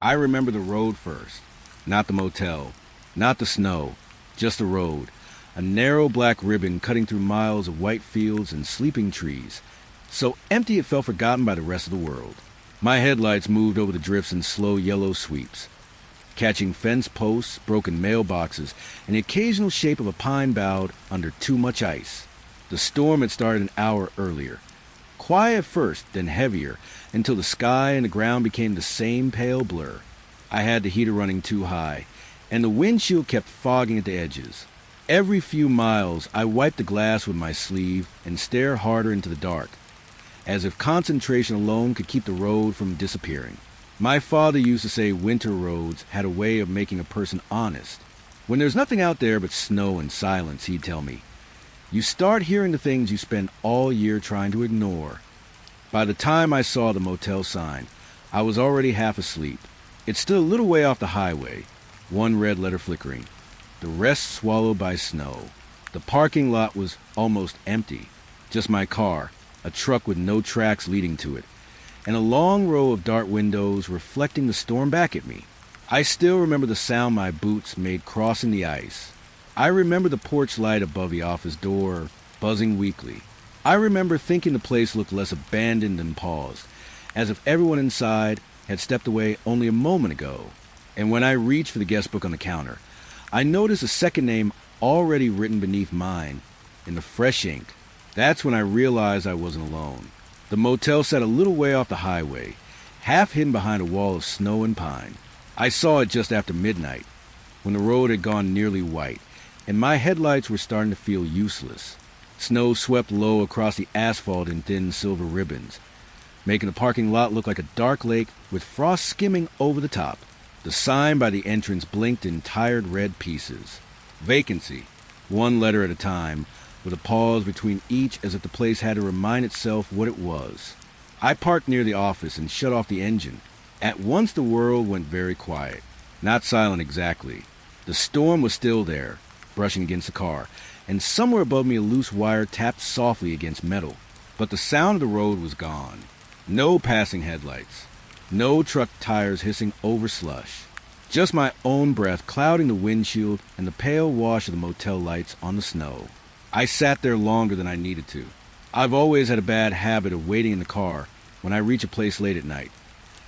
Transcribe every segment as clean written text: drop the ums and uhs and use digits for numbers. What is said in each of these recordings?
I remember the road first, not the motel, not the snow, just the road. A narrow black ribbon cutting through miles of white fields and sleeping trees, so empty it felt forgotten by the rest of the world. My headlights moved over the drifts in slow yellow sweeps, catching fence posts, broken mailboxes, and the occasional shape of a pine bough under too much ice. The storm had started an hour earlier. Quiet at first, then heavier, until the sky and the ground became the same pale blur. I had the heater running too high, and the windshield kept fogging at the edges. Every few miles, I wiped the glass with my sleeve and stared harder into the dark, as if concentration alone could keep the road from disappearing. My father used to say winter roads had a way of making a person honest. When there's nothing out there but snow and silence, he'd tell me, you start hearing the things you spend all year trying to ignore. By the time I saw the motel sign, I was already half asleep. It stood a little way off the highway, one red letter flickering, the rest swallowed by snow. The parking lot was almost empty, just my car, a truck with no tracks leading to it, and a long row of dark windows reflecting the storm back at me. I still remember the sound my boots made crossing the ice. I remember the porch light above the office door buzzing weakly. I remember thinking the place looked less abandoned than paused, as if everyone inside had stepped away only a moment ago. And when I reached for the guest book on the counter, I noticed a second name already written beneath mine in the fresh ink. That's when I realized I wasn't alone. The motel sat a little way off the highway, half hidden behind a wall of snow and pine. I saw it just after midnight, when the road had gone nearly white, and my headlights were starting to feel useless. Snow swept low across the asphalt in thin silver ribbons, making the parking lot look like a dark lake with frost skimming over the top. The sign by the entrance blinked in tired red pieces. Vacancy, one letter at a time, with a pause between each as if the place had to remind itself what it was. I parked near the office and shut off the engine. At once the world went very quiet. Not silent exactly. The storm was still there, brushing against the car, and somewhere above me a loose wire tapped softly against metal. But the sound of the road was gone. No passing headlights. No truck tires hissing over slush. Just my own breath clouding the windshield and the pale wash of the motel lights on the snow. I sat there longer than I needed to. I've always had a bad habit of waiting in the car when I reach a place late at night,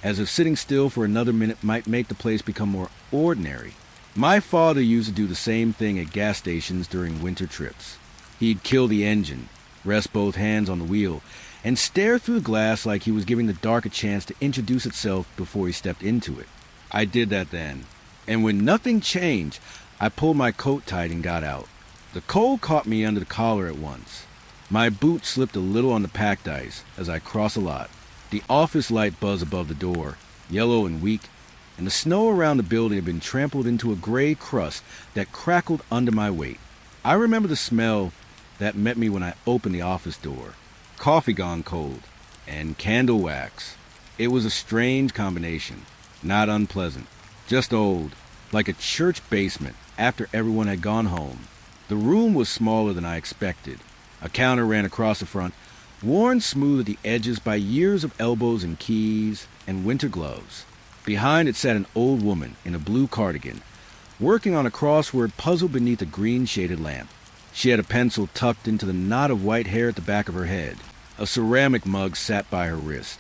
as if sitting still for another minute might make the place become more ordinary. My father used to do the same thing at gas stations during winter trips. He'd kill the engine, rest both hands on the wheel, and stare through the glass like he was giving the dark a chance to introduce itself before he stepped into it. I did that then, and when nothing changed, I pulled my coat tight and got out. The cold caught me under the collar at once. My boot slipped a little on the packed ice as I crossed the lot. The office light buzzed above the door, yellow and weak, and the snow around the building had been trampled into a gray crust that crackled under my weight. I remember the smell that met me when I opened the office door. Coffee gone cold, and candle wax. It was a strange combination, not unpleasant, just old, like a church basement after everyone had gone home. The room was smaller than I expected. A counter ran across the front, worn smooth at the edges by years of elbows and keys and winter gloves. Behind it sat an old woman in a blue cardigan, working on a crossword puzzle beneath a green-shaded lamp. She had a pencil tucked into the knot of white hair at the back of her head. A ceramic mug sat by her wrist,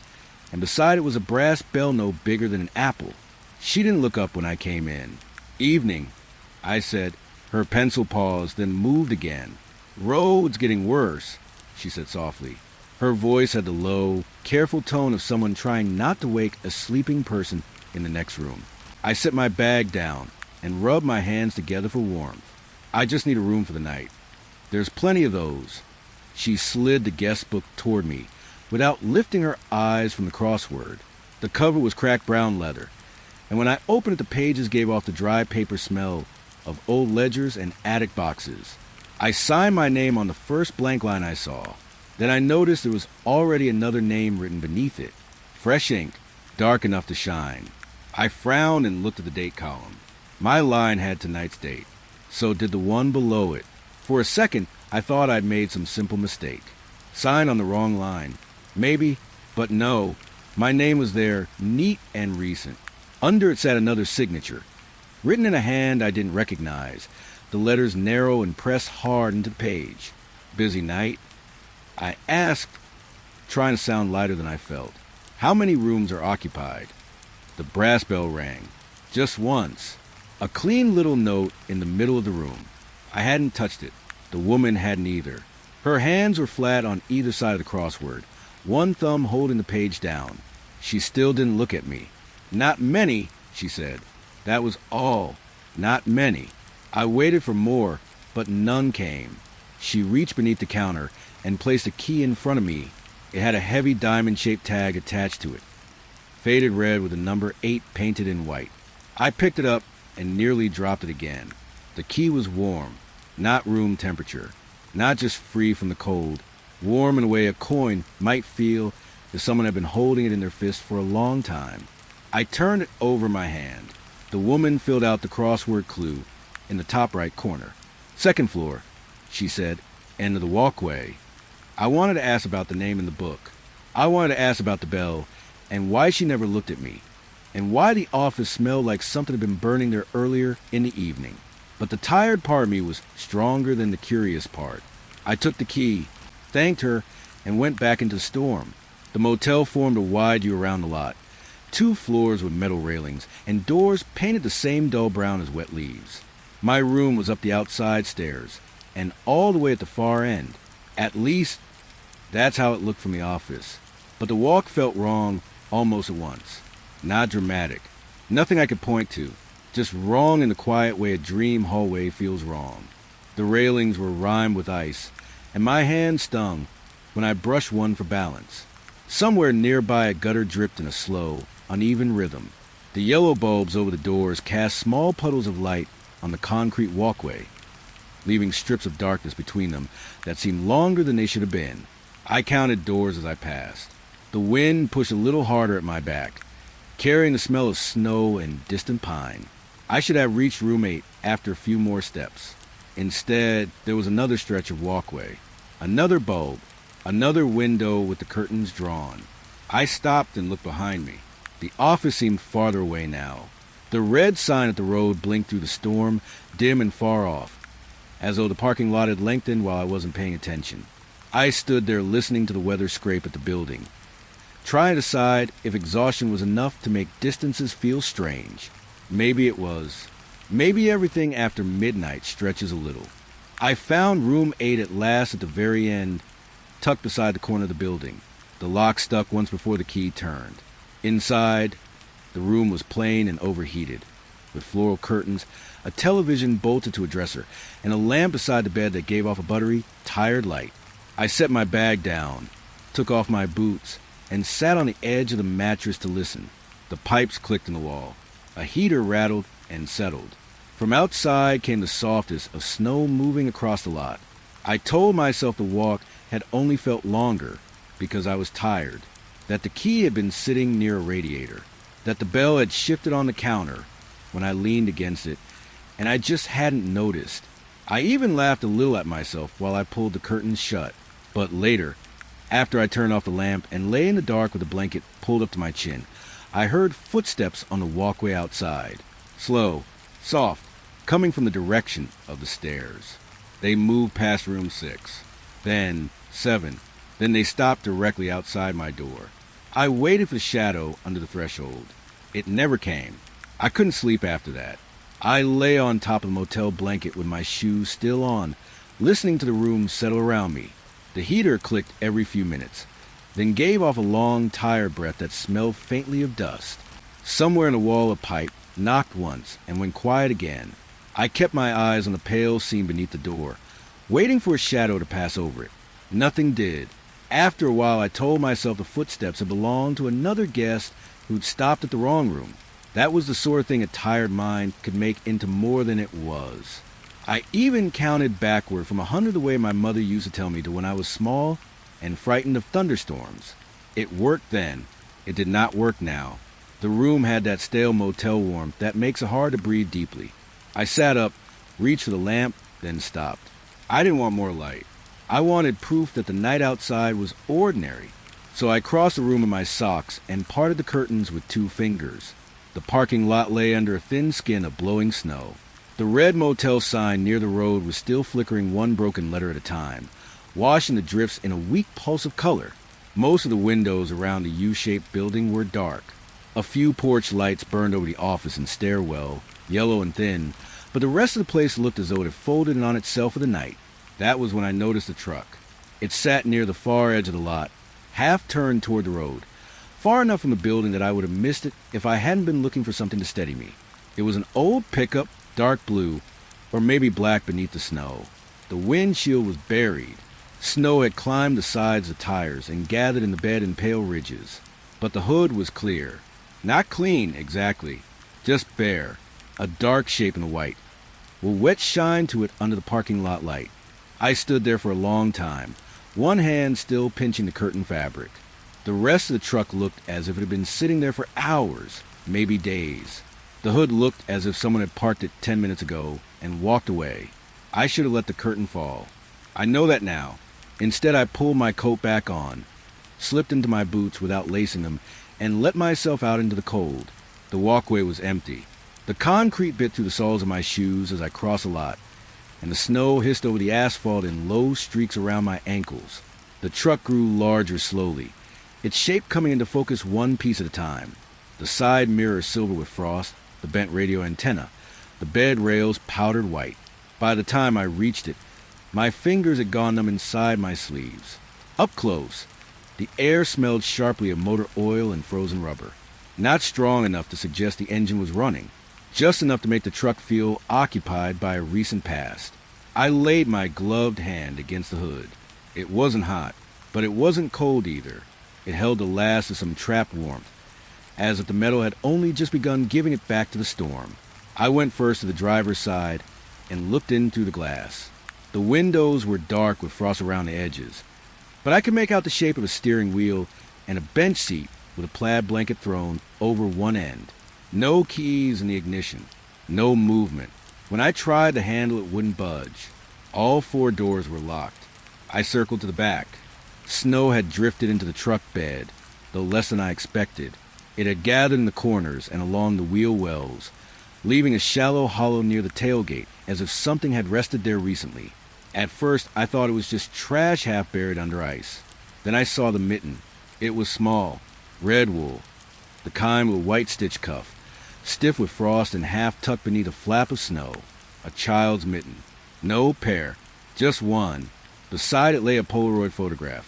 and beside it was a brass bell no bigger than an apple. She didn't look up when I came in. "Evening," I said. Her pencil paused, then moved again. "Road's getting worse," she said softly. Her voice had the low, careful tone of someone trying not to wake a sleeping person in the next room. I set my bag down and rubbed my hands together for warmth. "I just need a room for the night. There's plenty of those." She slid the guest book toward me without lifting her eyes from the crossword. The cover was cracked brown leather, and when I opened it the pages gave off the dry paper smell of old ledgers and attic boxes. I signed my name on the first blank line I saw. Then I noticed there was already another name written beneath it. Fresh ink, dark enough to shine. I frowned and looked at the date column. My line had tonight's date. So did the one below it. For a second, I thought I'd made some simple mistake. Signed on the wrong line. Maybe, but no. My name was there, neat and recent. Under it sat another signature, written in a hand I didn't recognize, the letters narrow and pressed hard into the page. Busy night? I asked, trying to sound lighter than I felt. How many rooms are occupied? The brass bell rang. Just once. A clean little note in the middle of the room. I hadn't touched it. The woman hadn't either. Her hands were flat on either side of the crossword, one thumb holding the page down. She still didn't look at me. Not many, she said. That was all. Not many. I waited for more, but none came. She reached beneath the counter and placed a key in front of me. It had a heavy diamond-shaped tag attached to it, faded red with the number 8 painted in white. I picked it up and nearly dropped it again. The key was warm, not room temperature, not just free from the cold, warm in a way a coin might feel if someone had been holding it in their fist for a long time. I turned it over my hand. The woman filled out the crossword clue in the top right corner. Second floor, she said, end of the walkway. I wanted to ask about the name in the book. I wanted to ask about the bell and why she never looked at me, and why the office smelled like something had been burning there earlier in the evening. But the tired part of me was stronger than the curious part. I took the key, thanked her, and went back into the storm. The motel formed a wide U around the lot. 2 floors with metal railings, and doors painted the same dull brown as wet leaves. My room was up the outside stairs, and all the way at the far end. At least, that's how it looked from the office. But the walk felt wrong almost at once. Not dramatic. Nothing I could point to. Just wrong in the quiet way a dream hallway feels wrong. The railings were rimed with ice, and my hand stung when I brushed one for balance. Somewhere nearby a gutter dripped in a slow, uneven rhythm. The yellow bulbs over the doors cast small puddles of light on the concrete walkway, leaving strips of darkness between them that seemed longer than they should have been. I counted doors as I passed. The wind pushed a little harder at my back, carrying the smell of snow and distant pine. I should have reached room 8 after a few more steps. Instead, there was another stretch of walkway, another bulb, another window with the curtains drawn. I stopped and looked behind me. The office seemed farther away now. The red sign at the road blinked through the storm, dim and far off, as though the parking lot had lengthened while I wasn't paying attention. I stood there listening to the weather scrape at the building, trying to decide if exhaustion was enough to make distances feel strange. Maybe it was. Maybe everything after midnight stretches a little. I found room 8 at last at the very end, tucked beside the corner of the building. The lock stuck once before the key turned. Inside, the room was plain and overheated, with floral curtains, a television bolted to a dresser, and a lamp beside the bed that gave off a buttery, tired light. I set my bag down, took off my boots, and sat on the edge of the mattress to listen. The pipes clicked in the wall. A heater rattled and settled. From outside came the softest of snow moving across the lot. I told myself the walk had only felt longer because I was tired, that the key had been sitting near a radiator, that the bell had shifted on the counter when I leaned against it, and I just hadn't noticed. I even laughed a little at myself while I pulled the curtains shut. But later, after I turned off the lamp and lay in the dark with a blanket pulled up to my chin, I heard footsteps on the walkway outside. Slow, soft, coming from the direction of the stairs. They moved past room 6, then 7, then they stopped directly outside my door. I waited for the shadow under the threshold. It never came. I couldn't sleep after that. I lay on top of the motel blanket with my shoes still on, listening to the room settle around me. The heater clicked every few minutes, then gave off a long, tired breath that smelled faintly of dust. Somewhere in the wall a pipe knocked once and went quiet again. I kept my eyes on the pale scene beneath the door, waiting for a shadow to pass over it. Nothing did. After a while I told myself the footsteps had belonged to another guest who'd stopped at the wrong room. That was the sort of thing a tired mind could make into more than it was. I even counted backward from 100 the way my mother used to tell me to when I was small and frightened of thunderstorms. It worked then. It did not work now. The room had that stale motel warmth that makes it hard to breathe deeply. I sat up, reached for the lamp, then stopped. I didn't want more light. I wanted proof that the night outside was ordinary. So I crossed the room in my socks and parted the curtains with 2 fingers. The parking lot lay under a thin skin of blowing snow. The red motel sign near the road was still flickering one broken letter at a time, washing the drifts in a weak pulse of color. Most of the windows around the U-shaped building were dark. A few porch lights burned over the office and stairwell, yellow and thin, but the rest of the place looked as though it had folded in on itself for the night. That was when I noticed the truck. It sat near the far edge of the lot, half turned toward the road, far enough from the building that I would have missed it if I hadn't been looking for something to steady me. It was an old pickup, dark blue, or maybe black beneath the snow. The windshield was buried. Snow had climbed the sides of the tires and gathered in the bed in pale ridges. But the hood was clear. Not clean, exactly. Just bare. A dark shape in the white. With wet shine to it under the parking lot light. I stood there for a long time, one hand still pinching the curtain fabric. The rest of the truck looked as if it had been sitting there for hours, maybe days. The hood looked as if someone had parked it 10 minutes ago and walked away. I should have let the curtain fall. I know that now. Instead, I pulled my coat back on, slipped into my boots without lacing them, and let myself out into the cold. The walkway was empty. The concrete bit through the soles of my shoes as I crossed the lot, and the snow hissed over the asphalt in low streaks around my ankles. The truck grew larger slowly, its shape coming into focus one piece at a time. The side mirror silver with frost, the bent radio antenna, the bed rails powdered white. By the time I reached it, my fingers had gone numb inside my sleeves. Up close, the air smelled sharply of motor oil and frozen rubber. Not strong enough to suggest the engine was running, just enough to make the truck feel occupied by a recent past. I laid my gloved hand against the hood. It wasn't hot, but it wasn't cold either. It held the last of some trapped warmth, as if the metal had only just begun giving it back to the storm. I went first to the driver's side and looked in through the glass. The windows were dark with frost around the edges, but I could make out the shape of a steering wheel and a bench seat with a plaid blanket thrown over one end. No keys in the ignition. No movement. When I tried to handle it, wouldn't budge. All 4 doors were locked. I circled to the back. Snow had drifted into the truck bed, though less than I expected. It had gathered in the corners and along the wheel wells, leaving a shallow hollow near the tailgate, as if something had rested there recently. At first, I thought it was just trash half buried under ice. Then I saw the mitten. It was small, red wool, the kind with a white stitch cuff, stiff with frost and half tucked beneath a flap of snow. A child's mitten. No pair, just one. Beside it lay a Polaroid photograph,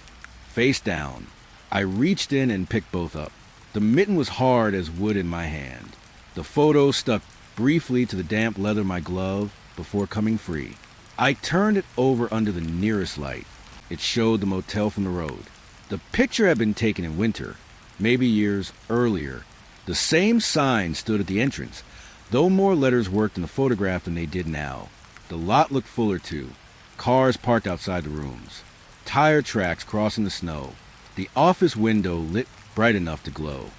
face down. I reached in and picked both up. The mitten was hard as wood in my hand. The photo stuck briefly to the damp leather of my glove before coming free. I turned it over under the nearest light. It showed the motel from the road. The picture had been taken in winter, maybe years earlier. The same sign stood at the entrance, though more letters worked in the photograph than they did now. The lot looked fuller too. Cars parked outside the rooms. Tire tracks crossing the snow. The office window lit bright enough to glow.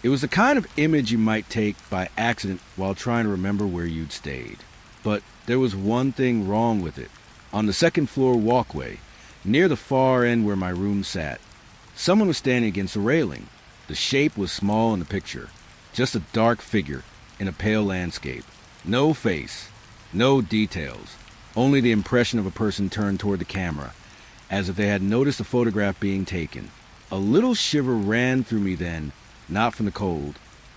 It was the kind of image you might take by accident while trying to remember where you'd stayed. But there was one thing wrong with it. On the second floor walkway, near the far end where my room sat, someone was standing against the railing. The shape was small in the picture, just a dark figure in a pale landscape. No face, no details, only the impression of a person turned toward the camera, as if they had noticed the photograph being taken. A little shiver ran through me then, not from the cold.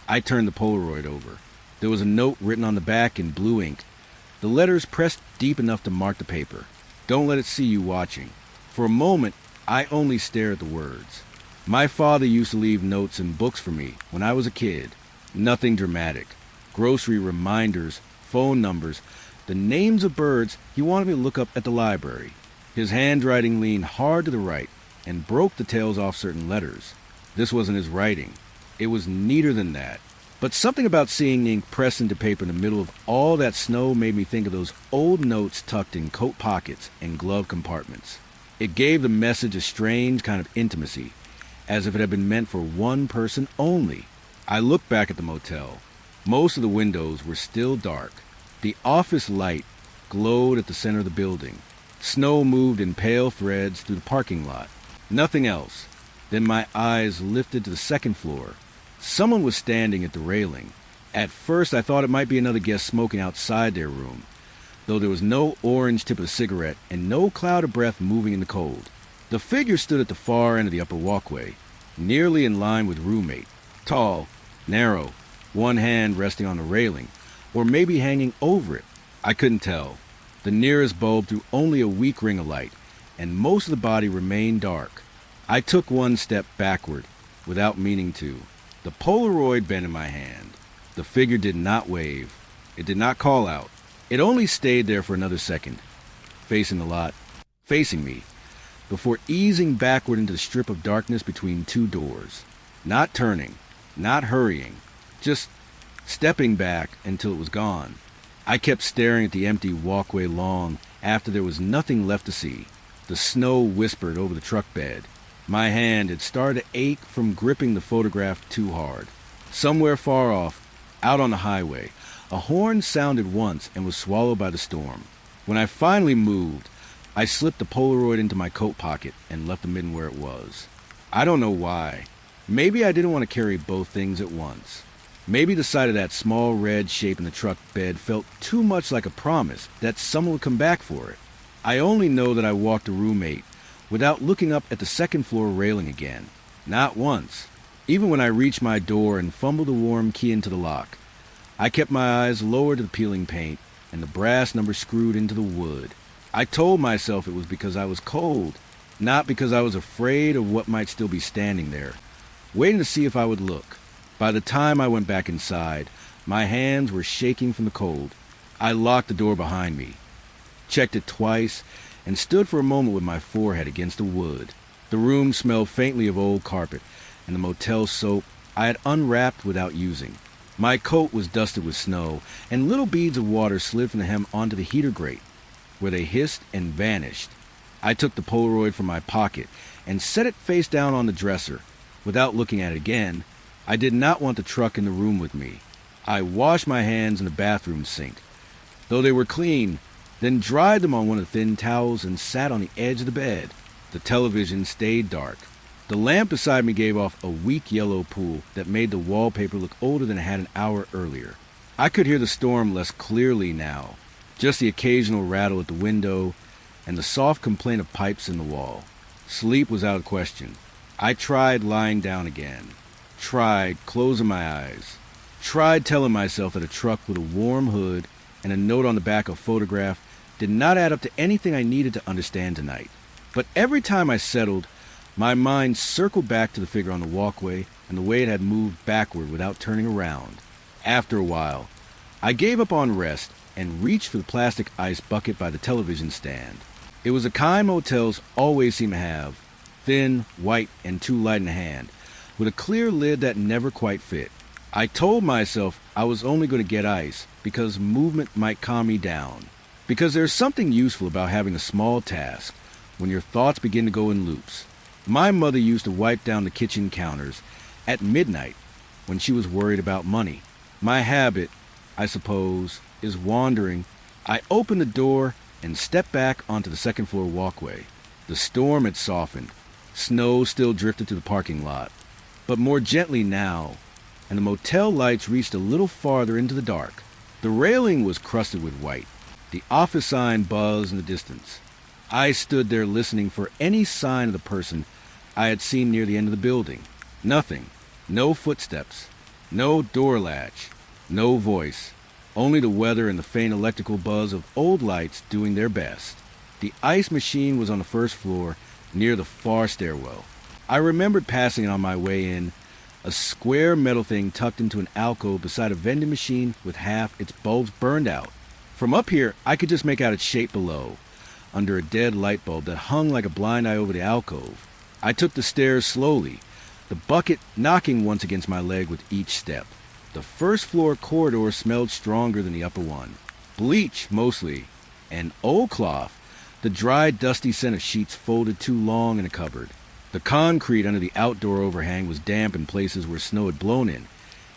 I turned the Polaroid over. There was a note written on the back in blue ink, the letters pressed deep enough to mark the paper. Don't let it see you watching. For a moment, I only stared at the words. My father used to leave notes and books for me when I was a kid. Nothing dramatic. Grocery reminders, phone numbers, the names of birds he wanted me to look up at the library. His handwriting leaned hard to the right and broke the tails off certain letters. This wasn't his writing. It was neater than that. But something about seeing ink pressed into paper in the middle of all that snow made me think of those old notes tucked in coat pockets and glove compartments. It gave the message a strange kind of intimacy, as if it had been meant for one person only. I looked back at the motel. Most of the windows were still dark. The office light glowed at the center of the building. Snow moved in pale threads through the parking lot. Nothing else. Then my eyes lifted to the second floor. Someone was standing at the railing. At first, I thought it might be another guest smoking outside their room, though there was no orange tip of a cigarette and no cloud of breath moving in the cold. The figure stood at the far end of the upper walkway, nearly in line with roommate. Tall, narrow, one hand resting on the railing, or maybe hanging over it. I couldn't tell. The nearest bulb threw only a weak ring of light, and most of the body remained dark. I took one step backward, without meaning to. The Polaroid bent in my hand. The figure did not wave. It did not call out. It only stayed there for another second, facing the lot, facing me, before easing backward into the strip of darkness between two doors. Not turning, not hurrying, just stepping back until it was gone. I kept staring at the empty walkway long after there was nothing left to see. The snow whispered over the truck bed. My hand had started to ache from gripping the photograph too hard. Somewhere far off, out on the highway, a horn sounded once and was swallowed by the storm. When I finally moved, I slipped the Polaroid into my coat pocket and left the mitten where it was. I don't know why. Maybe I didn't want to carry both things at once. Maybe the sight of that small red shape in the truck bed felt too much like a promise that someone would come back for it. I only know that I walked to roommate without looking up at the second floor railing again. Not once. Even when I reached my door and fumbled the warm key into the lock, I kept my eyes lower to the peeling paint and the brass number screwed into the wood. I told myself it was because I was cold, not because I was afraid of what might still be standing there, waiting to see if I would look. By the time I went back inside, my hands were shaking from the cold. I locked the door behind me, checked it twice, and stood for a moment with my forehead against the wood. The room smelled faintly of old carpet and the motel soap I had unwrapped without using. My coat was dusted with snow, and little beads of water slid from the hem onto the heater grate, where they hissed and vanished. I took the Polaroid from my pocket and set it face down on the dresser. Without looking at it again, I did not want the truck in the room with me. I washed my hands in the bathroom sink, though they were clean, then dried them on one of the thin towels and sat on the edge of the bed. The television stayed dark. The lamp beside me gave off a weak yellow pool that made the wallpaper look older than it had an hour earlier. I could hear the storm less clearly now, just the occasional rattle at the window and the soft complaint of pipes in the wall. Sleep was out of question. I tried lying down again. Tried closing my eyes. Tried telling myself that a truck with a warm hood and a note on the back of photograph did not add up to anything I needed to understand tonight. But every time I settled, my mind circled back to the figure on the walkway and the way it had moved backward without turning around. After a while, I gave up on rest and reached for the plastic ice bucket by the television stand. It was a kind motels always seem to have, thin, white, and too light in the hand, with a clear lid that never quite fit. I told myself I was only going to get ice because movement might calm me down. Because there's something useful about having a small task when your thoughts begin to go in loops. My mother used to wipe down the kitchen counters at midnight when she was worried about money. My habit, I suppose, is wandering. I opened the door and stepped back onto the second floor walkway. The storm had softened. Snow still drifted to the parking lot, but more gently now, and the motel lights reached a little farther into the dark. The railing was crusted with white. The office sign buzzed in the distance. I stood there listening for any sign of the person I had seen near the end of the building. Nothing. No footsteps. No door latch. No voice. Only the weather and the faint electrical buzz of old lights doing their best. The ice machine was on the first floor, near the far stairwell. I remembered passing it on my way in, a square metal thing tucked into an alcove beside a vending machine with half its bulbs burned out. From up here, I could just make out its shape below, under a dead light bulb that hung like a blind eye over the alcove. I took the stairs slowly, the bucket knocking once against my leg with each step. The first floor corridor smelled stronger than the upper one. Bleach, mostly, and old cloth, the dry, dusty scent of sheets folded too long in a cupboard. The concrete under the outdoor overhang was damp in places where snow had blown in,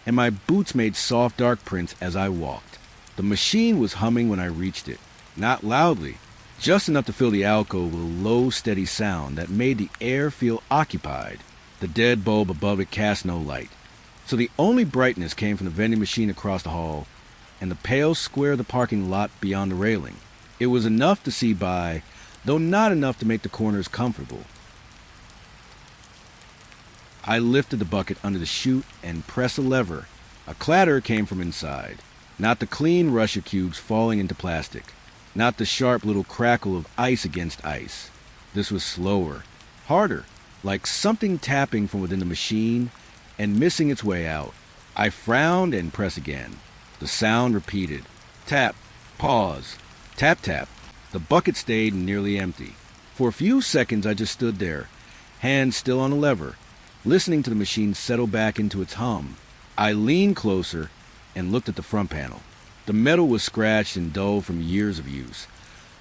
and my boots made soft, dark prints as I walked. The machine was humming when I reached it, not loudly, just enough to fill the alcove with a low, steady sound that made the air feel occupied. The dead bulb above it cast no light. So the only brightness came from the vending machine across the hall and the pale square of the parking lot beyond the railing. It was enough to see by, though not enough to make the corners comfortable. I lifted the bucket under the chute and pressed a lever. A clatter came from inside. Not the clean rush of cubes falling into plastic. Not the sharp little crackle of ice against ice. This was slower, harder, like something tapping from within the machine and missing its way out. I frowned and pressed again. The sound repeated. Tap, pause, tap, tap. The bucket stayed nearly empty. For a few seconds I just stood there, hands still on the lever, listening to the machine settle back into its hum. I leaned closer and looked at the front panel. The metal was scratched and dull from years of use.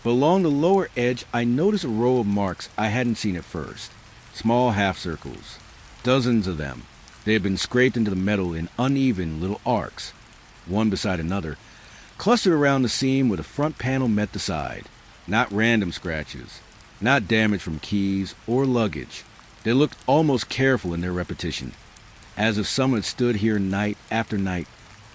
But along the lower edge, I noticed a row of marks I hadn't seen at first. Small half circles. Dozens of them. They had been scraped into the metal in uneven little arcs, one beside another, clustered around the seam where the front panel met the side. Not random scratches. Not damage from keys or luggage. They looked almost careful in their repetition, as if someone had stood here night after night,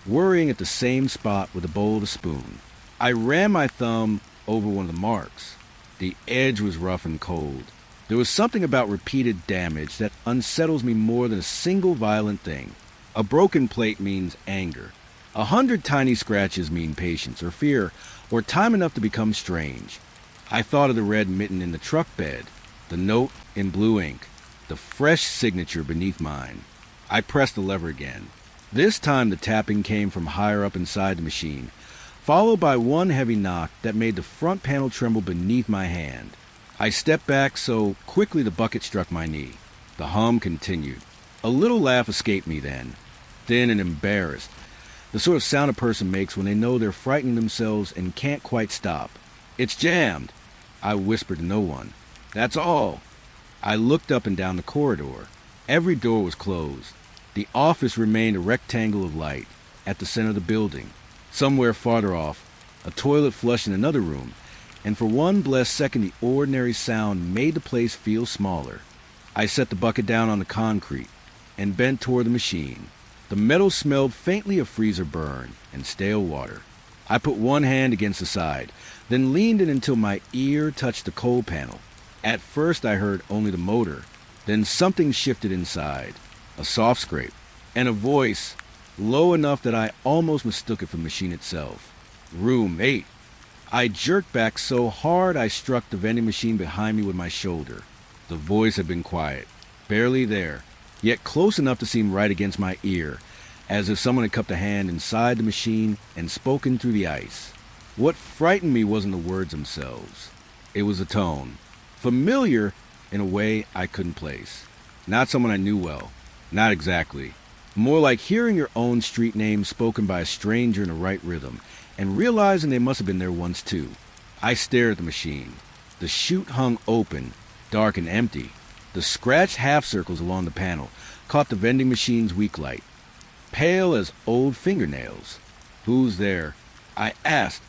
worrying at the same spot with a bowl of a spoon. I ran my thumb over one of the marks. The edge was rough and cold. There was something about repeated damage that unsettles me more than a single violent thing. A broken plate means anger. 100 tiny scratches mean patience or fear, or time enough to become strange. I thought of the red mitten in the truck bed, the note in blue ink, the fresh signature beneath mine. I pressed the lever again. This time the tapping came from higher up inside the machine, followed by one heavy knock that made the front panel tremble beneath my hand. I stepped back so quickly the bucket struck my knee. The hum continued. A little laugh escaped me then, thin and embarrassed, the sort of sound a person makes when they know they're frightening themselves and can't quite stop. It's jammed, I whispered to no one. That's all. I looked up and down the corridor. Every door was closed. The office remained a rectangle of light at the center of the building. Somewhere farther off, a toilet flushed in another room, and for one blessed second the ordinary sound made the place feel smaller. I set the bucket down on the concrete and bent toward the machine. The metal smelled faintly of freezer burn and stale water. I put one hand against the side, then leaned in until my ear touched the cold panel. At first I heard only the motor, then something shifted inside, a soft scrape, and a voice, low enough that I almost mistook it for the machine itself. Room 8. I jerked back so hard I struck the vending machine behind me with my shoulder. The voice had been quiet, barely there, yet close enough to seem right against my ear, as if someone had cupped a hand inside the machine and spoken through the ice. What frightened me wasn't the words themselves. It was the tone. Familiar in a way I couldn't place. Not someone I knew well. Not exactly. More like hearing your own street name spoken by a stranger in the right rhythm, and realizing they must have been there once too. I stared at the machine. The chute hung open, dark and empty. The scratched half circles along the panel caught the vending machine's weak light, pale as old fingernails. Who's there? I asked,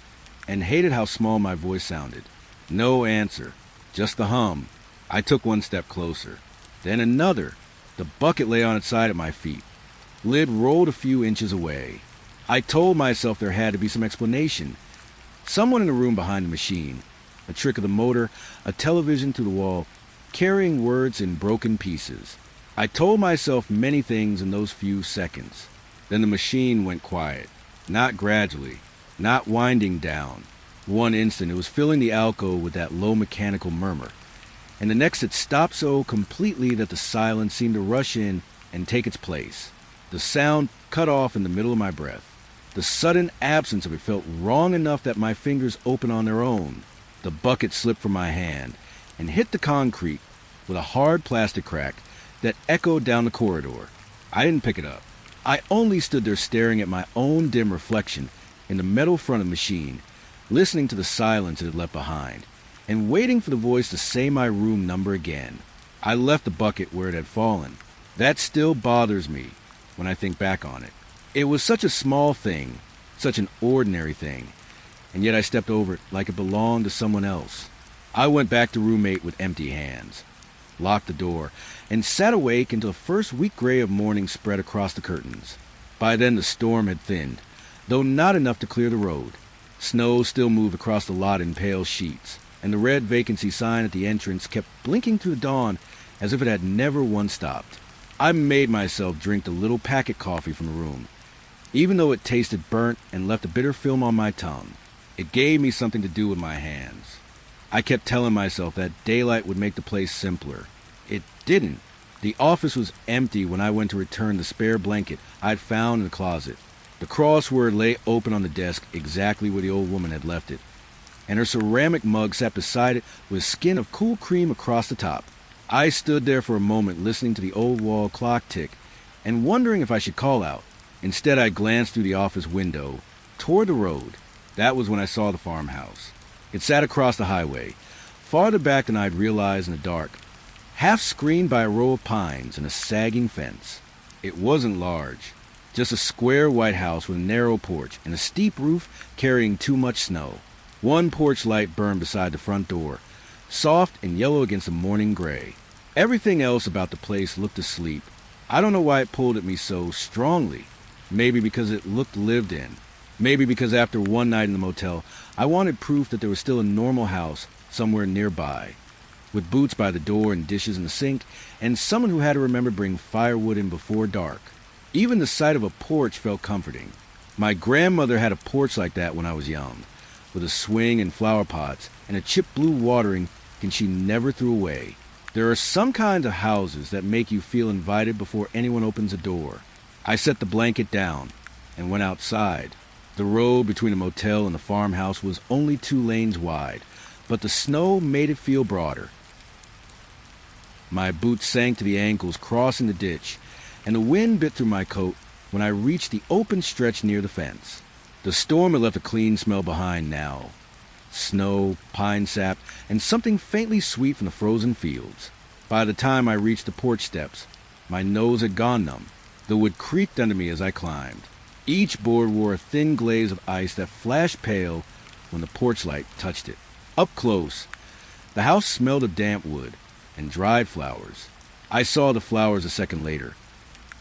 and hated how small my voice sounded. No answer, just the hum. I took one step closer, then another. The bucket lay on its side at my feet. Lid rolled a few inches away. I told myself there had to be some explanation. Someone in the room behind the machine, a trick of the motor, a television through the wall, carrying words in broken pieces. I told myself many things in those few seconds. Then the machine went quiet, not gradually, not winding down. One instant it was filling the alcove with that low mechanical murmur, and the next it stopped so completely that the silence seemed to rush in and take its place. The sound cut off in the middle of my breath. The sudden absence of it felt wrong enough that my fingers opened on their own. The bucket slipped from my hand and hit the concrete with a hard plastic crack that echoed down the corridor. I didn't pick it up. I only stood there staring at my own dim reflection in the metal front of the machine, listening to the silence it had left behind, and waiting for the voice to say my room number again. I left the bucket where it had fallen. That still bothers me when I think back on it. It was such a small thing, such an ordinary thing, and yet I stepped over it like it belonged to someone else. I went back to room 8 with empty hands. locked the door, and sat awake until the first weak gray of morning spread across the curtains. By then the storm had thinned, though not enough to clear the road. Snow still moved across the lot in pale sheets, and the red vacancy sign at the entrance kept blinking through the dawn as if it had never once stopped. I made myself drink the little packet coffee from the room. Even though it tasted burnt and left a bitter film on my tongue, it gave me something to do with my hands. I kept telling myself that daylight would make the place simpler. It didn't. The office was empty when I went to return the spare blanket I'd found in the closet. The crossword lay open on the desk exactly where the old woman had left it, and her ceramic mug sat beside it with skin of cool cream across the top. I stood there for a moment listening to the old wall clock tick and wondering if I should call out. Instead, I glanced through the office window toward the road. That was when I saw the farmhouse. It sat across the highway, farther back than I'd realized in the dark, half screened by a row of pines and a sagging fence. It wasn't large, just a square white house with a narrow porch and a steep roof carrying too much snow. One porch light burned beside the front door, soft and yellow against the morning gray. Everything else about the place looked asleep. I don't know why it pulled at me so strongly. Maybe because it looked lived in. Maybe because after one night in the motel, I wanted proof that there was still a normal house somewhere nearby, with boots by the door and dishes in the sink, and someone who had to remember to bring firewood in before dark. Even the sight of a porch felt comforting. My grandmother had a porch like that when I was young, with a swing and flower pots and a chipped blue watering can she never threw away. There are some kinds of houses that make you feel invited before anyone opens a door. I set the blanket down and went outside. The road between the motel and the farmhouse was only 2 lanes wide, but the snow made it feel broader. My boots sank to the ankles crossing the ditch, and the wind bit through my coat when I reached the open stretch near the fence. The storm had left a clean smell behind now. Snow, pine sap, and something faintly sweet from the frozen fields. By the time I reached the porch steps, my nose had gone numb. The wood creaked under me as I climbed. Each board wore a thin glaze of ice that flashed pale when the porch light touched it. Up close, the house smelled of damp wood and dried flowers. I saw the flowers a second later.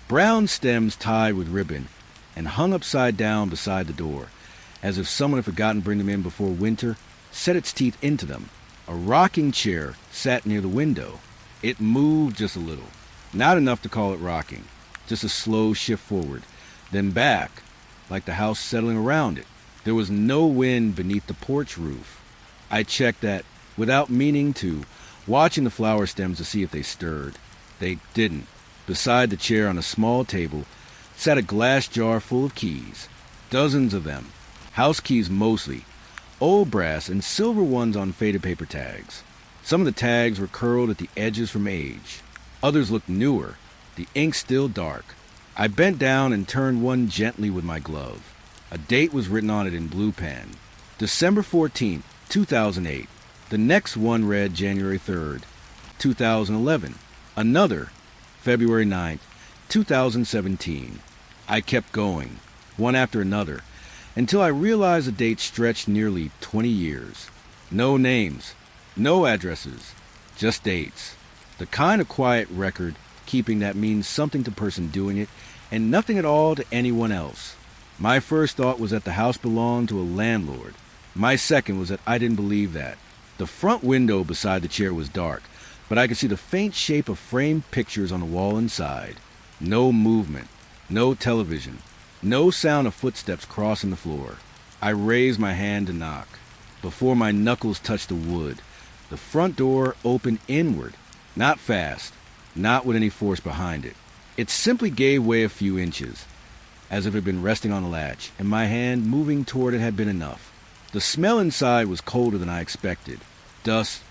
Brown stems tied with ribbon and hung upside down beside the door, as if someone had forgotten to bring them in before winter set its teeth into them. A rocking chair sat near the window. It moved just a little, not enough to call it rocking, just a slow shift forward, then back, like the house settling around it. There was no wind beneath the porch roof. I checked that without meaning to, watching the flower stems to see if they stirred. They didn't. Beside the chair on a small table sat a glass jar full of keys, dozens of them, house keys mostly, old brass and silver ones on faded paper tags. Some of the tags were curled at the edges from age. Others looked newer, the ink still dark. I bent down and turned one gently with my glove. A date was written on it in blue pen. December 14th, 2008. The next one read January 3rd, 2011. Another, February 9th, 2017. I kept going, one after another, until I realized the date stretched nearly 20 years. No names, no addresses, just dates. The kind of quiet record keeping that means something to the person doing it and nothing at all to anyone else. My first thought was that the house belonged to a landlord. My second was that I didn't believe that. The front window beside the chair was dark, but I could see the faint shape of framed pictures on the wall inside. No movement, no television, no sound of footsteps crossing the floor. I raised my hand to knock. Before my knuckles touched the wood, the front door opened inward, not fast, not with any force behind it. It simply gave way a few inches, as if it had been resting on a latch, and my hand moving toward it had been enough. The smell inside was colder than I expected. Dust,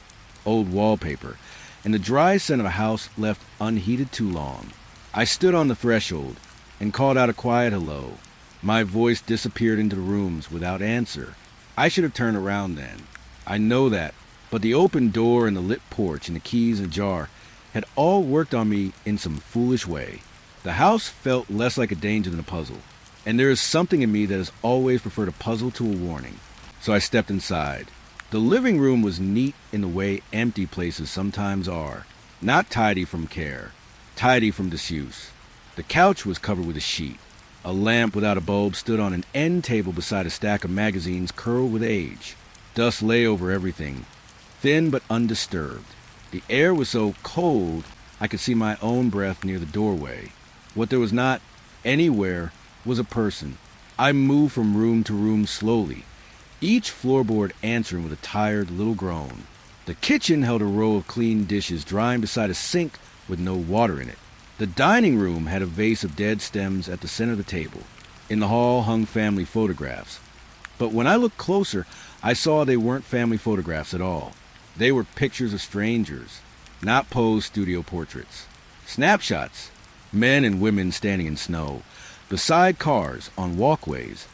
old wallpaper, and the dry scent of a house left unheated too long. I stood on the threshold and called out a quiet hello. My voice disappeared into the rooms without answer. I should have turned around then. I know that, but the open door and the lit porch and the keys in a jar had all worked on me in some foolish way. The house felt less like a danger than a puzzle, and there is something in me that has always preferred a puzzle to a warning. So I stepped inside. The living room was neat in the way empty places sometimes are. Not tidy from care, tidy from disuse. The couch was covered with a sheet. A lamp without a bulb stood on an end table beside a stack of magazines curled with age. Dust lay over everything, thin but undisturbed. The air was so cold I could see my own breath near the doorway. What there was not anywhere was a person. I moved from room to room slowly, each floorboard answering with a tired little groan. The kitchen held a row of clean dishes drying beside a sink with no water in it. The dining room had a vase of dead stems at the center of the table. In the hall hung family photographs. But when I looked closer, I saw they weren't family photographs at all. They were pictures of strangers, not posed studio portraits. Snapshots, men and women standing in snow, beside cars, on walkways,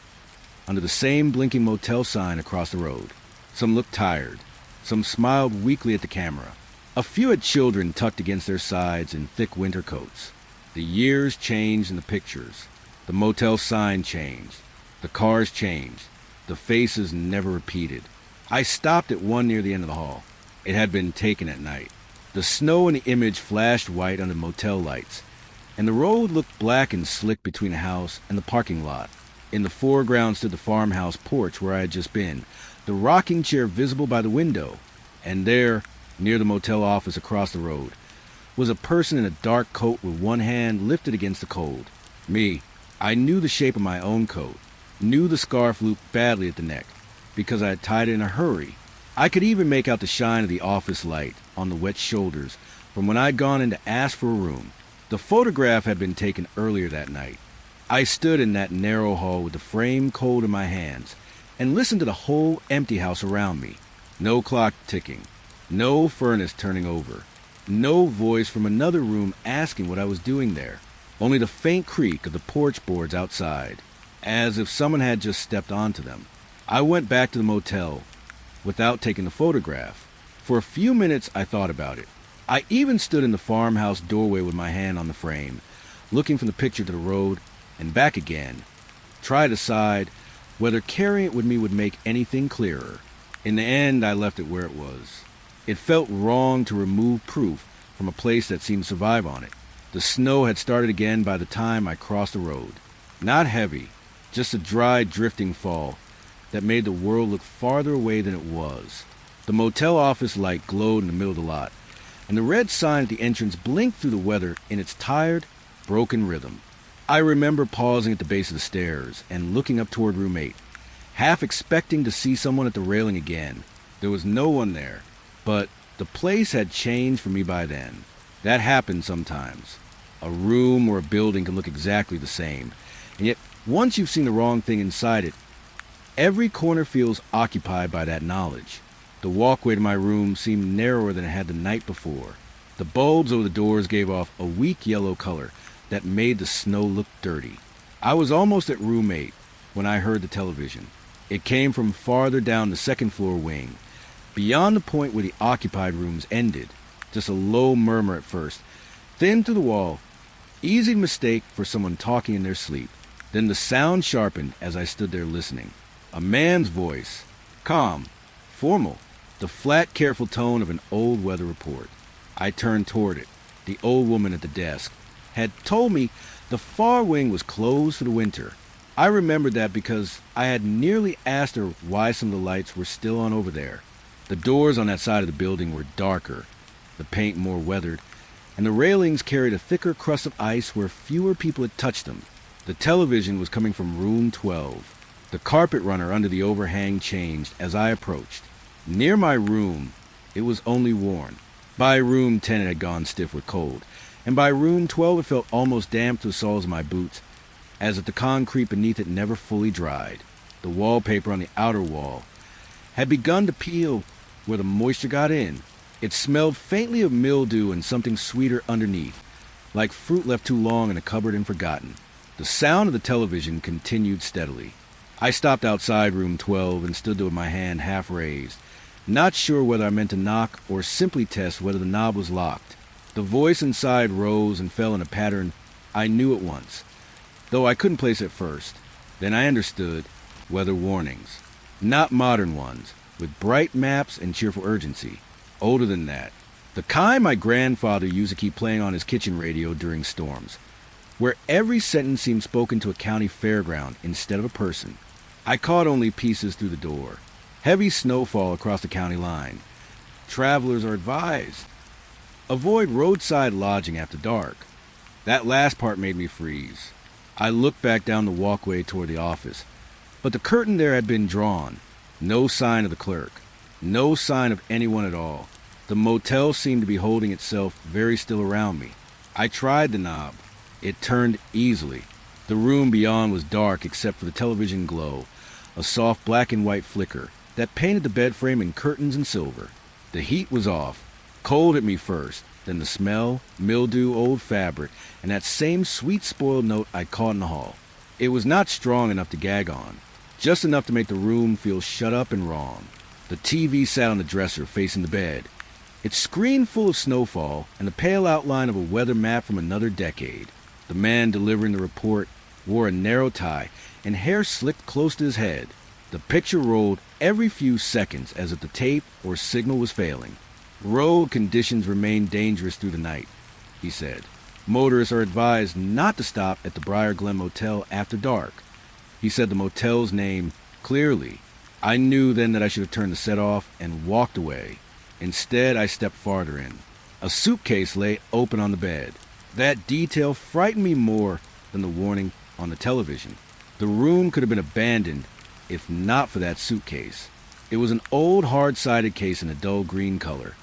under the same blinking motel sign across the road. Some looked tired. Some smiled weakly at the camera. A few had children tucked against their sides in thick winter coats. The years changed in the pictures. The motel sign changed. The cars changed. The faces never repeated. I stopped at one near the end of the hall. It had been taken at night. The snow in the image flashed white under motel lights, and the road looked black and slick between the house and the parking lot. In the foreground stood the farmhouse porch where I had just been, the rocking chair visible by the window, and there, near the motel office across the road, was a person in a dark coat with one hand lifted against the cold. Me. I knew the shape of my own coat, knew the scarf looped badly at the neck, because I had tied it in a hurry. I could even make out the shine of the office light on the wet shoulders from when I'd gone in to ask for a room. The photograph had been taken earlier that night. I stood in that narrow hall with the frame cold in my hands and listened to the whole empty house around me. No clock ticking, no furnace turning over, no voice from another room asking what I was doing there, only the faint creak of the porch boards outside, as if someone had just stepped onto them. I went back to the motel without taking the photograph. For a few minutes I thought about it. I even stood in the farmhouse doorway with my hand on the frame, looking from the picture to the road and back again, tried to decide whether carrying it with me would make anything clearer. In the end, I left it where it was. It felt wrong to remove proof from a place that seemed to survive on it. The snow had started again by the time I crossed the road. Not heavy, just a dry, drifting fall that made the world look farther away than it was. The motel office light glowed in the middle of the lot, and the red sign at the entrance blinked through the weather in its tired, broken rhythm. I remember pausing at the base of the stairs and looking up toward room 8, half expecting to see someone at the railing again. There was no one there, but the place had changed for me by then. That happened sometimes. A room or a building can look exactly the same, and yet once you've seen the wrong thing inside it, every corner feels occupied by that knowledge. The walkway to my room seemed narrower than it had the night before. The bulbs over the doors gave off a weak yellow color that made the snow look dirty. I was almost at room 8 when I heard the television. It came from farther down the second floor wing, beyond the point where the occupied rooms ended. Just a low murmur at first, thin through the wall, easy to mistake for someone talking in their sleep. Then the sound sharpened as I stood there listening. A man's voice, calm, formal, the flat, careful tone of an old weather report. I turned toward it. The old woman at the desk had told me the far wing was closed for the winter. I remembered that because I had nearly asked her why some of the lights were still on over there. The doors on that side of the building were darker, the paint more weathered, and the railings carried a thicker crust of ice where fewer people had touched them. The television was coming from room 12. The carpet runner under the overhang changed as I approached. Near my room, it was only worn. By room 10 it had gone stiff with cold, and by room 12 it felt almost damp to the soles of my boots, as if the concrete beneath it never fully dried. The wallpaper on the outer wall had begun to peel where the moisture got in. It smelled faintly of mildew and something sweeter underneath, like fruit left too long in a cupboard and forgotten. The sound of the television continued steadily. I stopped outside room 12 and stood there with my hand half raised, not sure whether I meant to knock or simply test whether the knob was locked. The voice inside rose and fell in a pattern I knew at once, though I couldn't place it first. Then I understood. Weather warnings. Not modern ones, with bright maps and cheerful urgency. Older than that. The kind my grandfather used to keep playing on his kitchen radio during storms, where every sentence seemed spoken to a county fairground instead of a person. I caught only pieces through the door. Heavy snowfall across the county line. Travelers are advised. Avoid roadside lodging after dark. That last part made me freeze. I looked back down the walkway toward the office, but the curtain there had been drawn. No sign of the clerk. No sign of anyone at all. The motel seemed to be holding itself very still around me. I tried the knob. It turned easily. The room beyond was dark except for the television glow, a soft black and white flicker that painted the bed frame in curtains and silver. The heat was off. Cold at me first, then the smell, mildew, old fabric, and that same sweet spoiled note I caught in the hall. It was not strong enough to gag on, just enough to make the room feel shut up and wrong. The TV sat on the dresser facing the bed, its screen full of snowfall and the pale outline of a weather map from another decade. The man delivering the report wore a narrow tie and hair slicked close to his head. The picture rolled every few seconds as if the tape or signal was failing. Road conditions remain dangerous through the night, he said. Motorists are advised not to stop at the Briar Glen Motel after dark. He said the motel's name clearly. I knew then that I should have turned the set off and walked away. Instead, I stepped farther in. A suitcase lay open on the bed. That detail frightened me more than the warning on the television. The room could have been abandoned if not for that suitcase. It was an old, hard-sided case in a dull green color,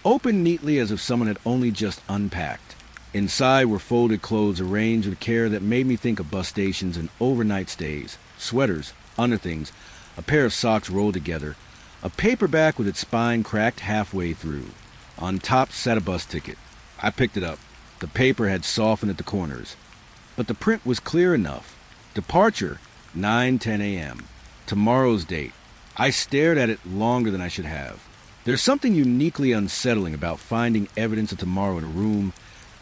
opened neatly as if someone had only just unpacked. Inside were folded clothes arranged with care that made me think of bus stations and overnight stays, sweaters, underthings, a pair of socks rolled together, a paperback with its spine cracked halfway through. On top sat a bus ticket. I picked it up. The paper had softened at the corners, but the print was clear enough. Departure, 9:10 a.m. Tomorrow's date. I stared at it longer than I should have. There's something uniquely unsettling about finding evidence of tomorrow in a room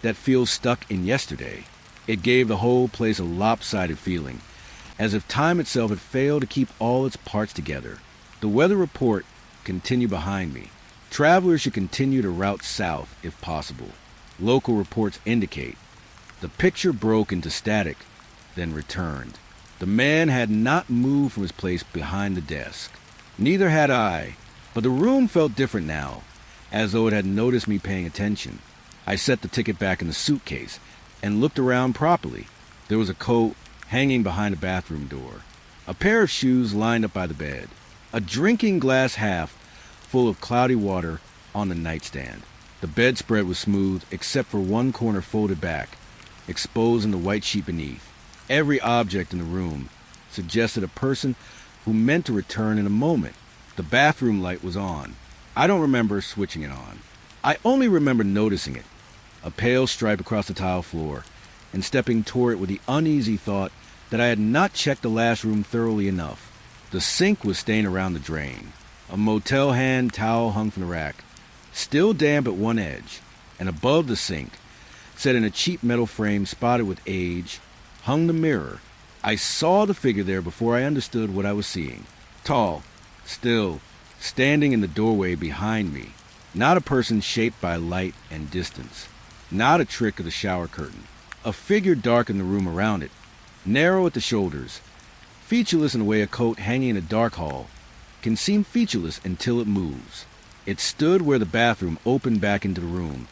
that feels stuck in yesterday. It gave the whole place a lopsided feeling, as if time itself had failed to keep all its parts together. The weather report continued behind me. Travelers should continue to route south if possible. Local reports indicate. The picture broke into static, then returned. The man had not moved from his place behind the desk. Neither had I, but the room felt different now, as though it had noticed me paying attention. I set the ticket back in the suitcase and looked around properly. There was a coat hanging behind a bathroom door, a pair of shoes lined up by the bed, a drinking glass half full of cloudy water on the nightstand. The bedspread was smooth except for one corner folded back, exposing the white sheet beneath. Every object in the room suggested a person who meant to return in a moment. The bathroom light was on. I don't remember switching it on. I only remember noticing it, a pale stripe across the tile floor, and stepping toward it with the uneasy thought that I had not checked the last room thoroughly enough. The sink was stained around the drain. A motel hand towel hung from the rack, still damp at one edge, and above the sink, set in a cheap metal frame spotted with age, hung the mirror. I saw the figure there before I understood what I was seeing. Tall, still, standing in the doorway behind me. Not a person shaped by light and distance. Not a trick of the shower curtain. A figure darkened the room around it, narrow at the shoulders, featureless in the way a coat hanging in a dark hall can seem featureless until it moves. It stood where the bathroom opened back into the room,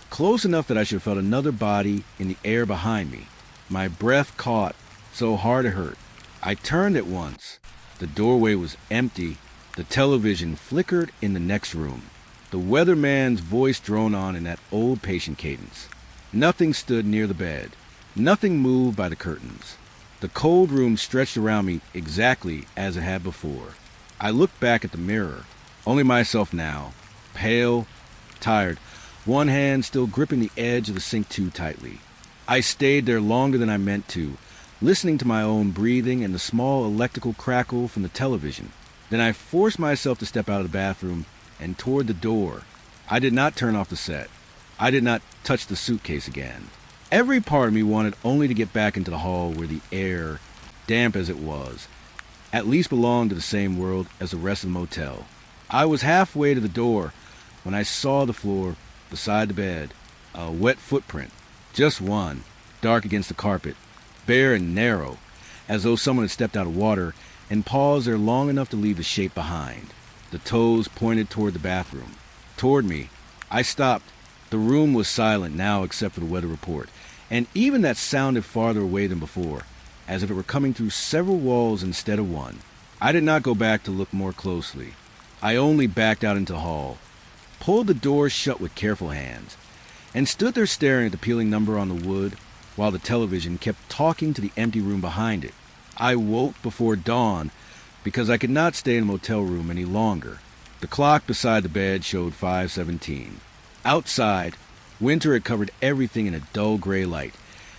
close enough that I should have felt another body in the air behind me. My breath caught, so hard it hurt. I turned at once. The doorway was empty. The television flickered in the next room. The weatherman's voice droned on in that old patient cadence. Nothing stood near the bed. Nothing moved by the curtains. The cold room stretched around me exactly as it had before. I looked back at the mirror. Only myself now, pale, tired, one hand still gripping the edge of the sink too tightly. I stayed there longer than I meant to, listening to my own breathing and the small electrical crackle from the television. Then I forced myself to step out of the bathroom and toward the door. I did not turn off the set. I did not touch the suitcase again. Every part of me wanted only to get back into the hall where the air, damp as it was, at least belonged to the same world as the rest of the motel. I was halfway to the door when I saw the floor beside the bed, a wet footprint, just one, dark against the carpet, bare and narrow, as though someone had stepped out of water and paused there long enough to leave the shape behind. The toes pointed toward the bathroom. Toward me. I stopped. The room was silent now except for the weather report, and even that sounded farther away than before, as if it were coming through several walls instead of one. I did not go back to look more closely. I only backed out into the hall, pulled the door shut with careful hands, and stood there staring at the peeling number on the wood while the television kept talking to the empty room behind it. I woke before dawn because I could not stay in the motel room any longer. The clock beside the bed showed 5:17. Outside, winter had covered everything in a dull gray light,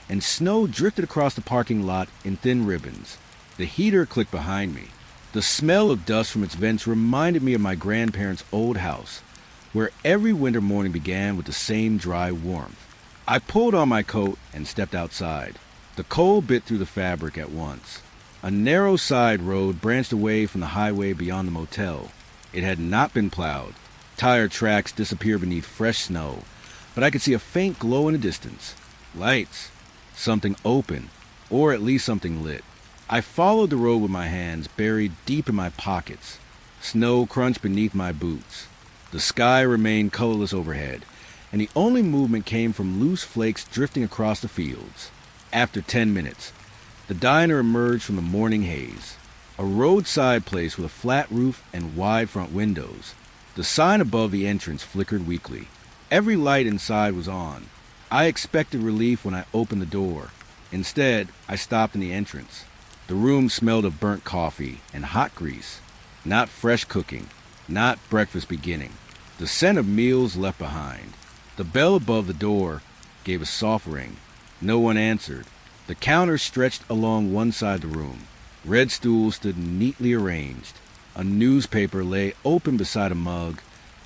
and snow drifted across the parking lot in thin ribbons. The heater clicked behind me. The smell of dust from its vents reminded me of my grandparents' old house, where every winter morning began with the same dry warmth. I pulled on my coat and stepped outside. The cold bit through the fabric at once. A narrow side road branched away from the highway beyond the motel. It had not been plowed. Tire tracks disappeared beneath fresh snow, but I could see a faint glow in the distance. Lights. Something open, or at least something lit. I followed the road with my hands buried deep in my pockets. Snow crunched beneath my boots. The sky remained colorless overhead, and the only movement came from loose flakes drifting across the fields. After 10 minutes, the diner emerged from the morning haze. A roadside place with a flat roof and wide front windows. The sign above the entrance flickered weakly. Every light inside was on. I expected relief when I opened the door. Instead, I stopped in the entrance. The room smelled of burnt coffee and hot grease. Not fresh cooking, not breakfast beginning. The scent of meals left behind. The bell above the door gave a soft ring. No one answered. The counter stretched along one side of the room. Red stools stood neatly arranged. A newspaper lay open beside a mug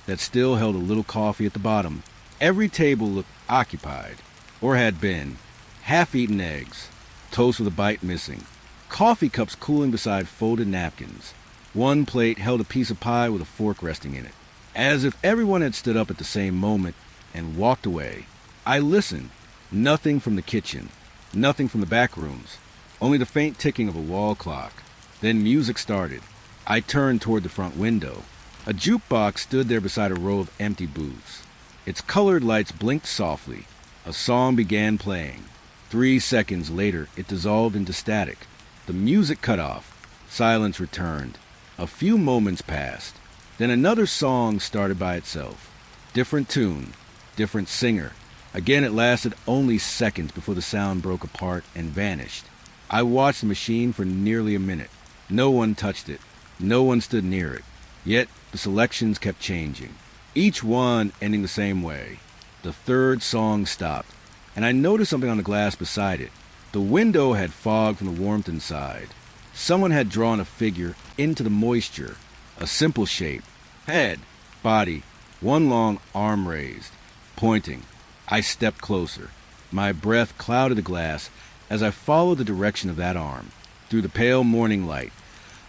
that still held a little coffee at the bottom. Every table looked occupied, or had been. Half-eaten eggs, toast with a bite missing, coffee cups cooling beside folded napkins. One plate held a piece of pie with a fork resting in it, as if everyone had stood up at the same moment and walked away. I listened. Nothing from the kitchen, nothing from the back rooms, only the faint ticking of a wall clock. Then music started. I turned toward the front window. A jukebox stood there beside a row of empty booths. Its colored lights blinked softly. A song began playing. 3 seconds later, it dissolved into static. The music cut off. Silence returned. A few moments passed. Then another song started by itself. Different tune, different singer. Again, it lasted only seconds before the sound broke apart and vanished. I watched the machine for nearly a minute. No one touched it. No one stood near it. Yet the selections kept changing, each one ending the same way. The third song stopped, and I noticed something on the glass beside it. The window had fog from the warmth inside. Someone had drawn a figure into the moisture, a simple shape, head, body, one long arm raised, pointing. I stepped closer. My breath clouded the glass as I followed the direction of that arm, through the pale morning light,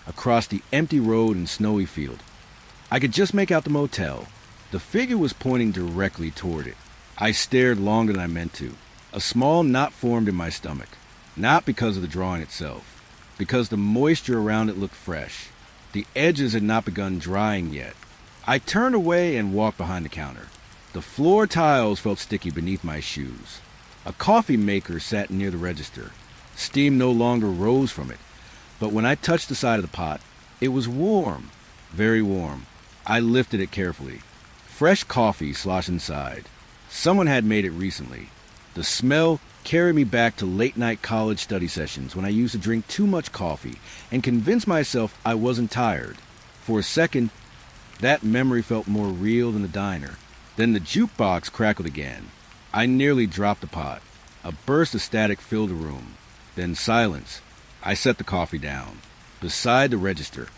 across the empty road and snowy field. I could just make out the motel. The figure was pointing directly toward it. I stared longer than I meant to. A small knot formed in my stomach, not because of the drawing itself, because the moisture around it looked fresh. The edges had not begun drying yet. I turned away and walked behind the counter. The floor tiles felt sticky beneath my shoes. A coffee maker sat near the register. Steam no longer rose from it, but when I touched the side of the pot, it was warm, very warm. I lifted it carefully. Fresh coffee sloshed inside. Someone had made it recently. The smell carried me back to late-night college study sessions when I used to drink too much coffee and convince myself I wasn't tired. For a second, that memory felt more real than the diner. Then the jukebox crackled again. I nearly dropped the pot. A burst of static filled the room. Then silence. I set the coffee down. Beside the register,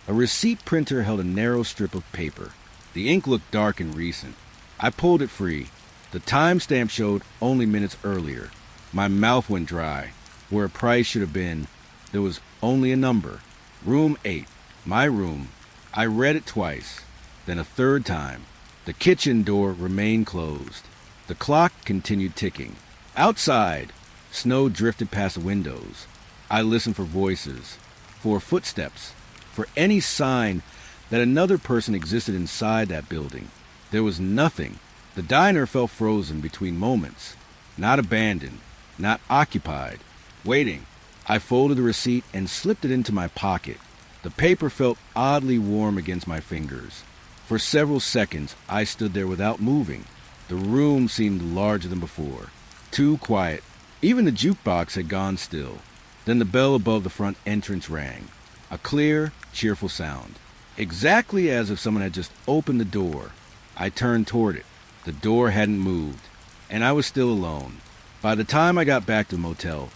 a receipt printer held a narrow strip of paper. The ink looked dark and recent. I pulled it free. The timestamp showed only minutes earlier. My mouth went dry. Where a price should have been, there was only a number. Room 8. My room. I read it twice. Then a third time. The kitchen door remained closed. The clock continued ticking. Outside, snow drifted past the windows. I listened for voices, for footsteps, for any sign that another person existed inside that building. There was nothing. The diner felt frozen between moments, not abandoned, not occupied, waiting. I folded the receipt and slipped it into my pocket. The paper felt oddly warm against my fingers. For several seconds, I stood there without moving. The room seemed larger than before, too quiet. Even the jukebox had gone still. Then the bell above the front entrance rang, a clear, cheerful sound, exactly as if someone had just opened the door. I turned toward it. The door hadn't moved, and I was still alone. By the time I got back to the motel,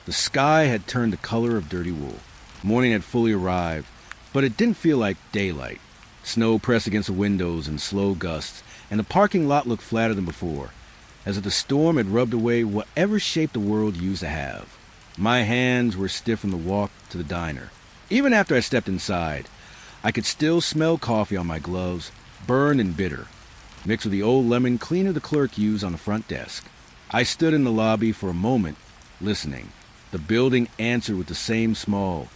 the sky had turned the color of dirty wool. Morning had fully arrived, but it didn't feel like daylight. Snow pressed against the windows in slow gusts, and the parking lot looked flatter than before, as if the storm had rubbed away whatever shape the world used to have. My hands were stiff from the walk to the diner. Even after I stepped inside, I could still smell coffee on my gloves, burned and bitter, mixed with the old lemon cleaner the clerk used on the front desk. I stood in the lobby for a moment, listening. The building answered with the same small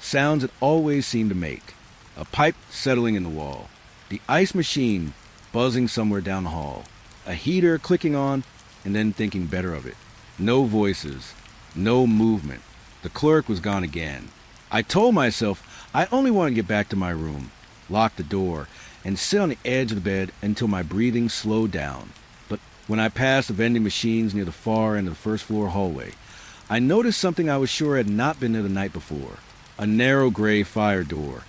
sounds it always seemed to make. A pipe settling in the wall, the ice machine buzzing somewhere down the hall, a heater clicking on and then thinking better of it. No voices, no movement. The clerk was gone again. I told myself I only wanted to get back to my room, lock the door, and sit on the edge of the bed until my breathing slowed down. But when I passed the vending machines near the far end of the first floor hallway, I noticed something I was sure had not been there the night before. A narrow gray fire door,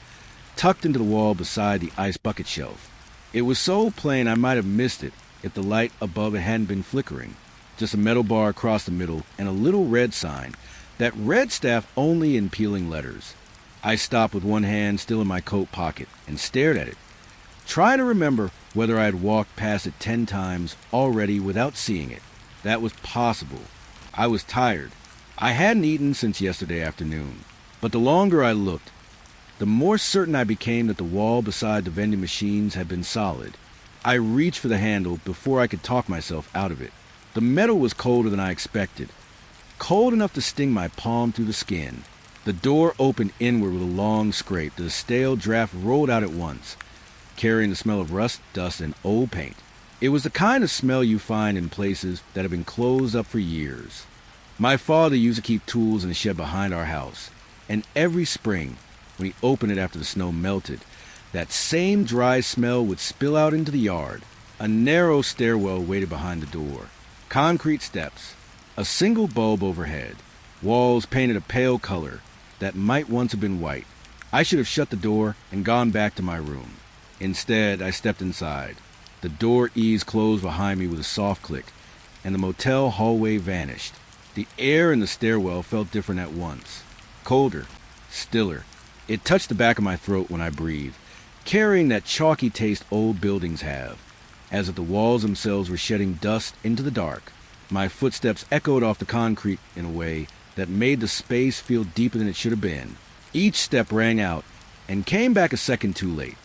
tucked into the wall beside the ice bucket shelf. It was so plain I might have missed it if the light above it hadn't been flickering. Just a metal bar across the middle and a little red sign that read staff only in peeling letters. I stopped with one hand still in my coat pocket and stared at it, trying to remember whether I had walked past it 10 times already without seeing it. That was possible. I was tired. I hadn't eaten since yesterday afternoon. But the longer I looked, the more certain I became that the wall beside the vending machines had been solid. I reached for the handle before I could talk myself out of it. The metal was colder than I expected, cold enough to sting my palm through the skin. The door opened inward with a long scrape. The stale draft rolled out at once, carrying the smell of rust, dust, and old paint. It was the kind of smell you find in places that have been closed up for years. My father used to keep tools in the shed behind our house, and every spring, when he opened it after the snow melted, that same dry smell would spill out into the yard. A narrow stairwell waited behind the door. Concrete steps, a single bulb overhead, walls painted a pale color that might once have been white. I should have shut the door and gone back to my room. Instead, I stepped inside. The door eased closed behind me with a soft click, and the motel hallway vanished. The air in the stairwell felt different at once. Colder, stiller. It touched the back of my throat when I breathed, carrying that chalky taste old buildings have, as if the walls themselves were shedding dust into the dark. My footsteps echoed off the concrete in a way that made the space feel deeper than it should have been. Each step rang out and came back a second too late,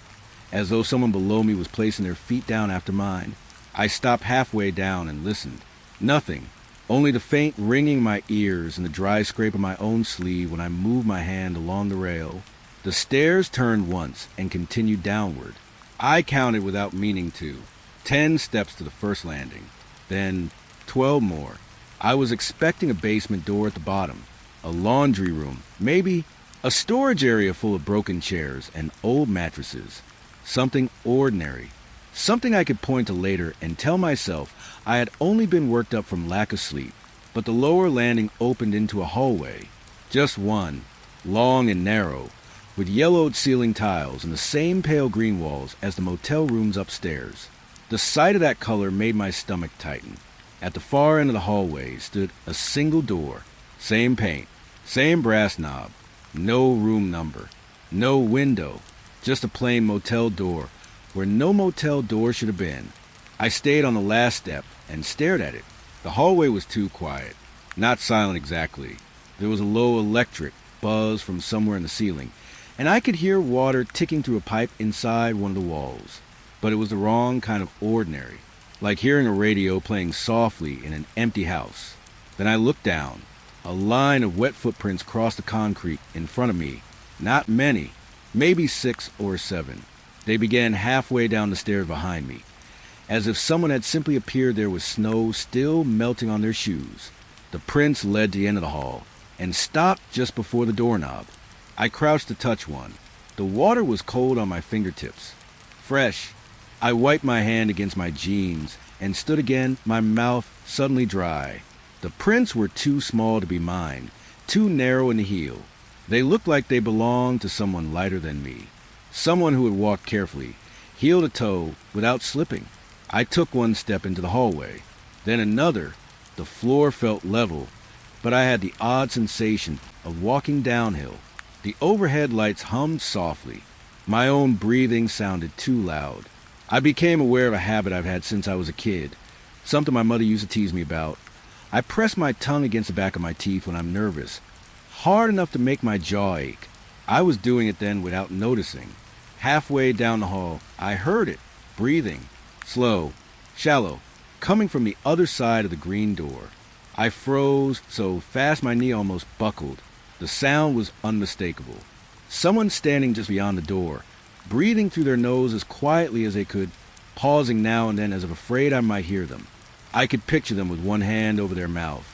as though someone below me was placing their feet down after mine. I stopped halfway down and listened. Nothing. Only the faint ringing in my ears and the dry scrape of my own sleeve when I moved my hand along the rail. The stairs turned once and continued downward. I counted without meaning to. 10 steps to the first landing. Then 12 more. I was expecting a basement door at the bottom. A laundry room. Maybe a storage area full of broken chairs and old mattresses. Something ordinary. Something I could point to later and tell myself I had only been worked up from lack of sleep. But the lower landing opened into a hallway. Just one, long and narrow, with yellowed ceiling tiles and the same pale green walls as the motel rooms upstairs. The sight of that color made my stomach tighten. At the far end of the hallway stood a single door. Same paint, same brass knob, no room number, no window, just a plain motel door where no motel door should have been. I stayed on the last step and stared at it. The hallway was too quiet. Not silent exactly. There was a low electric buzz from somewhere in the ceiling, and I could hear water ticking through a pipe inside one of the walls. but it was the wrong kind of ordinary, like hearing a radio playing softly in an empty house. Then I looked down. A line of wet footprints crossed the concrete in front of me. Not many, maybe 6 or 7. They began halfway down the stairs behind me, as if someone had simply appeared there with snow still melting on their shoes. The prints led to the end of the hall, and stopped just before the doorknob. I crouched to touch one. The water was cold on my fingertips. Fresh. I wiped my hand against my jeans, and stood again, my mouth suddenly dry. The prints were too small to be mine, too narrow in the heel. They looked like they belonged to someone lighter than me, someone who had walked carefully, heel to toe, without slipping. I took one step into the hallway, then another. The floor felt level, but I had the odd sensation of walking downhill. The overhead lights hummed softly. My own breathing sounded too loud. I became aware of a habit I've had since I was a kid, something my mother used to tease me about. I press my tongue against the back of my teeth when I'm nervous, hard enough to make my jaw ache. I was doing it then without noticing. Halfway down the hall, I heard it, breathing, slow, shallow, coming from the other side of the green door. I froze so fast my knee almost buckled. The sound was unmistakable. Someone standing just beyond the door, breathing through their nose as quietly as they could, pausing now and then as if afraid I might hear them. I could picture them with one hand over their mouth,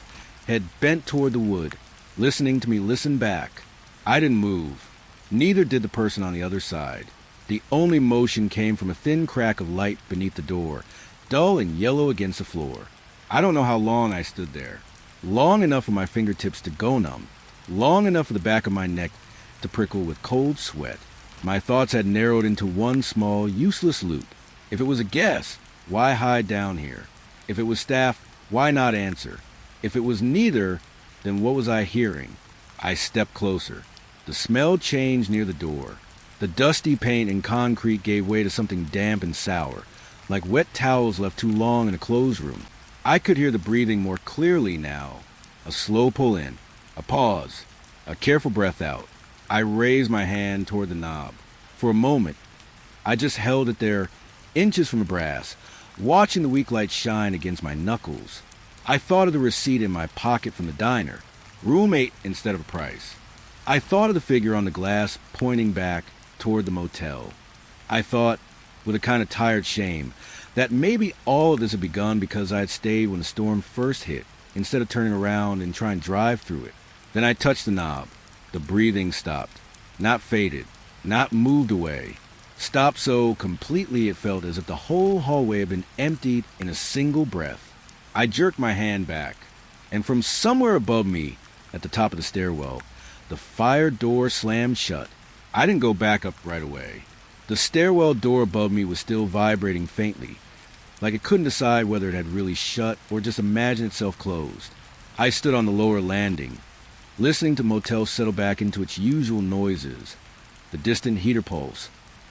head bent toward the wood, listening to me listen back. I didn't move. Neither did the person on the other side. The only motion came from a thin crack of light beneath the door, dull and yellow against the floor. I don't know how long I stood there. Long enough for my fingertips to go numb. Long enough for the back of my neck to prickle with cold sweat. My thoughts had narrowed into one small, useless loop. If it was a guess, why hide down here? If it was staff, why not answer? If it was neither, then what was I hearing? I stepped closer. The smell changed near the door. The dusty paint and concrete gave way to something damp and sour, like wet towels left too long in a clothes room. I could hear the breathing more clearly now. A slow pull in, a pause, a careful breath out. I raised my hand toward the knob. For a moment, I just held it there, inches from the brass, watching the weak light shine against my knuckles. I thought of the receipt in my pocket from the diner, room 8 instead of a price. I thought of the figure on the glass pointing back toward the motel. I thought, with a kind of tired shame, that maybe all of this had begun because I had stayed when the storm first hit, instead of turning around and trying to drive through it. Then I touched the knob. The breathing stopped, not faded, not moved away. Stopped so completely it felt as if the whole hallway had been emptied in a single breath. I jerked my hand back, and from somewhere above me, at the top of the stairwell, the fire door slammed shut. I didn't go back up right away. The stairwell door above me was still vibrating faintly, like it couldn't decide whether it had really shut or just imagined itself closed. I stood on the lower landing, listening to Motel settle back into its usual noises, the distant heater pulse,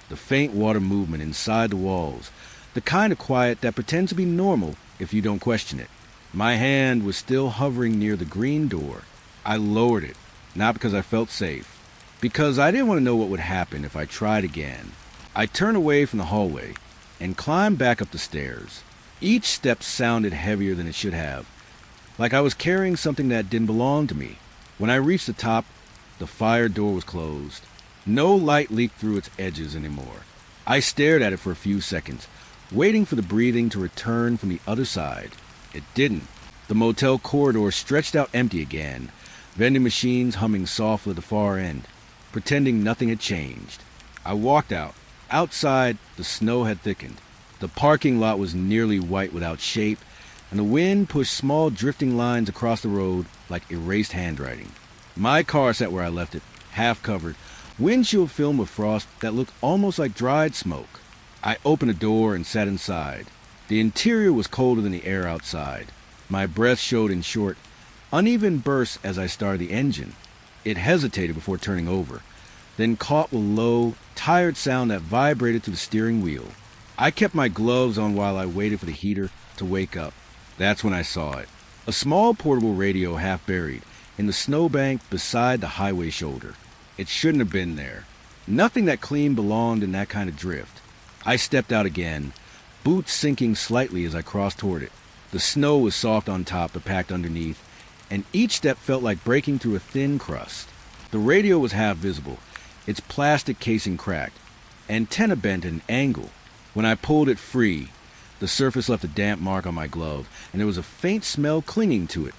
the faint water movement inside the walls, the kind of quiet that pretends to be normal if you don't question it. My hand was still hovering near the green door. I lowered it, not because I felt safe, because I didn't want to know what would happen if I tried again. I turned away from the hallway and climbed back up the stairs. Each step sounded heavier than it should have, like I was carrying something that didn't belong to me. When I reached the top, the fire door was closed. No light leaked through its edges anymore. I stared at it for a few seconds, waiting for the breathing to return from the other side. It didn't. The motel corridor stretched out empty again, vending machines humming softly at the far end, pretending nothing had changed. I walked out. Outside, the snow had thickened. The parking lot was nearly white without shape, and the wind pushed small drifting lines across the road like erased handwriting. My car sat where I left it, half covered, windshield film with frost that looked almost like dried smoke. I opened a door and sat inside. The interior was colder than the air outside. My breath showed in short, uneven bursts as I started the engine. It hesitated before turning over, then caught with a low, tired sound that vibrated through the steering wheel. I kept my gloves on while I waited for the heater to wake up. That's when I saw it. A small portable radio half buried in the snowbank beside the highway shoulder. It shouldn't have been there. Nothing that clean belonged in that kind of drift. I stepped out again, boots sinking slightly as I crossed toward it. The snow was soft on top but packed underneath, and each step felt like breaking through a thin crust. The radio was half visible, its plastic casing cracked, antenna bent at an angle. When I pulled it free, the surface left a damp mark on my glove, and there was a faint smell clinging to it.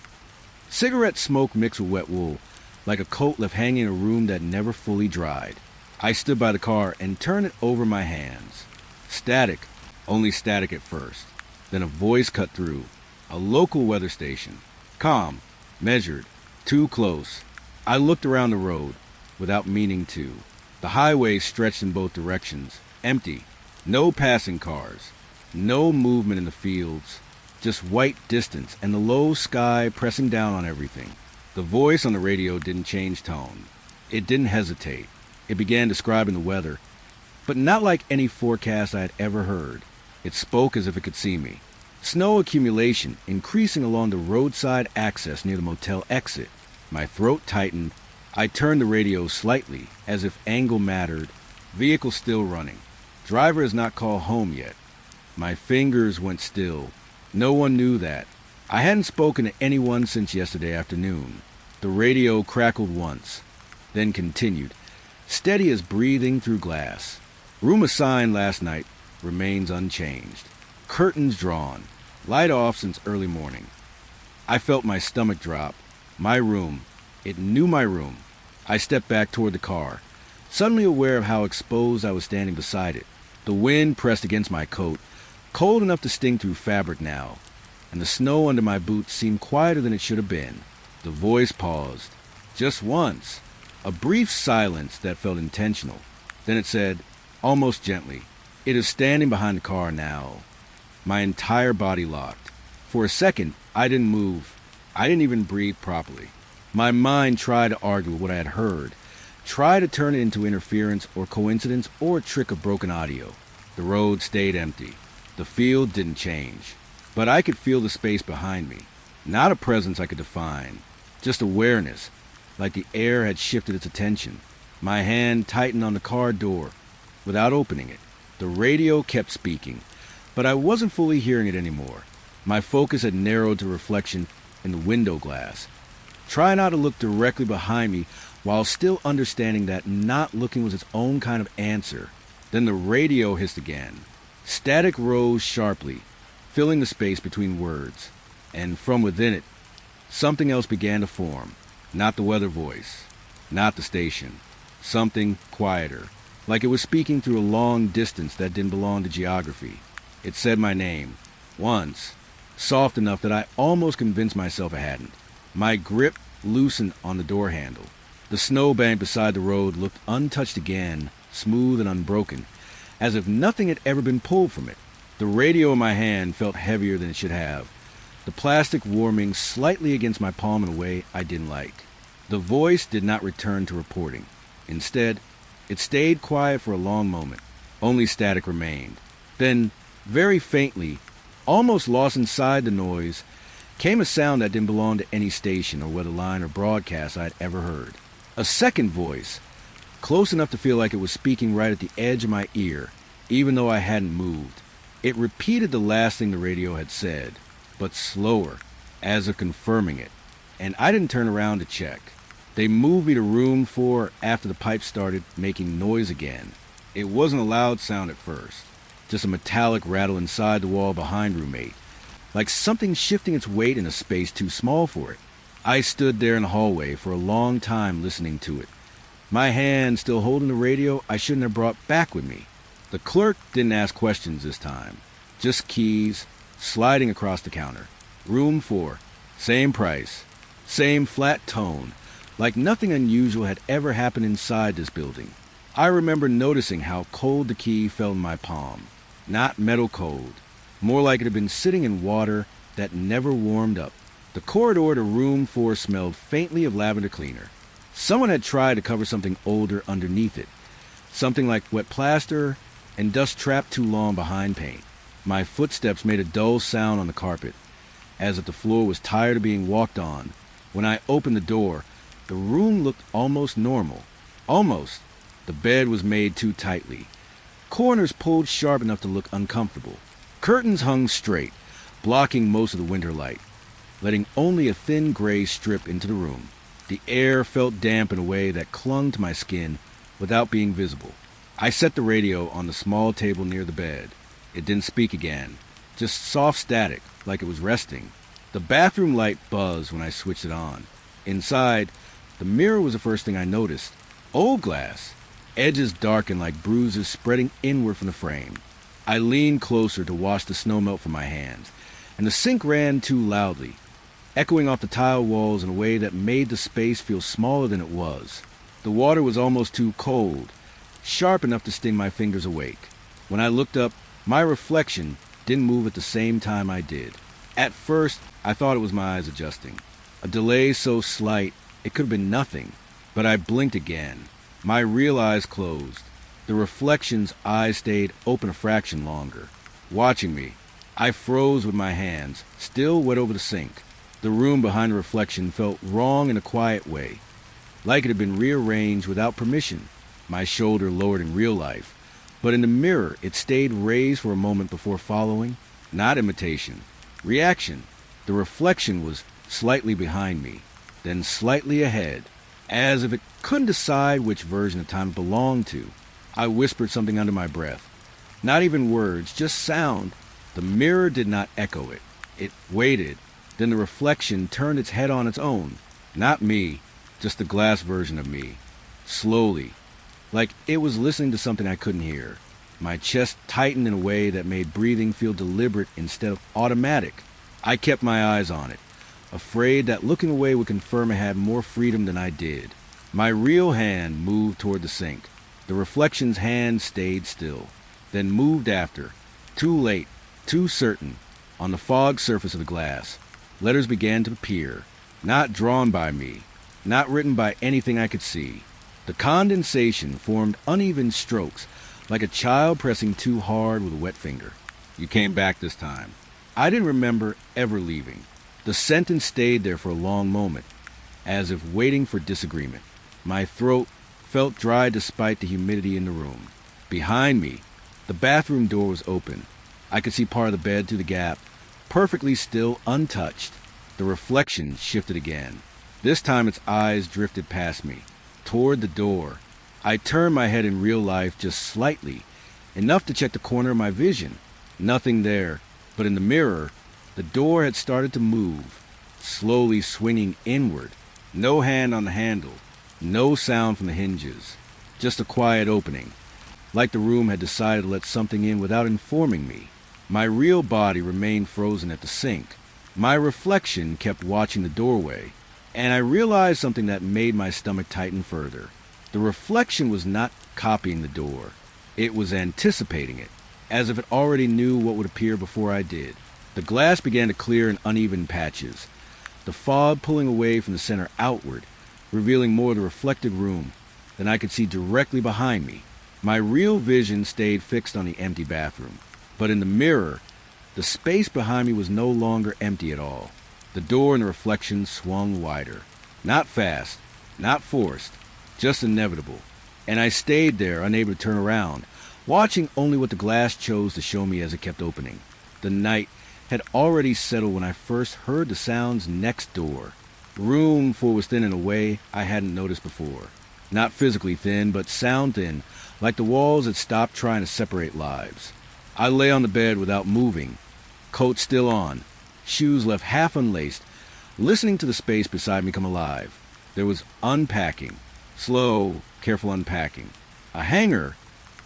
Cigarette smoke mixed with wet wool, like a coat left hanging in a room that never fully dried. I stood by the car and turned it over my hands. Static, only static at first. Then a voice cut through. A local weather station. Calm, measured, too close. I looked around the road, without meaning to. The highway stretched in both directions, empty. No passing cars. No movement in the fields. Just white distance and the low sky pressing down on everything. The voice on the radio didn't change tone. It didn't hesitate. It began describing the weather, but not like any forecast I had ever heard. It spoke as if it could see me. Snow accumulation increasing along the roadside access near the motel exit. My throat tightened. I turned the radio slightly, as if angle mattered. Vehicle still running. Driver has not called home yet. My fingers went still. No one knew that. I hadn't spoken to anyone since yesterday afternoon. The radio crackled once, then continued, steady as breathing through glass. Room assigned last night remains unchanged. Curtains drawn. Light off since early morning. I felt my stomach drop. My room. It knew my room. I stepped back toward the car, suddenly aware of how exposed I was standing beside it. The wind pressed against my coat, cold enough to sting through fabric now, and the snow under my boots seemed quieter than it should have been. The voice paused. Just once. A brief silence that felt intentional. Then it said, almost gently, "It is standing behind the car now." My entire body locked. For a second, I didn't move. I didn't even breathe properly. My mind tried to argue with what I had heard, tried to turn it into interference or coincidence or a trick of broken audio. The road stayed empty. The field didn't change. But I could feel the space behind me. Not a presence I could define, just awareness, like the air had shifted its attention. My hand tightened on the car door without opening it. The radio kept speaking, but I wasn't fully hearing it anymore. My focus had narrowed to reflection in the window glass. Try not to look directly behind me while still understanding that not looking was its own kind of answer. Then the radio hissed again. Static rose sharply, filling the space between words. And from within it, something else began to form. Not the weather voice, not the station. Something quieter, like it was speaking through a long distance that didn't belong to geography. It said my name, once, soft enough that I almost convinced myself it hadn't. My grip loosened on the door handle. The snowbank beside the road looked untouched again, smooth and unbroken, as if nothing had ever been pulled from it. The radio in my hand felt heavier than it should have, the plastic warming slightly against my palm in a way I didn't like. The voice did not return to reporting. Instead, it stayed quiet for a long moment. Only static remained. Then, very faintly, almost lost inside the noise, came a sound that didn't belong to any station or weather line or broadcast I had ever heard. A second voice, close enough to feel like it was speaking right at the edge of my ear, even though I hadn't moved. It repeated the last thing the radio had said, but slower, as if confirming it, and I didn't turn around to check. They moved me to room 4 after the pipes started making noise again. It wasn't a loud sound at first, just a metallic rattle inside the wall behind room 8, like something shifting its weight in a space too small for it. I stood there in the hallway for a long time listening to it, my hand still holding the radio I shouldn't have brought back with me. The clerk didn't ask questions this time, just keys sliding across the counter. Room 4, same price, same flat tone, like nothing unusual had ever happened inside this building. I remember noticing how cold the key felt in my palm. Not metal cold, more like it had been sitting in water that never warmed up. The corridor to room 4 smelled faintly of lavender cleaner. Someone had tried to cover something older underneath it, something like wet plaster and dust trapped too long behind paint. My footsteps made a dull sound on the carpet, as if the floor was tired of being walked on. When I opened the door, the room looked almost normal. Almost. The bed was made too tightly. corners pulled sharp enough to look uncomfortable. Curtains hung straight, blocking most of the winter light, letting only a thin gray strip into the room. The air felt damp in a way that clung to my skin without being visible. I set the radio on the small table near the bed. It didn't speak again, just soft static, like it was resting. The bathroom light buzzed when I switched it on. Inside, the mirror was the first thing I noticed. Old glass, edges darkened like bruises spreading inward from the frame. I leaned closer to wash the snow melt from my hands, and the sink ran too loudly, echoing off the tile walls in a way that made the space feel smaller than it was. The water was almost too cold, sharp enough to sting my fingers awake. When I looked up, my reflection didn't move at the same time I did. At first, I thought it was my eyes adjusting. A delay so slight, it could have been nothing. But I blinked again. My real eyes closed. The reflection's eyes stayed open a fraction longer. Watching me, I froze with my hands, still wet over the sink. The room behind the reflection felt wrong in a quiet way, like it had been rearranged without permission. My shoulder lowered in real life, but in the mirror it stayed raised for a moment before following. Not imitation. Reaction. The reflection was slightly behind me, then slightly ahead, as if it couldn't decide which version of time it belonged to. I whispered something under my breath. Not even words, just sound. The mirror did not echo it. It waited. Then the reflection turned its head on its own. Not me, just the glass version of me. Slowly, like it was listening to something I couldn't hear. My chest tightened in a way that made breathing feel deliberate instead of automatic. I kept my eyes on it, afraid that looking away would confirm I had more freedom than I did. My real hand moved toward the sink. The reflection's hand stayed still, then moved after. Too late, too certain, on the fogged surface of the glass. Letters began to appear, not drawn by me, not written by anything I could see. The condensation formed uneven strokes, like a child pressing too hard with a wet finger. You came back this time. I didn't remember ever leaving. The sentence stayed there for a long moment, as if waiting for disagreement. My throat felt dry despite the humidity in the room. Behind me, the bathroom door was open. I could see part of the bed through the gap, perfectly still, untouched. The reflection shifted again. This time its eyes drifted past me, toward the door. I turned my head in real life just slightly, enough to check the corner of my vision. Nothing there, but in the mirror, the door had started to move, slowly swinging inward. No hand on the handle, no sound from the hinges, just a quiet opening, like the room had decided to let something in without informing me. My real body remained frozen at the sink. My reflection kept watching the doorway, and I realized something that made my stomach tighten further. The reflection was not copying the door. It was anticipating it, as if it already knew what would appear before I did. The glass began to clear in uneven patches, the fog pulling away from the center outward, revealing more of the reflected room than I could see directly behind me. My real vision stayed fixed on the empty bathroom, but in the mirror, the space behind me was no longer empty at all. The door in the reflection swung wider. Not fast, not forced, just inevitable. And I stayed there, unable to turn around, watching only what the glass chose to show me as it kept opening. The night had already settled when I first heard the sounds next door. Room for was thin in a way I hadn't noticed before. Not physically thin, but sound thin, like the walls had stopped trying to separate lives. I lay on the bed without moving, coat still on, shoes left half unlaced, listening to the space beside me come alive. There was unpacking, slow, careful unpacking. A hanger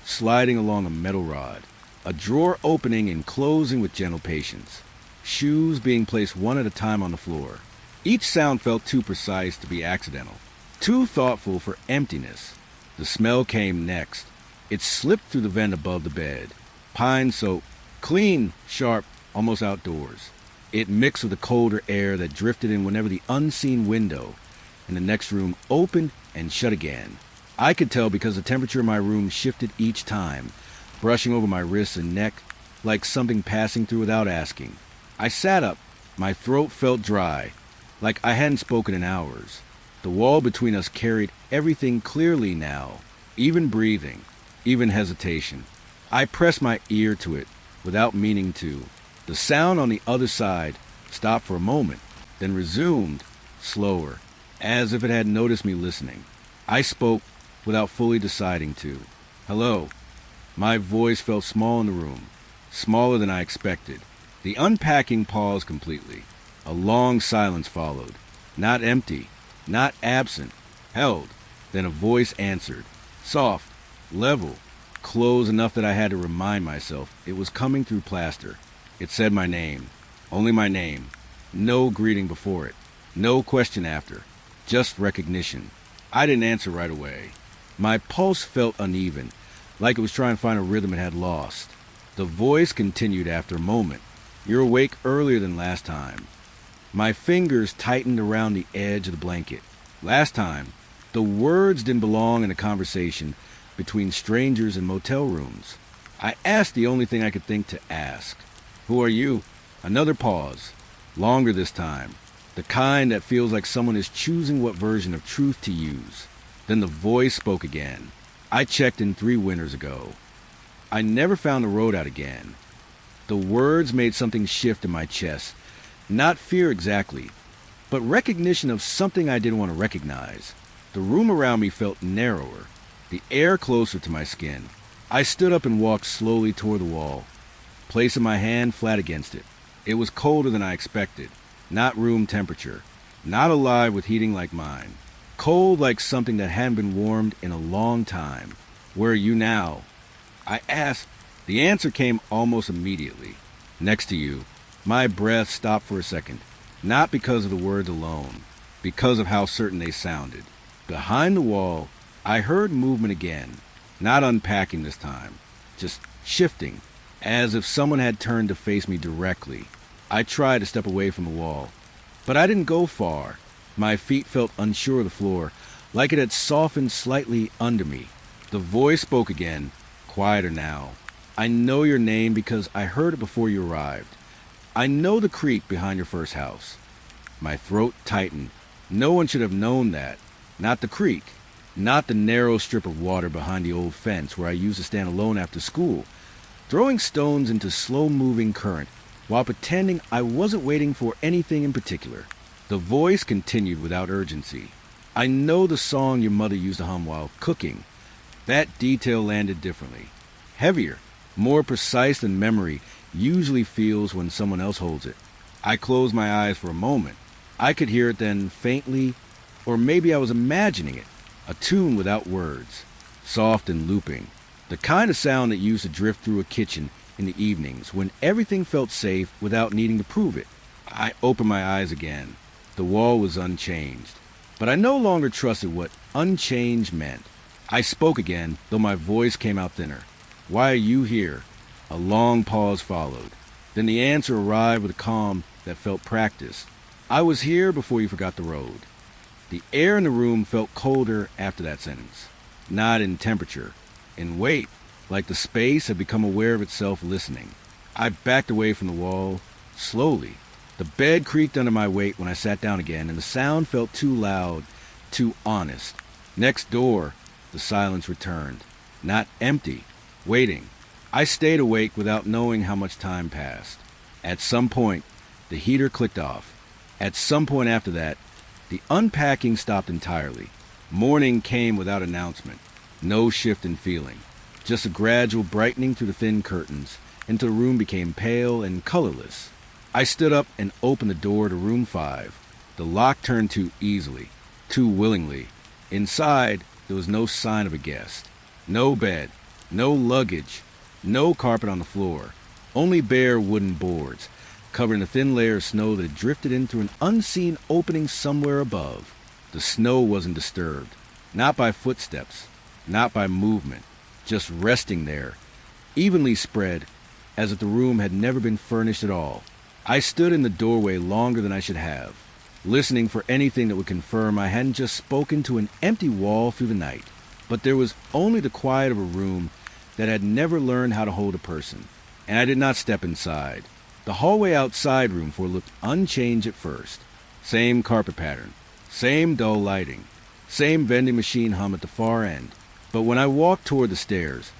sliding along a metal rod. A drawer opening and closing with gentle patience. Shoes being placed one at a time on the floor. Each sound felt too precise to be accidental, too thoughtful for emptiness. The smell came next. It slipped through the vent above the bed. Pine soap, clean, sharp, almost outdoors. It mixed with the colder air that drifted in whenever the unseen window in the next room opened and shut again. I could tell because the temperature of my room shifted each time, brushing over my wrists and neck like something passing through without asking. I sat up. My throat felt dry, like I hadn't spoken in hours. The wall between us carried everything clearly now, even breathing, even hesitation. I pressed my ear to it without meaning to. The sound on the other side stopped for a moment, then resumed, slower, as if it had noticed me listening. I spoke without fully deciding to. "Hello." My voice felt small in the room, smaller than I expected. The unpacking paused completely. A long silence followed. Not empty, not absent, held. Then a voice answered. Soft, level, close enough that I had to remind myself it was coming through plaster. It said my name. Only my name. No greeting before it. No question after. Just recognition. I didn't answer right away. My pulse felt uneven, like it was trying to find a rhythm it had lost. The voice continued after a moment. "You're awake earlier than last time." My fingers tightened around the edge of the blanket. Last time, the words didn't belong in a conversation between strangers in motel rooms. I asked the only thing I could think to ask. "Who are you?" Another pause. Longer this time. The kind that feels like someone is choosing what version of truth to use. Then the voice spoke again. "I checked in 3 winters ago. I never found the road out again." The words made something shift in my chest. Not fear exactly, but recognition of something I didn't want to recognize. The room around me felt narrower, the air closer to my skin. I stood up and walked slowly toward the wall, placing my hand flat against it. It was colder than I expected. Not room temperature. Not alive with heating like mine. Cold like something that hadn't been warmed in a long time. "Where are you now?" I asked. The answer came almost immediately. "Next to you." My breath stopped for a second. Not because of the words alone. Because of how certain they sounded. Behind the wall, I heard movement again. Not unpacking this time. Just shifting. As if someone had turned to face me directly. I tried to step away from the wall, but I didn't go far. My feet felt unsure of the floor, like it had softened slightly under me. The voice spoke again, quieter now. "I know your name because I heard it before you arrived. I know the creek behind your first house." My throat tightened. No one should have known that. Not the creek. Not the narrow strip of water behind the old fence where I used to stand alone after school, throwing stones into slow-moving current, while pretending I wasn't waiting for anything in particular. The voice continued without urgency. "I know the song your mother used to hum while cooking." That detail landed differently. Heavier, more precise than memory usually feels when someone else holds it. I closed my eyes for a moment. I could hear it then faintly, or maybe I was imagining it. A tune without words. Soft and looping. The kind of sound that used to drift through a kitchen in the evenings when everything felt safe without needing to prove it. I opened my eyes again. The wall was unchanged. But I no longer trusted what unchanged meant. I spoke again, though my voice came out thinner. "Why are you here?" A long pause followed. Then the answer arrived with a calm that felt practiced. "I was here before you forgot the road." The air in the room felt colder after that sentence. Not in temperature, in weight, like the space had become aware of itself listening. I backed away from the wall, slowly. The bed creaked under my weight when I sat down again, and the sound felt too loud, too honest. Next door, the silence returned. Not empty, waiting. I stayed awake without knowing how much time passed. At some point, the heater clicked off. At some point after that, the unpacking stopped entirely. Morning came without announcement. No shift in feeling. Just a gradual brightening through the thin curtains until the room became pale and colorless. I stood up and opened the door to room 5. The lock turned too easily, too willingly. Inside, there was no sign of a guest. No bed, no luggage, no carpet on the floor. Only bare wooden boards, covering a thin layer of snow that had drifted in through an unseen opening somewhere above. The snow wasn't disturbed, not by footsteps, not by movement, just resting there, evenly spread, as if the room had never been furnished at all. I stood in the doorway longer than I should have, listening for anything that would confirm I hadn't just spoken to an empty wall through the night. But there was only the quiet of a room that had never learned how to hold a person, and I did not step inside. The hallway outside room 4 looked unchanged at first. Same carpet pattern, same dull lighting, same vending machine hum at the far end. But when I walked toward the stairs,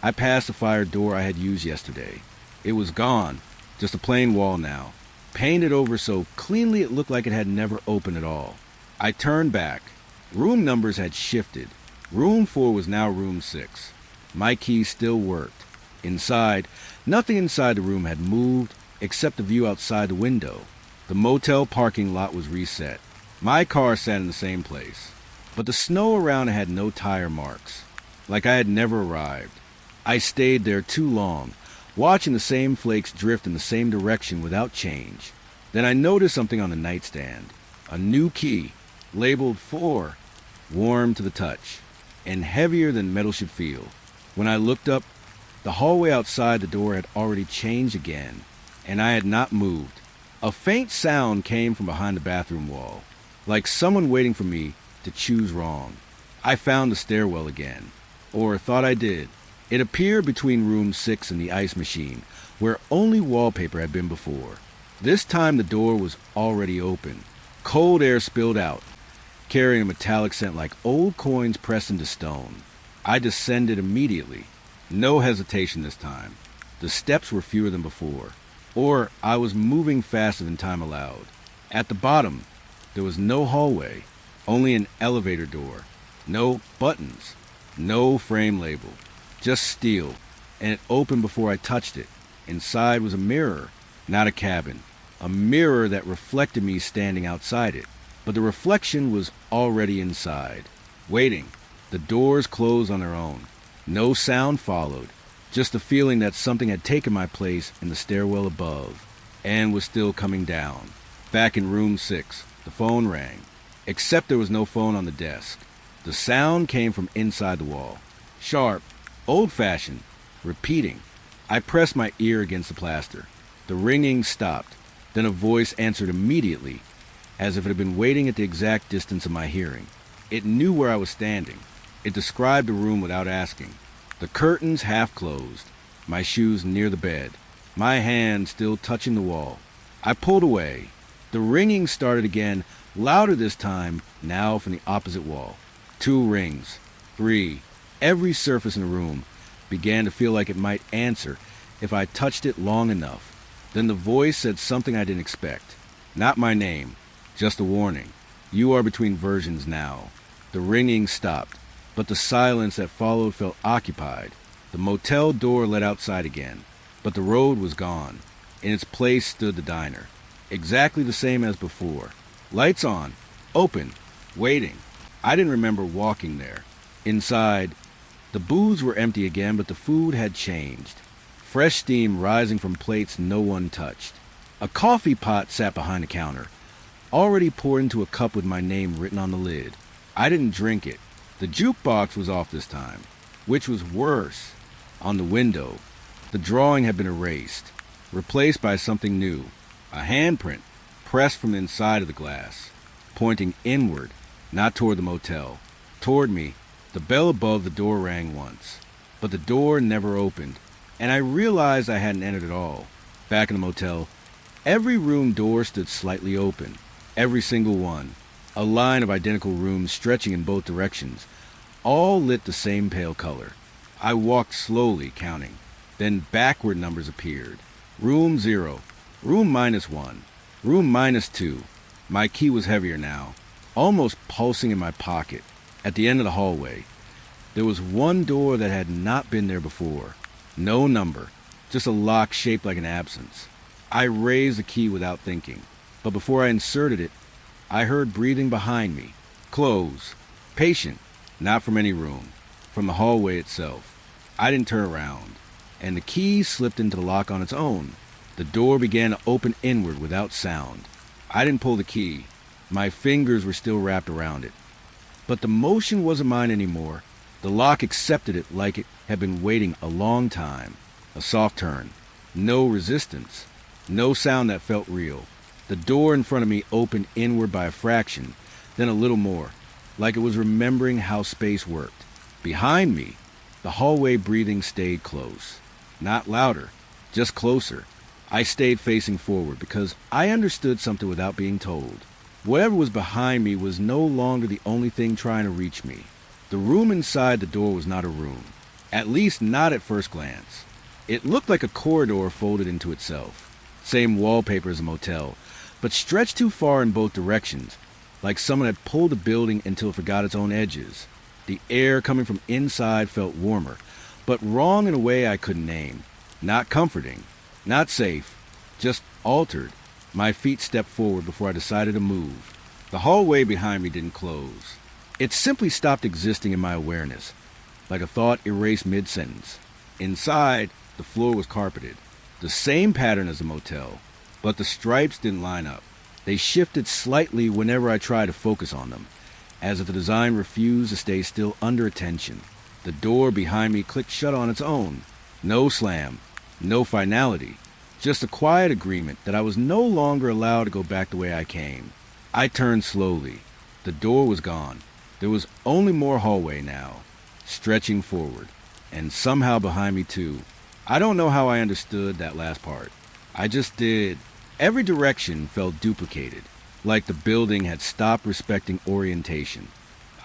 I passed the fire door I had used yesterday. It was gone, just a plain wall now, painted over so cleanly it looked like it had never opened at all. I turned back. Room numbers had shifted. Room 4 was now room 6. My key still worked. Inside, nothing inside the room had moved except the view outside the window. The motel parking lot was reset. My car sat in the same place, but the snow around it had no tire marks, like I had never arrived. I stayed there too long, watching the same flakes drift in the same direction without change. Then I noticed something on the nightstand. A new key, labeled 4, warm to the touch, and heavier than metal should feel. When I looked up, the hallway outside the door had already changed again, and I had not moved. A faint sound came from behind the bathroom wall, like someone waiting for me to choose wrong. I found the stairwell again, or thought I did. It appeared between room 6 and the ice machine, where only wallpaper had been before. This time the door was already open. Cold air spilled out, carrying a metallic scent like old coins pressed into stone. I descended immediately. No hesitation this time. The steps were fewer than before, or I was moving faster than time allowed. At the bottom, there was no hallway, only an elevator door. No buttons, no frame label, just steel, and it opened before I touched it. Inside was a mirror, not a cabin. A mirror that reflected me standing outside it, but the reflection was already inside, waiting. The doors closed on their own. No sound followed, just the feeling that something had taken my place in the stairwell above, and was still coming down. Back in room 6, the phone rang, except there was no phone on the desk. The sound came from inside the wall. Sharp, old-fashioned, repeating. I pressed my ear against the plaster. The ringing stopped. Then a voice answered immediately, as if it had been waiting at the exact distance of my hearing. It knew where I was standing. It described the room without asking. The curtains half closed, my shoes near the bed, my hand still touching the wall. I pulled away. The ringing started again, louder this time, now from the opposite wall. 2 rings, 3. Every surface in the room began to feel like it might answer if I touched it long enough. Then the voice said something I didn't expect. Not my name, just a warning. You are between versions now. The ringing stopped, but the silence that followed felt occupied. The motel door led outside again, but the road was gone. In its place stood the diner, exactly the same as before. Lights on, open, waiting. I didn't remember walking there. Inside, the booths were empty again, but the food had changed. Fresh steam rising from plates no one touched. A coffee pot sat behind the counter, already poured into a cup with my name written on the lid. I didn't drink it. The jukebox was off this time, which was worse. On the window, the drawing had been erased, replaced by something new. A handprint, pressed from the inside of the glass, pointing inward, not toward the motel, toward me. The bell above the door rang once, but the door never opened, and I realized I hadn't entered at all. Back in the motel, every room door stood slightly open, every single one. A line of identical rooms stretching in both directions, all lit the same pale color. I walked slowly, counting. Then backward numbers appeared. Room 0, room -1, room -2. My key was heavier now, almost pulsing in my pocket. At the end of the hallway, there was one door that had not been there before. No number, just a lock shaped like an absence. I raised the key without thinking, but before I inserted it, I heard breathing behind me. Close. Patient. Not from any room. From the hallway itself. I didn't turn around, and the key slipped into the lock on its own. The door began to open inward without sound. I didn't pull the key. My fingers were still wrapped around it. But the motion wasn't mine anymore. The lock accepted it like it had been waiting a long time. A soft turn. No resistance. No sound that felt real. The door in front of me opened inward by a fraction, then a little more, like it was remembering how space worked. Behind me, the hallway breathing stayed close. Not louder, just closer. I stayed facing forward because I understood something without being told. Whatever was behind me was no longer the only thing trying to reach me. The room inside the door was not a room. At least not at first glance. It looked like a corridor folded into itself. Same wallpaper as a motel, but stretched too far in both directions, like someone had pulled the building until it forgot its own edges. The air coming from inside felt warmer, but wrong in a way I couldn't name. Not comforting, not safe, just altered. My feet stepped forward before I decided to move. The hallway behind me didn't close. It simply stopped existing in my awareness, like a thought erased mid-sentence. Inside, the floor was carpeted, the same pattern as the motel, but the stripes didn't line up. They shifted slightly whenever I tried to focus on them, as if the design refused to stay still under attention. The door behind me clicked shut on its own. No slam, no finality, just a quiet agreement that I was no longer allowed to go back the way I came. I turned slowly. The door was gone. There was only more hallway now, stretching forward, and somehow behind me too. I don't know how I understood that last part. I just did. Every direction felt duplicated, like the building had stopped respecting orientation.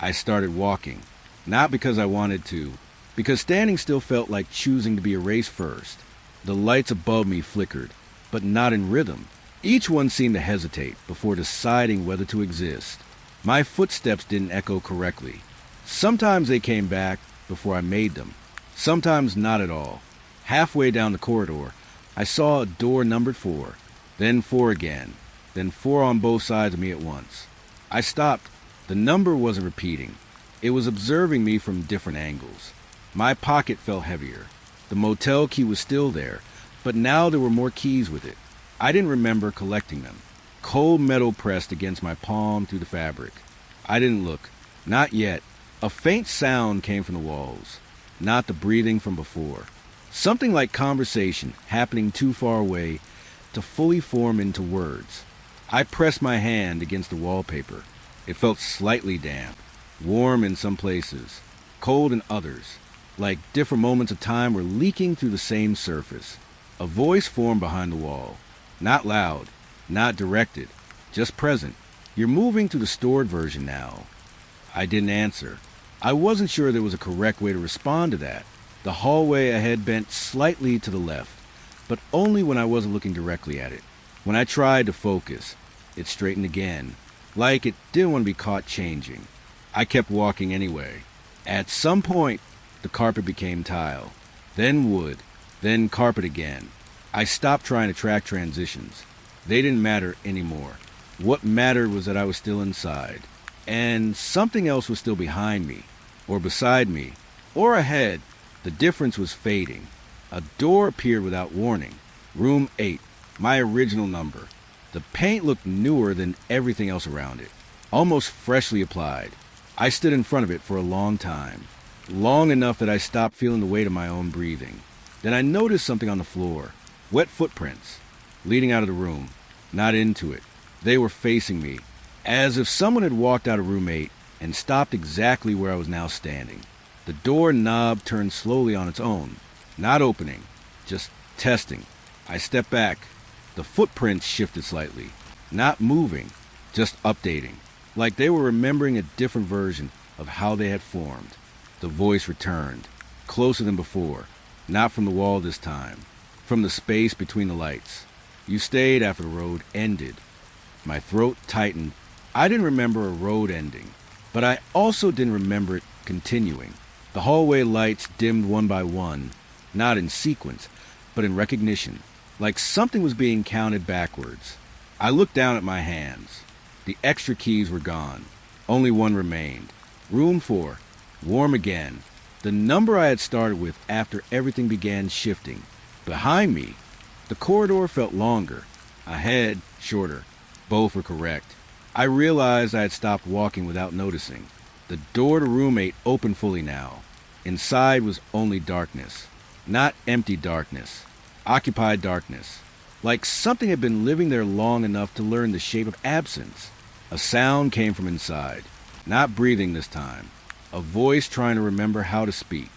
I started walking, not because I wanted to, because standing still felt like choosing to be erased first. The lights above me flickered, but not in rhythm. Each one seemed to hesitate before deciding whether to exist. My footsteps didn't echo correctly. Sometimes they came back before I made them, sometimes not at all. Halfway down the corridor, I saw a door numbered 4, then 4 again, then 4 on both sides of me at once. I stopped. The number wasn't repeating. It was observing me from different angles. My pocket felt heavier. The motel key was still there, but now there were more keys with it. I didn't remember collecting them. Cold metal pressed against my palm through the fabric. I didn't look. Not yet. A faint sound came from the walls, not the breathing from before. Something like conversation happening too far away to fully form into words. I pressed my hand against the wallpaper. It felt slightly damp, warm in some places, cold in others, like different moments of time were leaking through the same surface. A voice formed behind the wall. Not loud, not directed, just present. You're moving to the stored version now. I didn't answer. I wasn't sure there was a correct way to respond to that. The hallway ahead bent slightly to the left, but only when I wasn't looking directly at it. When I tried to focus, it straightened again, like it didn't want to be caught changing. I kept walking anyway. At some point, the carpet became tile, then wood, then carpet again. I stopped trying to track transitions. They didn't matter anymore. What mattered was that I was still inside, and something else was still behind me, or beside me, or ahead. The difference was fading. A door appeared without warning. Room 8, my original number. The paint looked newer than everything else around it, almost freshly applied. I stood in front of it for a long time, long enough that I stopped feeling the weight of my own breathing. Then I noticed something on the floor, wet footprints, leading out of the room, not into it. They were facing me, as if someone had walked out of room 8 and stopped exactly where I was now standing. The door knob turned slowly on its own, not opening, just testing. I stepped back. The footprints shifted slightly, not moving, just updating, like they were remembering a different version of how they had formed. The voice returned, closer than before, not from the wall this time, from the space between the lights. You stayed after the road ended. My throat tightened. I didn't remember a road ending, but I also didn't remember it continuing. The hallway lights dimmed one by one, not in sequence, but in recognition, like something was being counted backwards. I looked down at my hands. The extra keys were gone. Only one remained. Room 4, warm again. The number I had started with after everything began shifting. Behind me, the corridor felt longer. Ahead, shorter. Both were correct. I realized I had stopped walking without noticing. The door to room 8 opened fully now. Inside was only darkness. Not empty darkness. Occupied darkness. Like something had been living there long enough to learn the shape of absence. A sound came from inside. Not breathing this time. A voice trying to remember how to speak.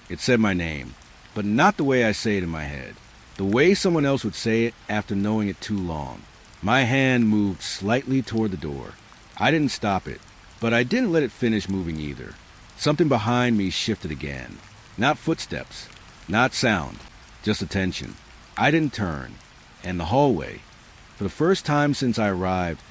It said my name, but not the way I say it in my head. The way someone else would say it after knowing it too long. My hand moved slightly toward the door. I didn't stop it, but I didn't let it finish moving either. Something behind me shifted again. Not footsteps, not sound, just attention. I didn't turn, and the hallway, for the first time since I arrived,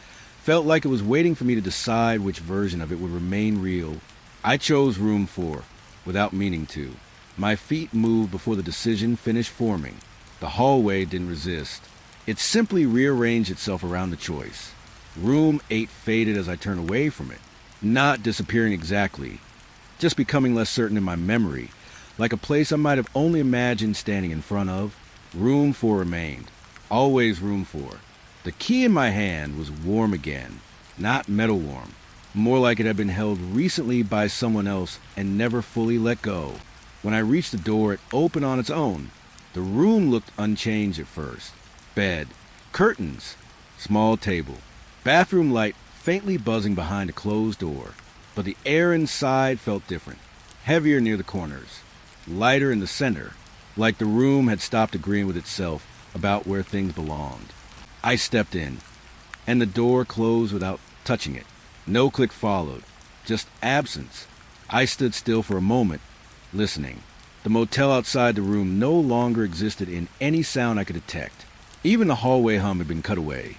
felt like it was waiting for me to decide which version of it would remain real. I chose room 4, without meaning to. My feet moved before the decision finished forming. The hallway didn't resist. It simply rearranged itself around the choice. Room 8 faded as I turned away from it, not disappearing exactly, just becoming less certain in my memory, like a place I might have only imagined standing in front of. Room 4 remained. Always room 4. The key in my hand was warm again, not metal warm, more like it had been held recently by someone else and never fully let go. When I reached the door, it opened on its own. The room looked unchanged at first. Bed, curtains, small table, bathroom light faintly buzzing behind a closed door. But the air inside felt different, heavier near the corners, lighter in the center, like the room had stopped agreeing with itself about where things belonged. I stepped in, and the door closed without touching it. No click followed, just absence. I stood still for a moment, listening. The motel outside the room no longer existed in any sound I could detect. Even the hallway hum had been cut away,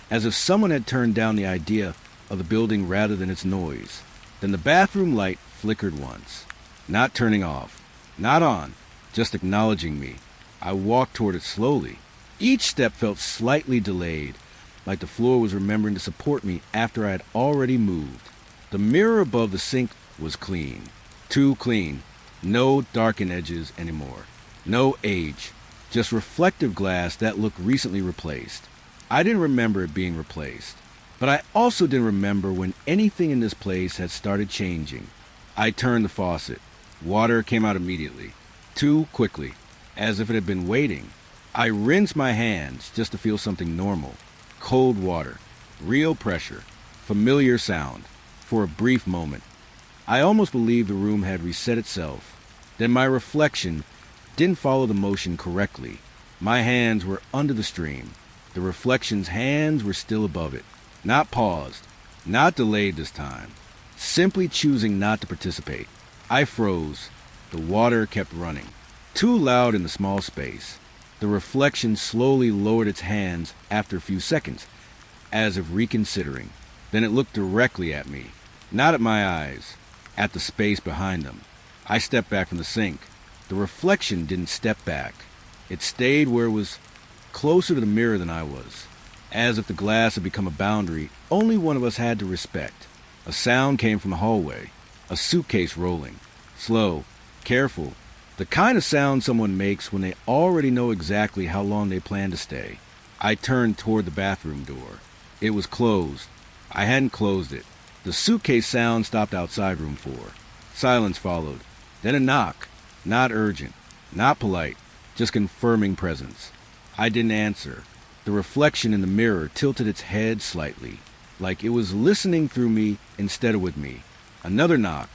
as if someone had turned down the idea of the building rather than its noise. Then the bathroom light flickered once, not turning off, not on, just acknowledging me. I walked toward it slowly. Each step felt slightly delayed, like the floor was remembering to support me after I had already moved. The mirror above the sink was clean. Too clean. No darkened edges anymore. No age. Just reflective glass that looked recently replaced. I didn't remember it being replaced, but I also didn't remember when anything in this place had started changing. I turned the faucet. Water came out immediately. Too quickly, as if it had been waiting. I rinsed my hands just to feel something normal. Cold water, real pressure, familiar sound. For a brief moment, I almost believed the room had reset itself. Then my reflection didn't follow the motion correctly. My hands were under the stream. The reflection's hands were still above it. Not paused, not delayed this time. Simply choosing not to participate. I froze. The water kept running. Too loud in the small space. The reflection slowly lowered its hands after a few seconds, as if reconsidering. Then it looked directly at me. Not at my eyes, at the space behind them. I stepped back from the sink. The reflection didn't step back. It stayed where it was, closer to the mirror than I was, as if the glass had become a boundary only one of us had to respect. A sound came from the hallway, a suitcase rolling, slow, careful, the kind of sound someone makes when they already know exactly how long they plan to stay. I turned toward the bathroom door. It was closed. I hadn't closed it. The suitcase sound stopped outside room 4. Silence followed. Then a knock. Not urgent, not polite, just confirming presence. I didn't answer. The reflection in the mirror tilted its head slightly, like it was listening through me instead of with me. Another knock,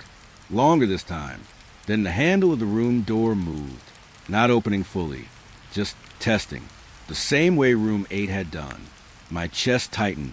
longer this time. Then the handle of the room door moved, not opening fully, just testing, the same way room 8 had done. My chest tightened,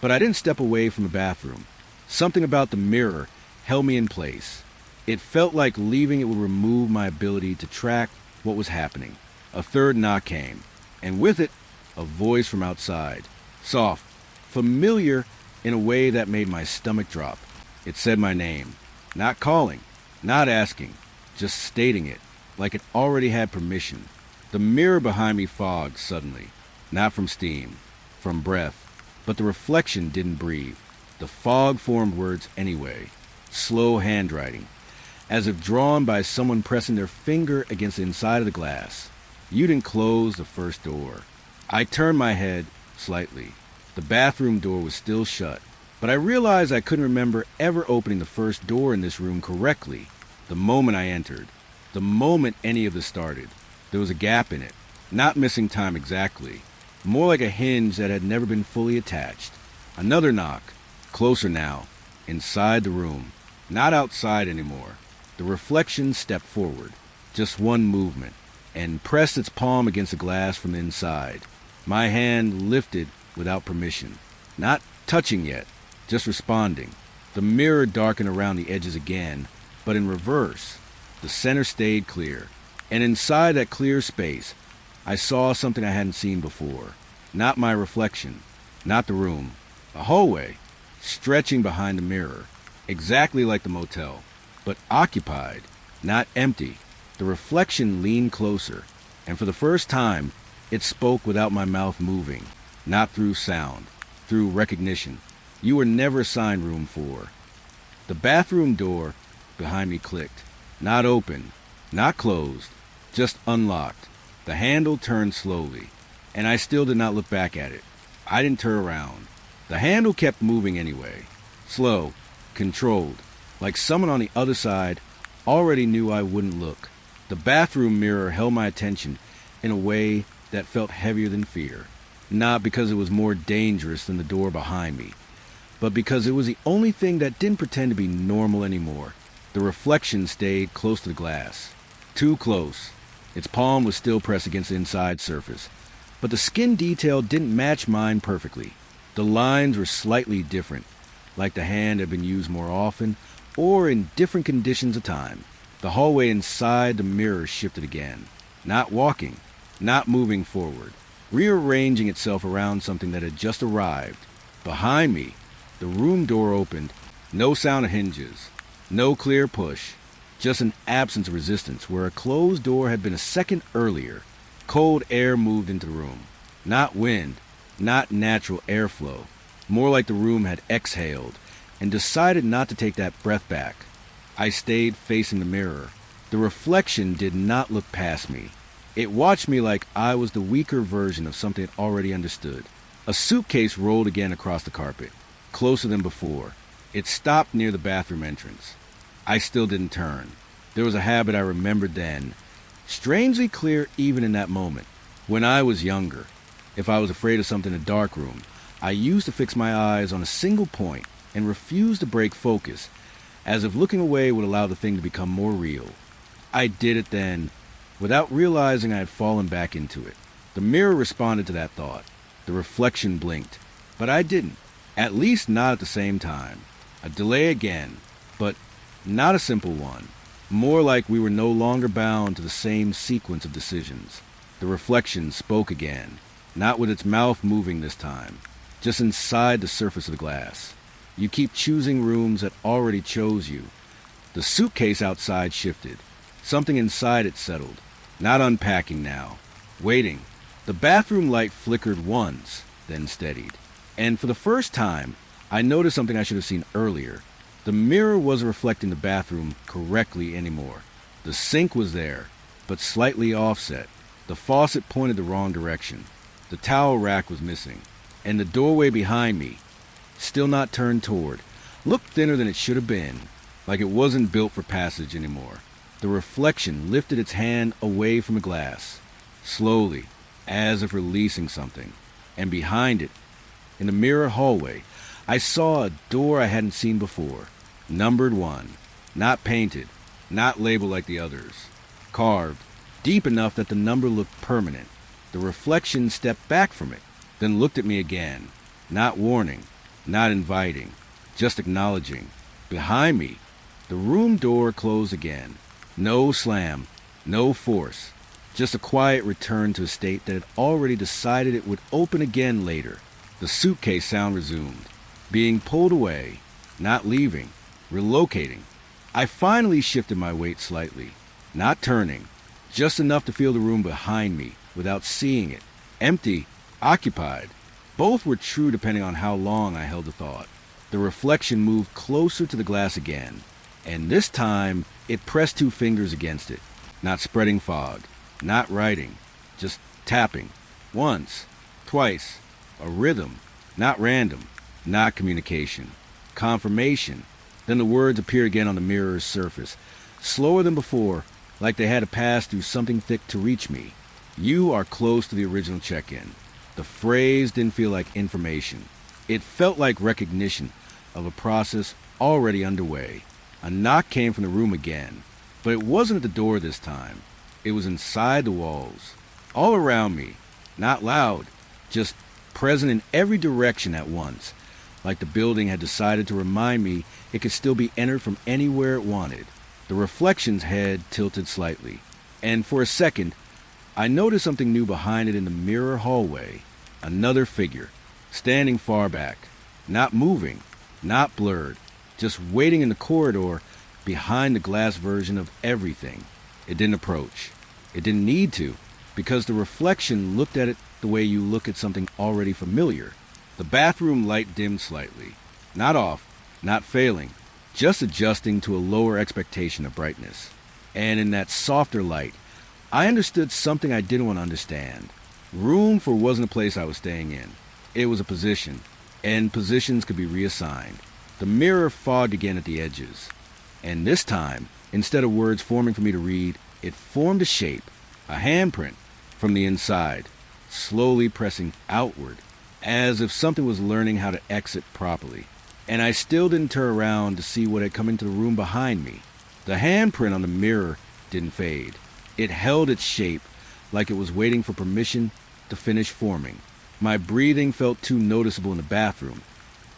but I didn't step away from the bathroom. Something about the mirror held me in place. It felt like leaving it would remove my ability to track what was happening. A third knock came, and with it, a voice from outside. Soft, familiar in a way that made my stomach drop. It said my name. Not calling, not asking, just stating it, like it already had permission. The mirror behind me fogged suddenly, not from steam, from breath, but the reflection didn't breathe. The fog formed words anyway, slow handwriting, as if drawn by someone pressing their finger against the inside of the glass. You didn't close the first door. I turned my head slightly. The bathroom door was still shut, but I realized I couldn't remember ever opening the first door in this room correctly. The moment I entered, the moment any of this started, there was a gap in it, not missing time exactly, more like a hinge that had never been fully attached. Another knock, closer now, inside the room, not outside anymore. The reflection stepped forward, just one movement, and pressed its palm against the glass from the inside. My hand lifted without permission, not touching yet, just responding. The mirror darkened around the edges again, but in reverse. The center stayed clear, and inside that clear space, I saw something I hadn't seen before. Not my reflection, not the room, a hallway, stretching behind the mirror, exactly like the motel, but occupied, not empty. The reflection leaned closer, and for the first time, it spoke without my mouth moving, not through sound, through recognition. You were never assigned room 4. The bathroom door behind me clicked. Not open, not closed, just unlocked. The handle turned slowly, and I still did not look back at it. I didn't turn around. The handle kept moving anyway. Slow, controlled, like someone on the other side already knew I wouldn't look. The bathroom mirror held my attention in a way that felt heavier than fear. Not because it was more dangerous than the door behind me, but because it was the only thing that didn't pretend to be normal anymore. The reflection stayed close to the glass. Too close. Its palm was still pressed against the inside surface, but the skin detail didn't match mine perfectly. The lines were slightly different, like the hand had been used more often or in different conditions of time. The hallway inside the mirror shifted again, not walking, not moving forward, rearranging itself around something that had just arrived. Behind me, the room door opened, no sound of hinges, no clear push, just an absence of resistance where a closed door had been a second earlier. Cold air moved into the room. Not wind, not natural airflow. More like the room had exhaled and decided not to take that breath back. I stayed facing the mirror. The reflection did not look past me. It watched me like I was the weaker version of something it already understood. A suitcase rolled again across the carpet, closer than before. It stopped near the bathroom entrance. I still didn't turn. There was a habit I remembered then, strangely clear even in that moment. When I was younger, if I was afraid of something in a dark room, I used to fix my eyes on a single point and refused to break focus, as if looking away would allow the thing to become more real. I did it then, without realizing I had fallen back into it. The mirror responded to that thought. The reflection blinked, but I didn't, at least not at the same time. A delay again, but not a simple one. More like we were no longer bound to the same sequence of decisions. The reflection spoke again, not with its mouth moving this time, just inside the surface of the glass. You keep choosing rooms that already chose you. The suitcase outside shifted. Something inside it settled, not unpacking now, waiting. The bathroom light flickered once, then steadied. And for the first time, I noticed something I should have seen earlier. The mirror wasn't reflecting the bathroom correctly anymore. The sink was there, but slightly offset. The faucet pointed the wrong direction. The towel rack was missing. And the doorway behind me, still not turned toward, looked thinner than it should have been, like it wasn't built for passage anymore. The reflection lifted its hand away from the glass, slowly, as if releasing something. And behind it, in the mirror hallway, I saw a door I hadn't seen before. Numbered 1. Not painted, not labeled like the others. Carved, deep enough that the number looked permanent. The reflection stepped back from it, then looked at me again. Not warning, not inviting, just acknowledging. Behind me, the room door closed again. No slam, no force. Just a quiet return to a state that had already decided it would open again later. The suitcase sound resumed. Being pulled away, not leaving, relocating. I finally shifted my weight slightly, not turning, just enough to feel the room behind me without seeing it. Empty, occupied. Both were true depending on how long I held the thought. The reflection moved closer to the glass again, and this time it pressed 2 fingers against it, not spreading fog, not writing, just tapping. Once, twice, a rhythm, not random, not communication. Confirmation. Then the words appear again on the mirror's surface, slower than before, like they had to pass through something thick to reach me. You are close to the original check-in. The phrase didn't feel like information. It felt like recognition of a process already underway. A knock came from the room again, but it wasn't at the door this time. It was inside the walls, all around me, not loud, just present in every direction at once, like the building had decided to remind me it could still be entered from anywhere it wanted. The reflection's head tilted slightly, and for a second, I noticed something new behind it in the mirror hallway. Another figure, standing far back, not moving, not blurred, just waiting in the corridor behind the glass version of everything. It didn't approach. It didn't need to, because the reflection looked at it the way you look at something already familiar. The bathroom light dimmed slightly. Not off, not failing, just adjusting to a lower expectation of brightness. And in that softer light, I understood something I didn't want to understand. Room 4 wasn't a place I was staying in. It was a position, and positions could be reassigned. The mirror fogged again at the edges. And this time, instead of words forming for me to read, it formed a shape, a handprint, from the inside, slowly pressing outward, as if something was learning how to exit properly. And I still didn't turn around to see what had come into the room behind me. The handprint on the mirror didn't fade. It held its shape like it was waiting for permission to finish forming. My breathing felt too noticeable in the bathroom,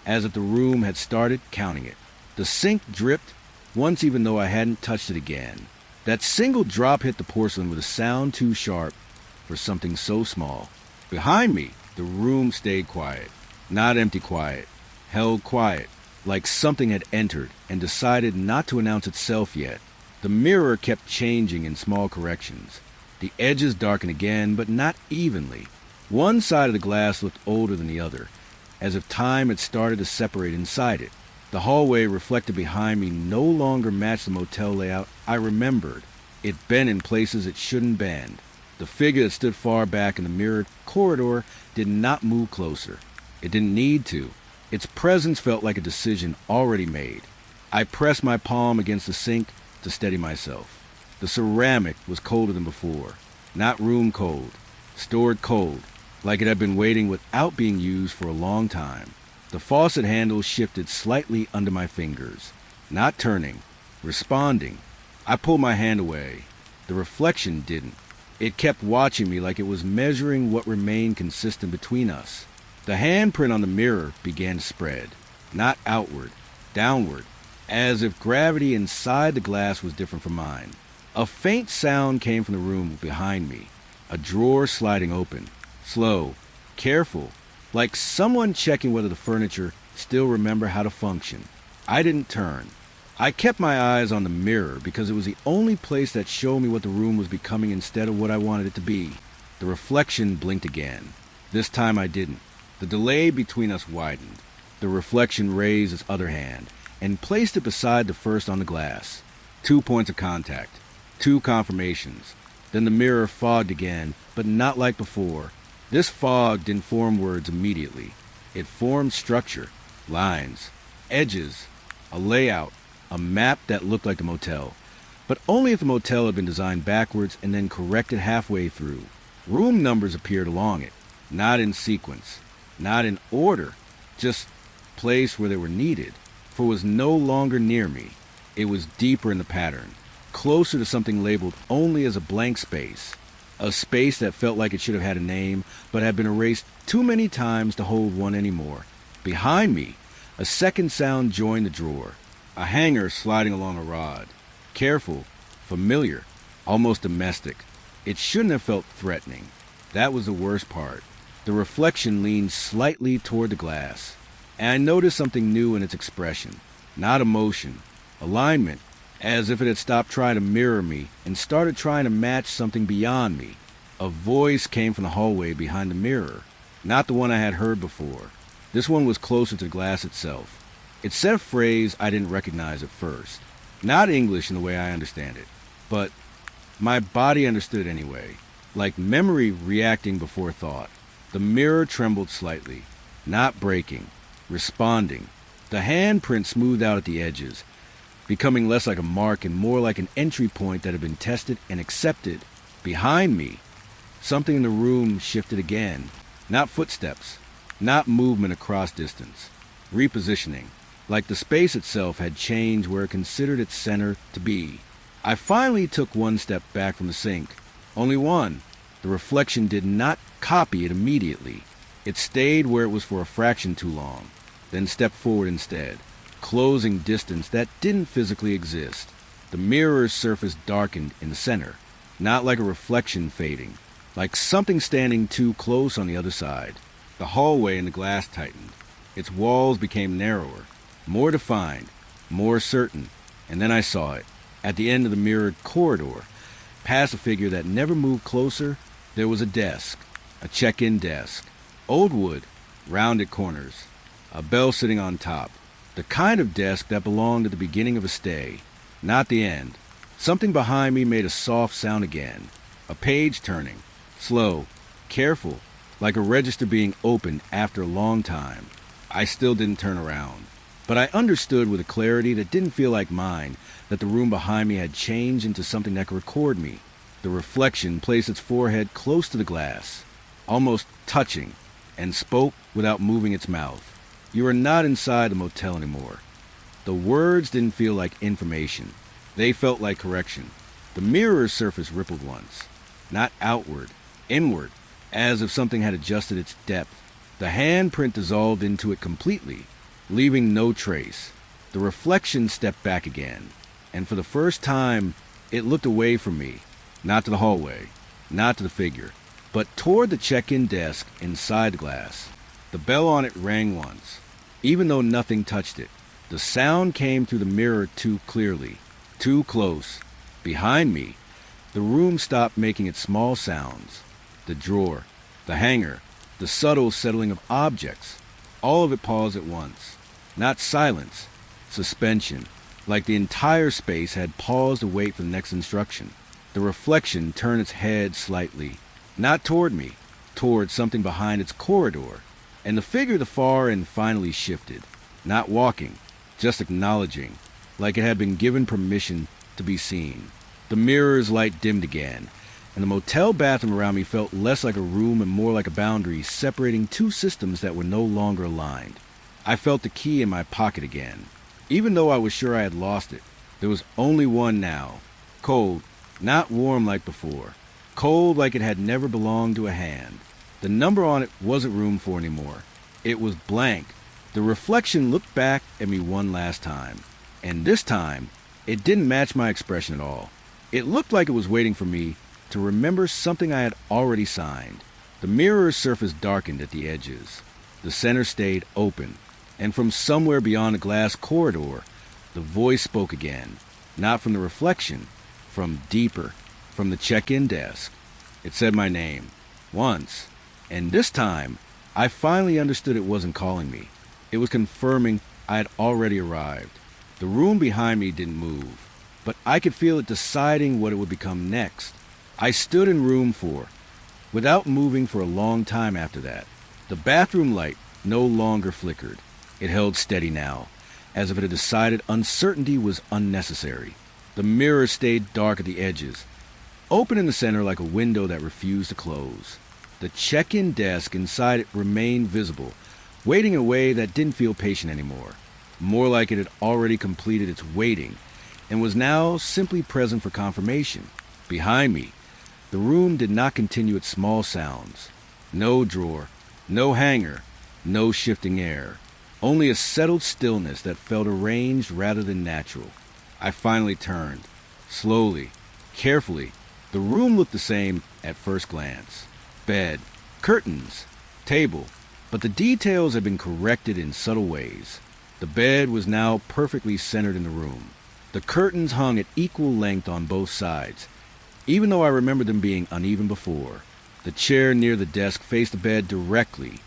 as if the room had started counting it. The sink dripped once even though I hadn't touched it again. That single drop hit the porcelain with a sound too sharp for something so small. Behind me, the room stayed quiet. Not empty quiet. Held quiet, like something had entered and decided not to announce itself yet. The mirror kept changing in small corrections. The edges darkened again, but not evenly. One side of the glass looked older than the other, as if time had started to separate inside it. The hallway reflected behind me no longer matched the motel layout I remembered. It bent in places it shouldn't bend. The figure that stood far back in the mirrored corridor did not move closer. It didn't need to. Its presence felt like a decision already made. I pressed my palm against the sink to steady myself. The ceramic was colder than before. Not room cold. Stored cold, like it had been waiting without being used for a long time. The faucet handle shifted slightly under my fingers. Not turning. Responding. I pulled my hand away. The reflection didn't. It kept watching me like it was measuring what remained consistent between us. The handprint on the mirror began to spread. Not outward. Downward. As if gravity inside the glass was different from mine. A faint sound came from the room behind me. A drawer sliding open. Slow. Careful. Like someone checking whether the furniture still remembered how to function. I didn't turn. I kept my eyes on the mirror because it was the only place that showed me what the room was becoming instead of what I wanted it to be. The reflection blinked again. This time I didn't. The delay between us widened. The reflection raised its other hand and placed it beside the first on the glass. 2 points of contact. 2 confirmations. Then the mirror fogged again, but not like before. This fog didn't form words immediately. It formed structure, lines, edges, a layout, a map that looked like the motel. But only if the motel had been designed backwards and then corrected halfway through. Room numbers appeared along it, not in sequence, not in order, just placed where they were needed, for it was no longer near me. It was deeper in the pattern, closer to something labeled only as a blank space. A space that felt like it should have had a name, but had been erased too many times to hold one anymore. Behind me, a second sound joined the drawer. A hanger sliding along a rod. Careful, familiar, almost domestic. It shouldn't have felt threatening. That was the worst part. The reflection leaned slightly toward the glass, and I noticed something new in its expression. Not emotion, alignment, as if it had stopped trying to mirror me and started trying to match something beyond me. A voice came from the hallway behind the mirror, not the one I had heard before. This one was closer to the glass itself. It said a phrase I didn't recognize at first. Not English in the way I understand it, but my body understood anyway, like memory reacting before thought. The mirror trembled slightly, not breaking, responding. The handprint smoothed out at the edges, becoming less like a mark and more like an entry point that had been tested and accepted. Behind me, something in the room shifted again. Not footsteps, not movement across distance. Repositioning, like the space itself had changed where it considered its center to be. I finally took one step back from the sink. Only one. The reflection did not copy it immediately. It stayed where it was for a fraction too long, then stepped forward instead, closing distance that didn't physically exist. The mirror's surface darkened in the center, not like a reflection fading, like something standing too close on the other side. The hallway in the glass tightened. Its walls became narrower, more defined, more certain, and then I saw it. At the end of the mirrored corridor, past a figure that never moved closer, there was a desk, a check-in desk. Old wood, rounded corners, a bell sitting on top. The kind of desk that belonged at the beginning of a stay, not the end. Something behind me made a soft sound again, a page turning, slow, careful, like a register being opened after a long time. I still didn't turn around, but I understood with a clarity that didn't feel like mine that the room behind me had changed into something that could record me. The reflection placed its forehead close to the glass, almost touching, and spoke without moving its mouth. You are not inside the motel anymore. The words didn't feel like information. They felt like correction. The mirror's surface rippled once, not outward, inward, as if something had adjusted its depth. The handprint dissolved into it completely, leaving no trace. The reflection stepped back again, and for the first time, it looked away from me, not to the hallway, not to the figure, but toward the check-in desk inside the glass. The bell on it rang once, even though nothing touched it. The sound came through the mirror too clearly, too close. Behind me, the room stopped making its small sounds. The drawer, the hanger, the subtle settling of objects, all of it paused at once. Not silence, suspension, like the entire space had paused to wait for the next instruction. The reflection turned its head slightly, not toward me, toward something behind its corridor, and the figure at the far end finally shifted, not walking, just acknowledging, like it had been given permission to be seen. The mirror's light dimmed again, and the motel bathroom around me felt less like a room and more like a boundary separating two systems that were no longer aligned. I felt the key in my pocket again. Even though I was sure I had lost it, there was only one now. Cold, not warm like before. Cold like it had never belonged to a hand. The number on it wasn't room for anymore. It was blank. The reflection looked back at me one last time. And this time, it didn't match my expression at all. It looked like it was waiting for me to remember something I had already signed. The mirror's surface darkened at the edges. The center stayed open. And from somewhere beyond the glass corridor, the voice spoke again. Not from the reflection, from deeper, from the check-in desk. It said my name. Once. And this time, I finally understood it wasn't calling me. It was confirming I had already arrived. The room behind me didn't move, but I could feel it deciding what it would become next. I stood in room 4, without moving for a long time after that. The bathroom light no longer flickered. It held steady now, as if it had decided uncertainty was unnecessary. The mirror stayed dark at the edges, open in the center like a window that refused to close. The check-in desk inside it remained visible, waiting in a way that didn't feel patient anymore. More like it had already completed its waiting, and was now simply present for confirmation. Behind me, the room did not continue its small sounds. No drawer, no hanger, no shifting air. Only a settled stillness that felt arranged rather than natural. I finally turned. Slowly, carefully. The room looked the same at first glance. Bed, curtains, table, but the details had been corrected in subtle ways. The bed was now perfectly centered in the room. The curtains hung at equal length on both sides, even though I remembered them being uneven before. The chair near the desk faced the bed directly,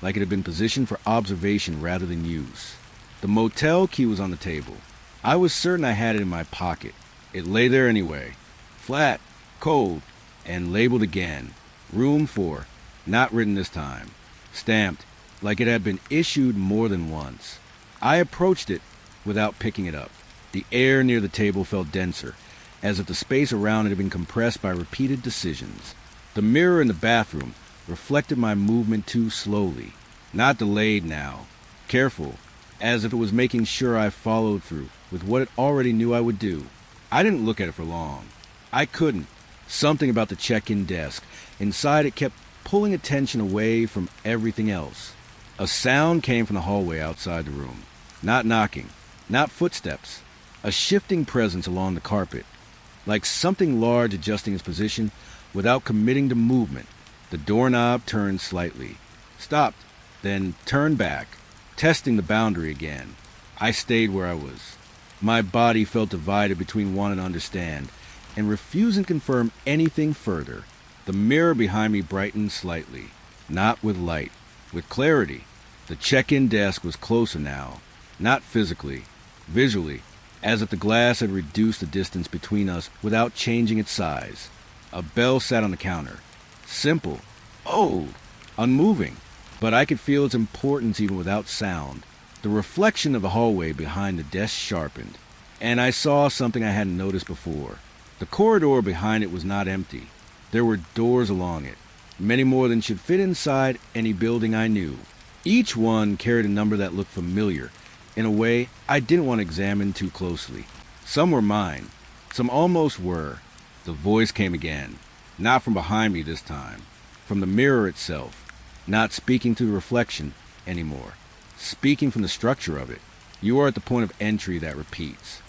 like it had been positioned for observation rather than use. The motel key was on the table. I was certain I had it in my pocket. It lay there anyway, flat, cold, and labeled again. Room 4, not written this time. Stamped, like it had been issued more than once. I approached it without picking it up. The air near the table felt denser, as if the space around it had been compressed by repeated decisions. The mirror in the bathroom reflected my movement too slowly, not delayed now, careful, as if it was making sure I followed through with what it already knew I would do. I didn't look at it for long. I couldn't. Something about the check-in desk inside it kept pulling attention away from everything else. A sound came from the hallway outside the room. Not knocking, not footsteps, A shifting presence along the carpet, like something large adjusting its position without committing to movement. The doorknob turned slightly, stopped, then turned back, testing the boundary again. I stayed where I was. My body felt divided between wanting to understand and refusing to confirm anything further. The mirror behind me brightened slightly, not with light, with clarity. The check-in desk was closer now, not physically, visually, as if the glass had reduced the distance between us without changing its size. A bell sat on the counter. Simple, old, unmoving, but I could feel its importance even without sound. The reflection of the hallway behind the desk sharpened, and I saw something I hadn't noticed before. The corridor behind it was not empty. There were doors along it, many more than should fit inside any building I knew. Each one carried a number that looked familiar, in a way I didn't want to examine too closely. Some were mine, some almost were. The voice came again, not from behind me this time, from the mirror itself, not speaking to the reflection anymore, speaking from the structure of it. You are at the point of entry that repeats.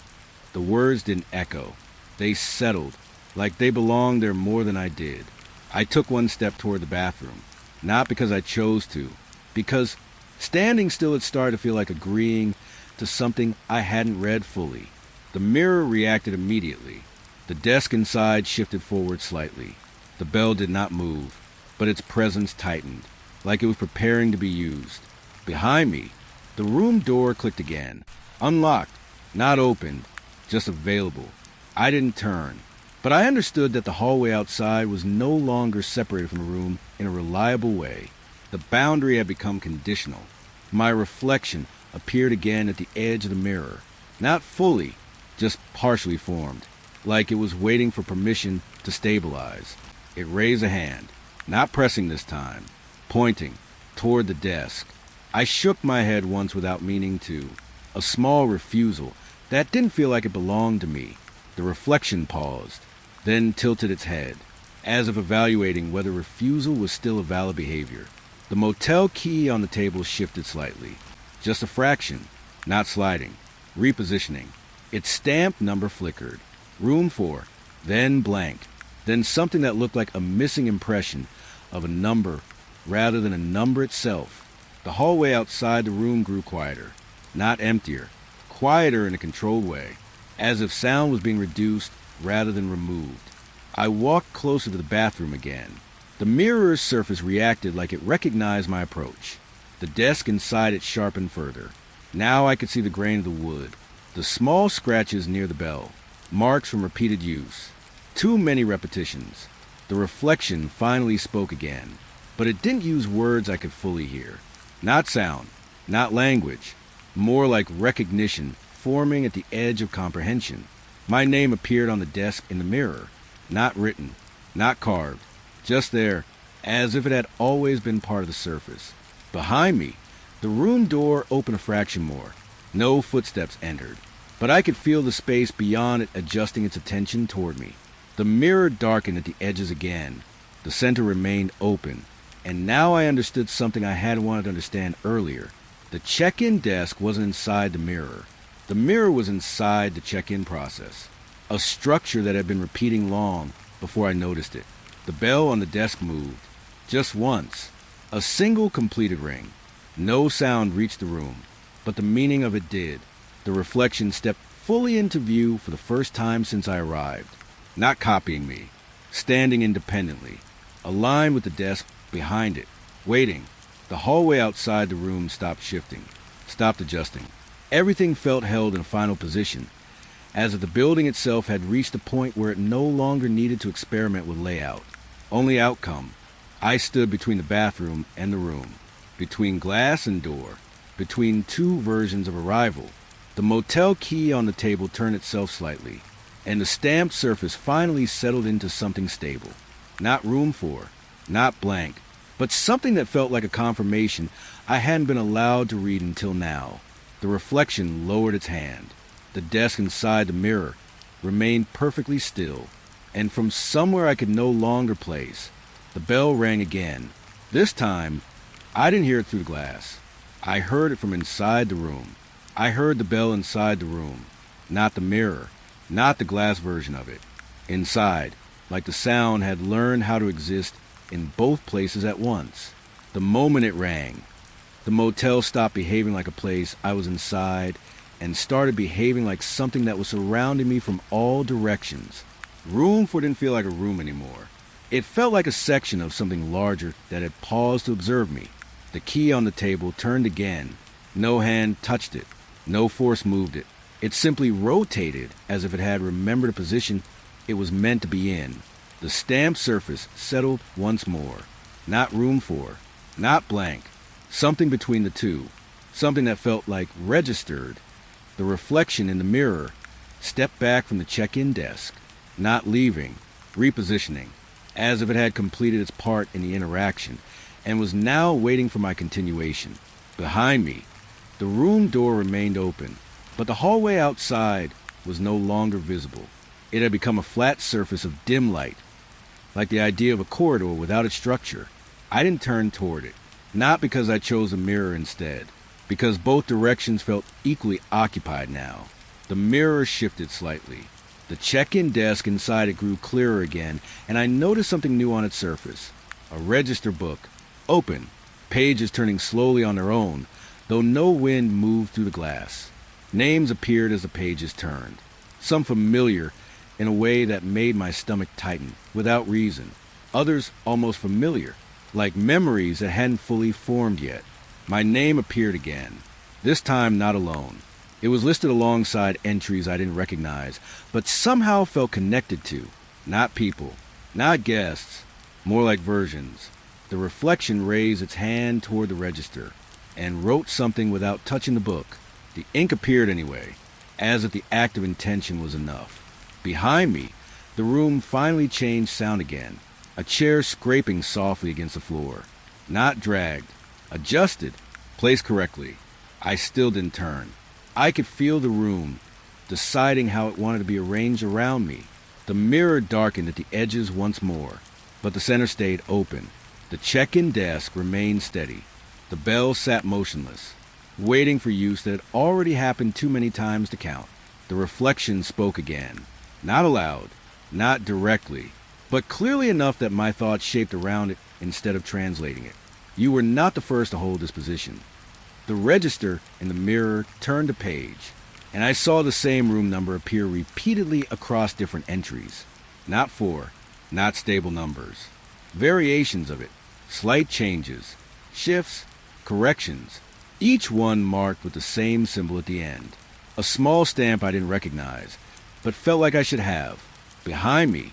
The words didn't echo. They settled, like they belonged there more than I did. I took one step toward the bathroom, not because I chose to, because standing still it started to feel like agreeing to something I hadn't read fully. The mirror reacted immediately. The desk inside shifted forward slightly. The bell did not move, but its presence tightened, like it was preparing to be used. Behind me, the room door clicked again. Unlocked, not opened, just available. I didn't turn, but I understood that the hallway outside was no longer separated from the room in a reliable way. The boundary had become conditional. My reflection appeared again at the edge of the mirror, not fully, just partially formed, like it was waiting for permission to stabilize. It raised a hand, not pressing this time, pointing toward the desk. I shook my head once without meaning to, a small refusal that didn't feel like it belonged to me. The reflection paused, then tilted its head, as if evaluating whether refusal was still a valid behavior. The motel key on the table shifted slightly, just a fraction, not sliding, repositioning. Its stamped number flickered. Room 4, then blank, then something that looked like a missing impression of a number rather than a number itself. The hallway outside the room grew quieter, not emptier, quieter in a controlled way, as if sound was being reduced rather than removed. I walked closer to the bathroom again. The mirror's surface reacted like it recognized my approach. The desk inside it sharpened further. Now I could see the grain of the wood, the small scratches near the bell, marks from repeated use. Too many repetitions. The reflection finally spoke again, but it didn't use words I could fully hear. Not sound, not language, more like recognition forming at the edge of comprehension. My name appeared on the desk in the mirror, not written, not carved, just there, as if it had always been part of the surface. Behind me, the room door opened a fraction more. No footsteps entered, but I could feel the space beyond it adjusting its attention toward me. The mirror darkened at the edges again. The center remained open, and now I understood something I had wanted to understand earlier. The check-in desk wasn't inside the mirror. The mirror was inside the check-in process, a structure that had been repeating long before I noticed it. The bell on the desk moved, just once, a single completed ring. No sound reached the room, but the meaning of it did. The reflection stepped fully into view for the first time since I arrived, not copying me, standing independently, aligned with the desk behind it, waiting. The hallway outside the room stopped shifting, stopped adjusting. Everything felt held in a final position, as if the building itself had reached a point where it no longer needed to experiment with layout. Only outcome. I stood between the bathroom and the room, between glass and door, between two versions of arrival. The motel key on the table turned itself slightly, and the stamped surface finally settled into something stable. Not room 4, not blank, but something that felt like a confirmation I hadn't been allowed to read until now. The reflection lowered its hand. The desk inside the mirror remained perfectly still, and from somewhere I could no longer place, the bell rang again. This time, I didn't hear it through the glass. I heard it from inside the room. I heard the bell inside the room, not the mirror, not the glass version of it. Inside, like the sound had learned how to exist in both places at once. The moment it rang, the motel stopped behaving like a place I was inside and started behaving like something that was surrounding me from all directions. Room 4 didn't feel like a room anymore. It felt like a section of something larger that had paused to observe me. The key on the table turned again. No hand touched it. No force moved it. It simply rotated as if it had remembered a position it was meant to be in. The stamped surface settled once more. Not room 4. Not blank. Something between the two. Something that felt like registered. The reflection in the mirror stepped back from the check-in desk. Not leaving. Repositioning. As if it had completed its part in the interaction and was now waiting for my continuation. Behind me, the room door remained open, but the hallway outside was no longer visible. It had become a flat surface of dim light, like the idea of a corridor without its structure. I didn't turn toward it, not because I chose a mirror instead, because both directions felt equally occupied now. The mirror shifted slightly. The check-in desk inside it grew clearer again, and I noticed something new on its surface. A register book, open, pages turning slowly on their own, though no wind moved through the glass. Names appeared as the pages turned, some familiar in a way that made my stomach tighten, without reason. Others almost familiar, like memories that hadn't fully formed yet. My name appeared again, this time not alone. It was listed alongside entries I didn't recognize, but somehow felt connected to. Not people, not guests, more like versions. The reflection raised its hand toward the register and wrote something without touching the book. The ink appeared anyway, as if the act of intention was enough. Behind me, the room finally changed sound again, a chair scraping softly against the floor. Not dragged, adjusted, placed correctly. I still didn't turn. I could feel the room, deciding how it wanted to be arranged around me. The mirror darkened at the edges once more, but the center stayed open. The check-in desk remained steady. The bell sat motionless, waiting for use that had already happened too many times to count. The reflection spoke again, not aloud, not directly, but clearly enough that my thoughts shaped around it instead of translating it. You were not the first to hold this position. The register in the mirror turned a page, and I saw the same room number appear repeatedly across different entries. Not 4, not stable numbers. Variations of it, slight changes, shifts, corrections, each one marked with the same symbol at the end. A small stamp I didn't recognize, but felt like I should have. Behind me,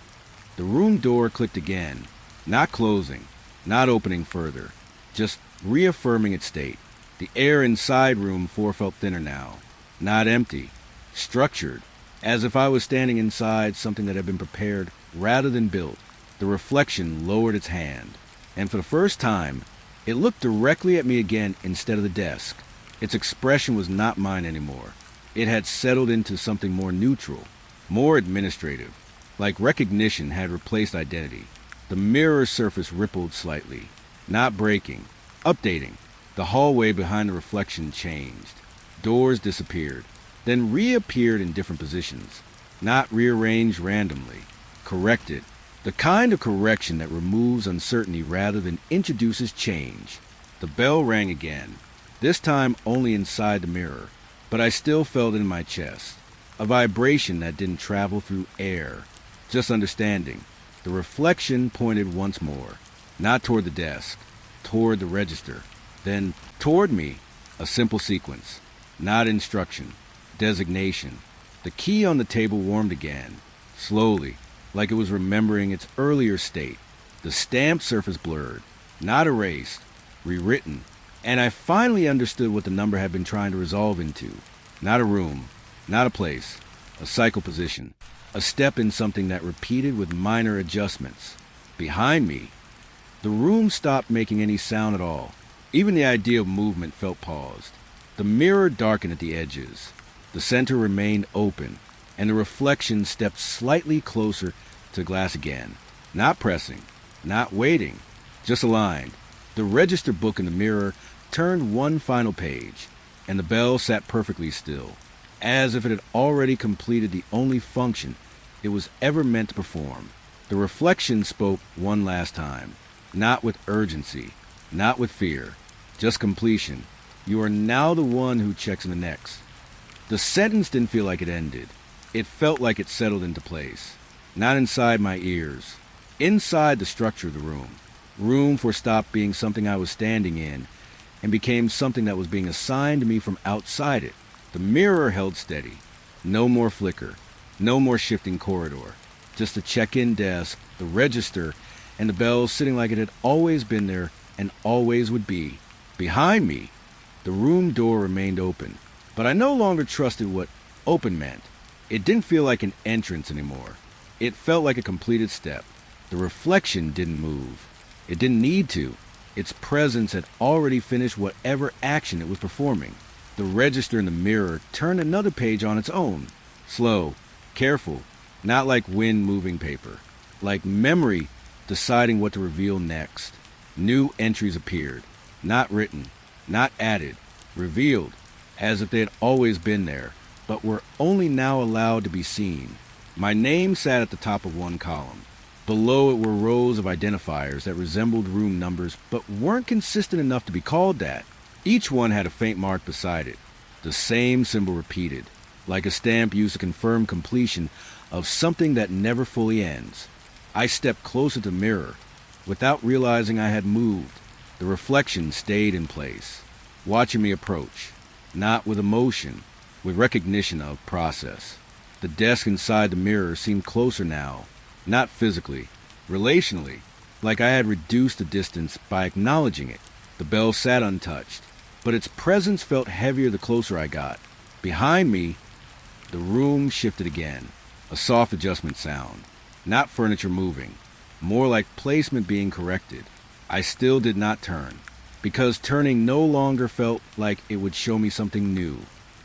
the room door clicked again, not closing, not opening further, just reaffirming its state. The air inside room 4 felt thinner now, not empty, structured, as if I was standing inside something that had been prepared rather than built. The reflection lowered its hand, and for the first time, it looked directly at me again instead of the desk. Its expression was not mine anymore. It had settled into something more neutral, more administrative, like recognition had replaced identity. The mirror surface rippled slightly, not breaking, updating. The hallway behind the reflection changed. Doors disappeared, then reappeared in different positions, not rearranged randomly, corrected. The kind of correction that removes uncertainty rather than introduces change. The bell rang again, this time only inside the mirror, but I still felt it in my chest. A vibration that didn't travel through air, just understanding. The reflection pointed once more, not toward the desk, toward the register. Then, toward me, a simple sequence, not instruction, designation. The key on the table warmed again, slowly, like it was remembering its earlier state. The stamped surface blurred, not erased, rewritten, and I finally understood what the number had been trying to resolve into. Not a room, not a place, a cycle position, a step in something that repeated with minor adjustments. Behind me, the room stopped making any sound at all. Even the idea of movement felt paused. The mirror darkened at the edges. The center remained open, and the reflection stepped slightly closer to glass again. Not pressing, not waiting, just aligned. The register book in the mirror turned one final page, and the bell sat perfectly still. as if it had already completed the only function it was ever meant to perform. The reflection spoke one last time, not with urgency, not with fear, just completion. You are now the one who checks in the next. The sentence didn't feel like it ended. It felt like it settled into place. Not inside my ears. Inside the structure of the room. Room for stopped being something I was standing in and became something that was being assigned to me from outside it. The mirror held steady. No more flicker. No more shifting corridor. Just the check-in desk, the register, and the bell sitting like it had always been there and always would be. Behind me, the room door remained open, but I no longer trusted what open meant. It didn't feel like an entrance anymore. It felt like a completed step. The reflection didn't move. It didn't need to. Its presence had already finished whatever action it was performing. The register in the mirror turned another page on its own. Slow, careful, not like wind moving paper. Like memory deciding what to reveal next. New entries appeared. Not written, not added, revealed, as if they had always been there, but were only now allowed to be seen. My name sat at the top of one column. Below it were rows of identifiers that resembled room numbers but weren't consistent enough to be called that. Each one had a faint mark beside it, the same symbol repeated, like a stamp used to confirm completion of something that never fully ends. I stepped closer to the mirror. Without realizing I had moved, the reflection stayed in place, watching me approach, not with emotion, with recognition of process. The desk inside the mirror seemed closer now, not physically, relationally, like I had reduced the distance by acknowledging it. The bell sat untouched, but its presence felt heavier the closer I got. Behind me, the room shifted again, a soft adjustment sound, not furniture moving, more like placement being corrected. I still did not turn, because turning no longer felt like it would show me something new,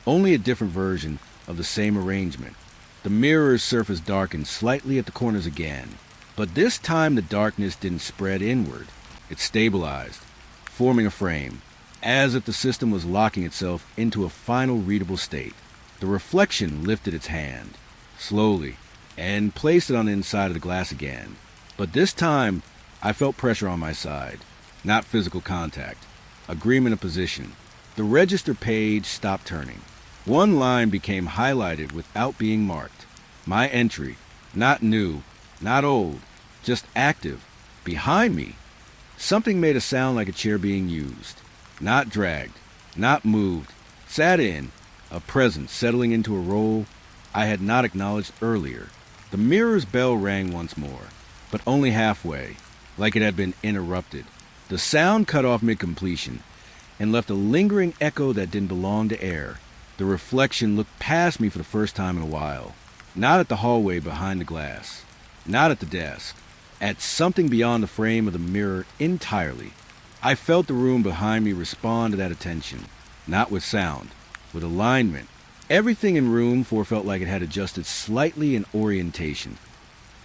only a different version of the same arrangement. The mirror's surface darkened slightly at the corners again, but this time the darkness didn't spread inward. It stabilized, forming a frame, as if the system was locking itself into a final readable state. The reflection lifted its hand, slowly, and placed it on the inside of the glass again. But this time, I felt pressure on my side, not physical contact. Agreement of position. The register page stopped turning. One line became highlighted without being marked. My entry, not new, not old, just active. Behind me, something made a sound like a chair being used. Not dragged, not moved, sat in, a presence settling into a role I had not acknowledged earlier. The mirror's bell rang once more, but only halfway, like it had been interrupted. The sound cut off mid-completion and left a lingering echo that didn't belong to air. The reflection looked past me for the first time in a while, not at the hallway behind the glass, not at the desk, at something beyond the frame of the mirror entirely. I felt the room behind me respond to that attention, not with sound, with alignment. Everything in room 4 felt like it had adjusted slightly in orientation,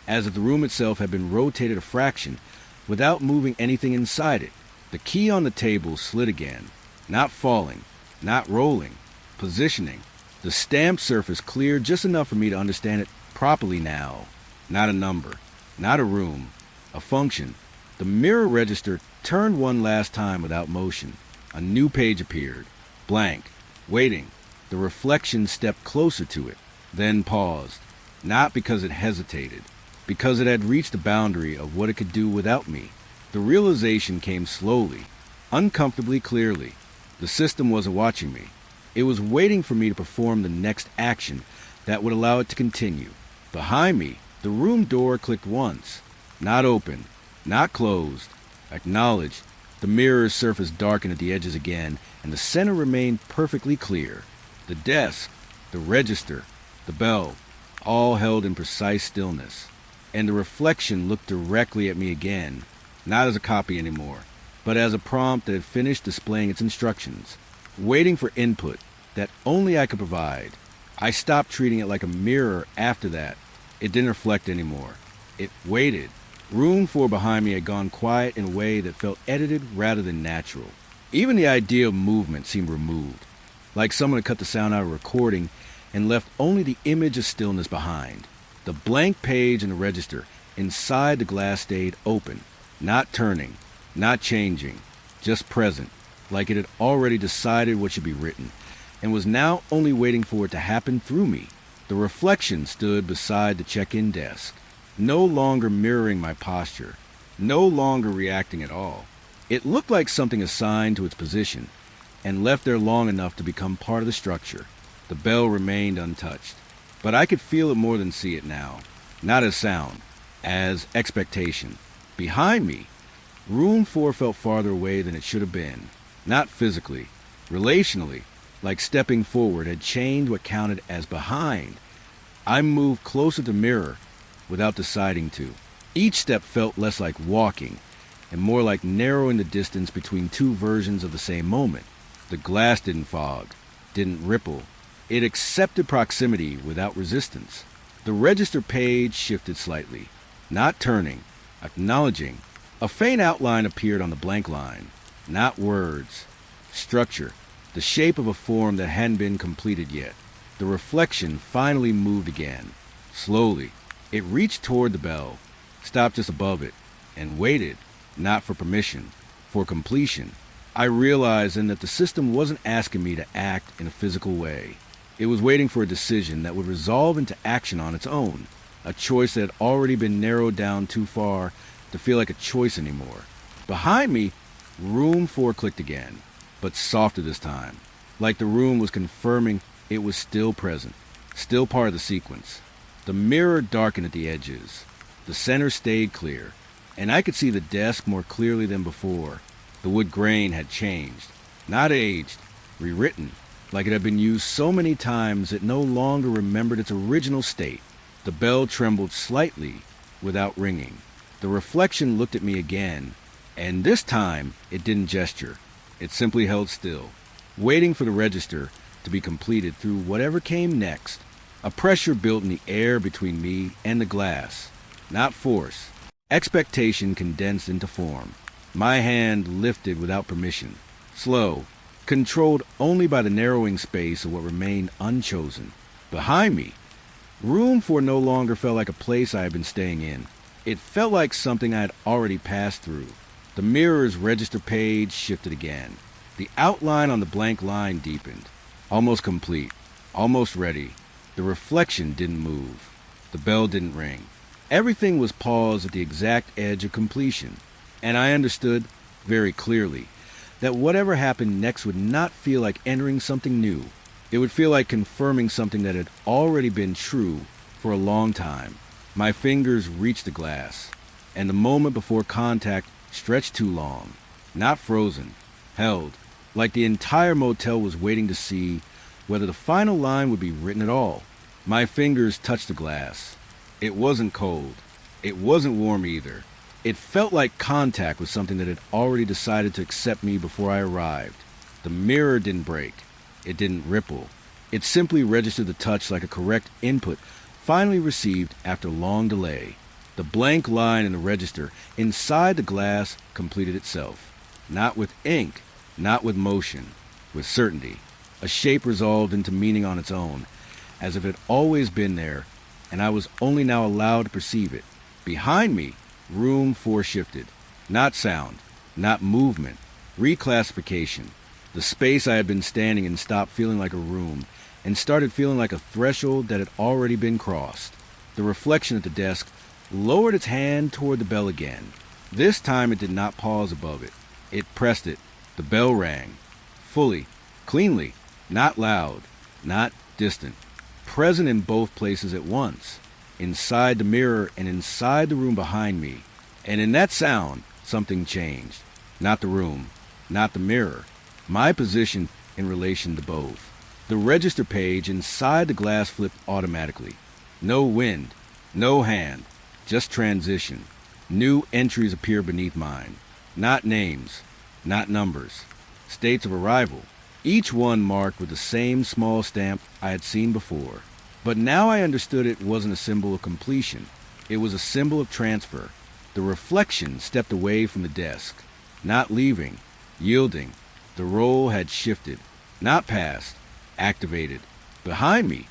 as if the room itself had been rotated a fraction without moving anything inside it. The key on the table slid again, not falling, not rolling, positioning. The stamped surface cleared just enough for me to understand it properly now. Not a number, not a room, a function. The mirror register turned one last time without motion. A new page appeared, blank, waiting. The reflection stepped closer to it, then paused, not because it hesitated, because it had reached the boundary of what it could do without me. The realization came slowly, uncomfortably clearly. The system wasn't watching me. It was waiting for me to perform the next action that would allow it to continue. Behind me, the room door clicked once. Not open, not closed. Acknowledged. The mirror's surface darkened at the edges again, and the center remained perfectly clear. The desk, the register, the bell, all held in precise stillness. And the reflection looked directly at me again, not as a copy anymore, but as a prompt that had finished displaying its instructions, waiting for input that only I could provide. I stopped treating it like a mirror after that. It didn't reflect anymore. It waited. Room 4 behind me had gone quiet in a way that felt edited rather than natural. Even the idea of movement seemed removed, like someone had cut the sound out of a recording and left only the image of stillness behind. The blank page in the register inside the glass stayed open, not turning, not changing, just present, like it had already decided what should be written, and was now only waiting for it to happen through me. The reflection stood beside the check-in desk, no longer mirroring my posture, no longer reacting at all. It looked like something assigned to its position and left there long enough to become part of the structure. The bell remained untouched, but I could feel it more than see it now, not as sound, as expectation. Behind me, room 4 felt farther away than it should have been, not physically, relationally, like stepping forward had changed what counted as behind. I moved closer to the mirror without deciding to. Each step felt less like walking and more like narrowing the distance between two versions of the same moment. The glass didn't fog, didn't ripple. It accepted proximity without resistance. The register page shifted slightly, not turning, acknowledging. A faint outline appeared on the blank line, not words. Structure, the shape of a form that hadn't been completed yet. The reflection finally moved again, slowly. It reached toward the bell, stopped just above it, and waited, not for permission, for completion. I realized then that the system wasn't asking me to act in a physical way. It was waiting for a decision that would resolve into action on its own, a choice that had already been narrowed down too far to feel like a choice anymore. Behind me, room 4 clicked again, but softer this time, like the room was confirming it was still present, still part of the sequence. The mirror darkened at the edges. The center stayed clear, and I could see the desk more clearly than before. The wood grain had changed, not aged, rewritten, like it had been used so many times it no longer remembered its original state. The bell trembled slightly without ringing. The reflection looked at me again, and this time it didn't gesture. It simply held still, waiting for the register to be completed through whatever came next. A pressure built in the air between me and the glass, not force. Expectation condensed into form. My hand lifted without permission, slow, controlled only by the narrowing space of what remained unchosen. Behind me, room 4 no longer felt like a place I had been staying in. It felt like something I had already passed through. The mirror's register page shifted again. The outline on the blank line deepened, almost complete, almost ready. The reflection didn't move. The bell didn't ring. Everything was paused at the exact edge of completion, and I understood very clearly that whatever happened next would not feel like entering something new. It would feel like confirming something that had already been true for a long time. My fingers reached the glass, and the moment before contact stretched too long, not frozen, held, like the entire motel was waiting to see whether the final line would be written at all. My fingers touched the glass. It wasn't cold. It wasn't warm either. It felt like contact with something that had already decided to accept me before I arrived. The mirror didn't break. It didn't ripple. It simply registered the touch like a correct input finally received after long delay. The blank line in the register inside the glass completed itself. Not with ink, not with motion, with certainty. A shape resolved into meaning on its own, as if it had always been there, and I was only now allowed to perceive it. Behind me, room 4 shifted. Not sound, not movement, reclassification. The space I had been standing in stopped feeling like a room and started feeling like a threshold that had already been crossed. The reflection at the desk lowered its hand toward the bell again. This time it did not pause above it. It pressed it. The bell rang. Fully, cleanly, not loud, not distant. Present in both places at once, inside the mirror and inside the room behind me. And in that sound, something changed. Not the room, not the mirror. My position in relation to both. The register page inside the glass flipped automatically. No wind, no hand, just transition. New entries appear beneath mine. Not names, not numbers. States of arrival. Each one marked with the same small stamp I had seen before. But now I understood it wasn't a symbol of completion. It was a symbol of transfer. The reflection stepped away from the desk, not leaving, yielding. The role had shifted, not passed, activated. Behind me,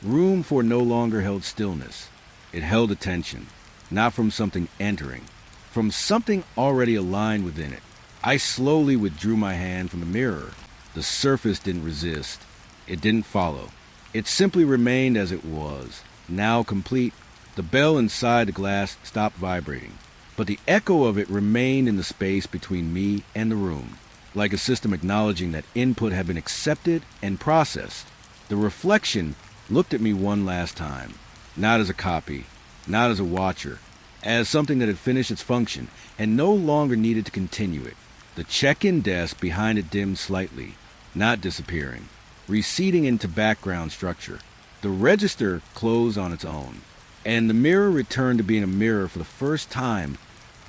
Room 4 no longer held stillness. It held attention, not from something entering, from something already aligned within it. I slowly withdrew my hand from the mirror. The surface didn't resist. It didn't follow. It simply remained as it was. Now complete, the bell inside the glass stopped vibrating, but the echo of it remained in the space between me and the room, like a system acknowledging that input had been accepted and processed. The reflection looked at me one last time, not as a copy, not as a watcher, as something that had finished its function and no longer needed to continue it. The check-in desk behind it dimmed slightly, not disappearing, receding into background structure. The register closed on its own, and the mirror returned to being a mirror for the first time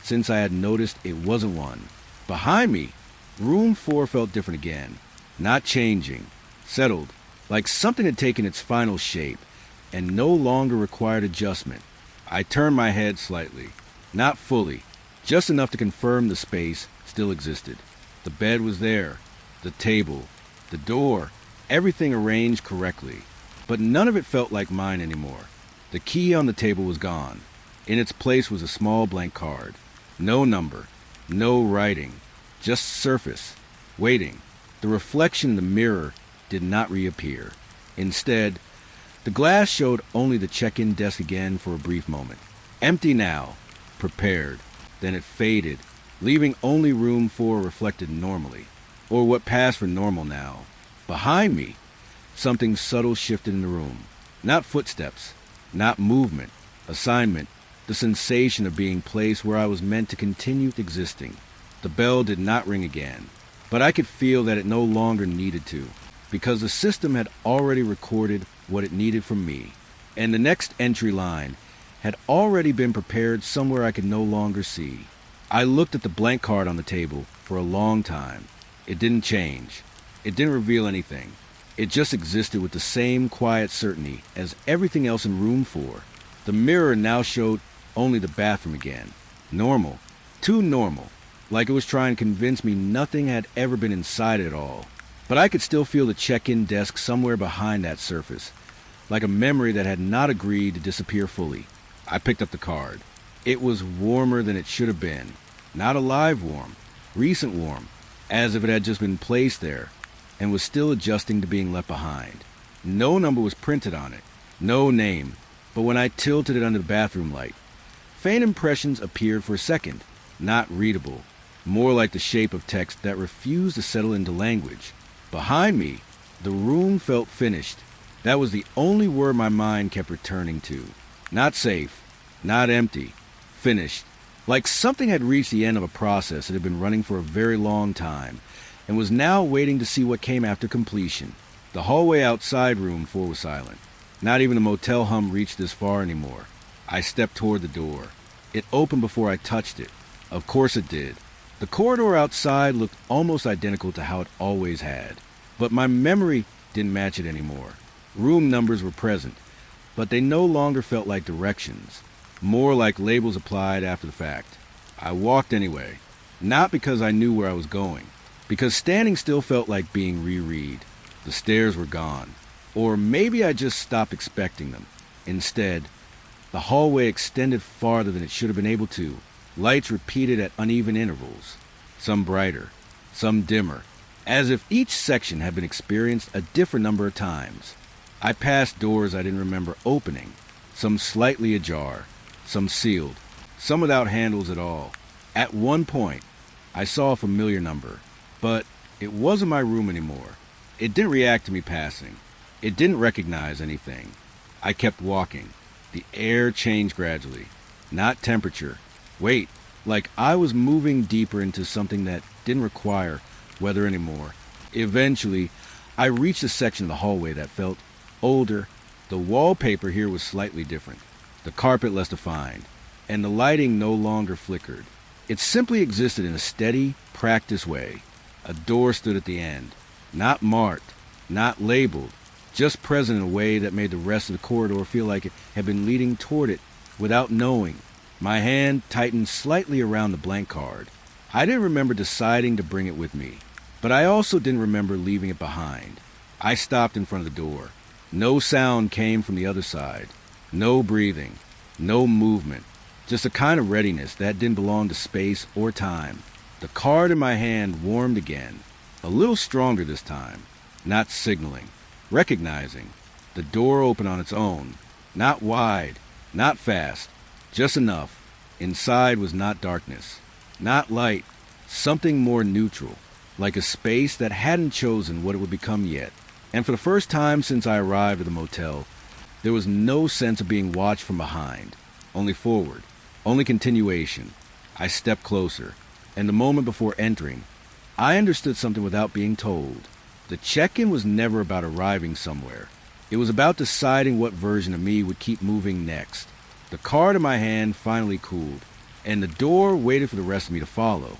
since I had noticed it wasn't one. Behind me, room 4 felt different again, not changing, settled, like something had taken its final shape and no longer required adjustment. I turned my head slightly, not fully, just enough to confirm the space still existed. The bed was there, the table, the door, everything arranged correctly, but none of it felt like mine anymore. The key on the table was gone. In its place was a small blank card. No number, no writing, just surface, waiting. The reflection in the mirror did not reappear. Instead, the glass showed only the check-in desk again for a brief moment. Empty now, prepared. Then it faded, leaving only room 4 reflected normally, or what passed for normal now. Behind me, something subtle shifted in the room. Not footsteps, not movement, assignment, the sensation of being placed where I was meant to continue existing. The bell did not ring again, but I could feel that it no longer needed to, because the system had already recorded what it needed from me, and the next entry line had already been prepared somewhere I could no longer see. I looked at the blank card on the table for a long time. It didn't change. It didn't reveal anything. It just existed with the same quiet certainty as everything else in room 4. The mirror now showed only the bathroom again. Normal. Too normal. Like it was trying to convince me nothing had ever been inside it all. But I could still feel the check-in desk somewhere behind that surface, like a memory that had not agreed to disappear fully. I picked up the card. It was warmer than it should have been. Not alive warm, recent warm, as if it had just been placed there and was still adjusting to being left behind. No number was printed on it, no name, but when I tilted it under the bathroom light, faint impressions appeared for a second, not readable, more like the shape of text that refused to settle into language. Behind me, the room felt finished. That was the only word my mind kept returning to. Not safe, not empty, finished. Like something had reached the end of a process that had been running for a very long time and was now waiting to see what came after completion. The hallway outside room 4 was silent. Not even the motel hum reached this far anymore. I stepped toward the door. It opened before I touched it. Of course it did. The corridor outside looked almost identical to how it always had, but my memory didn't match it anymore. Room numbers were present, but they no longer felt like directions, more like labels applied after the fact. I walked anyway, not because I knew where I was going, because standing still felt like being reread. The stairs were gone, or maybe I just stopped expecting them. Instead, the hallway extended farther than it should have been able to. Lights repeated at uneven intervals, some brighter, some dimmer, as if each section had been experienced a different number of times. I passed doors I didn't remember opening, some slightly ajar, some sealed, some without handles at all. At one point, I saw a familiar number, but it wasn't my room anymore. It didn't react to me passing. It didn't recognize anything. I kept walking. The air changed gradually. Not temperature. Wait, like I was moving deeper into something that didn't require weather anymore. Eventually, I reached a section of the hallway that felt older. The wallpaper here was slightly different, the carpet less defined, and the lighting no longer flickered. It simply existed in a steady, practiced way. A door stood at the end, not marked, not labeled, just present in a way that made the rest of the corridor feel like it had been leading toward it without knowing. My hand tightened slightly around the blank card. I didn't remember deciding to bring it with me, but I also didn't remember leaving it behind. I stopped in front of the door. No sound came from the other side. No breathing. No movement. Just a kind of readiness that didn't belong to space or time. The card in my hand warmed again. A little stronger this time. Not signaling. Recognizing. The door opened on its own. Not wide. Not fast. Just enough. Inside was not darkness. Not light. Something more neutral. Like a space that hadn't chosen what it would become yet. And for the first time since I arrived at the motel, there was no sense of being watched from behind. Only forward. Only continuation. I stepped closer. And the moment before entering, I understood something without being told. The check-in was never about arriving somewhere. It was about deciding what version of me would keep moving next. The card in my hand finally cooled, and the door waited for the rest of me to follow.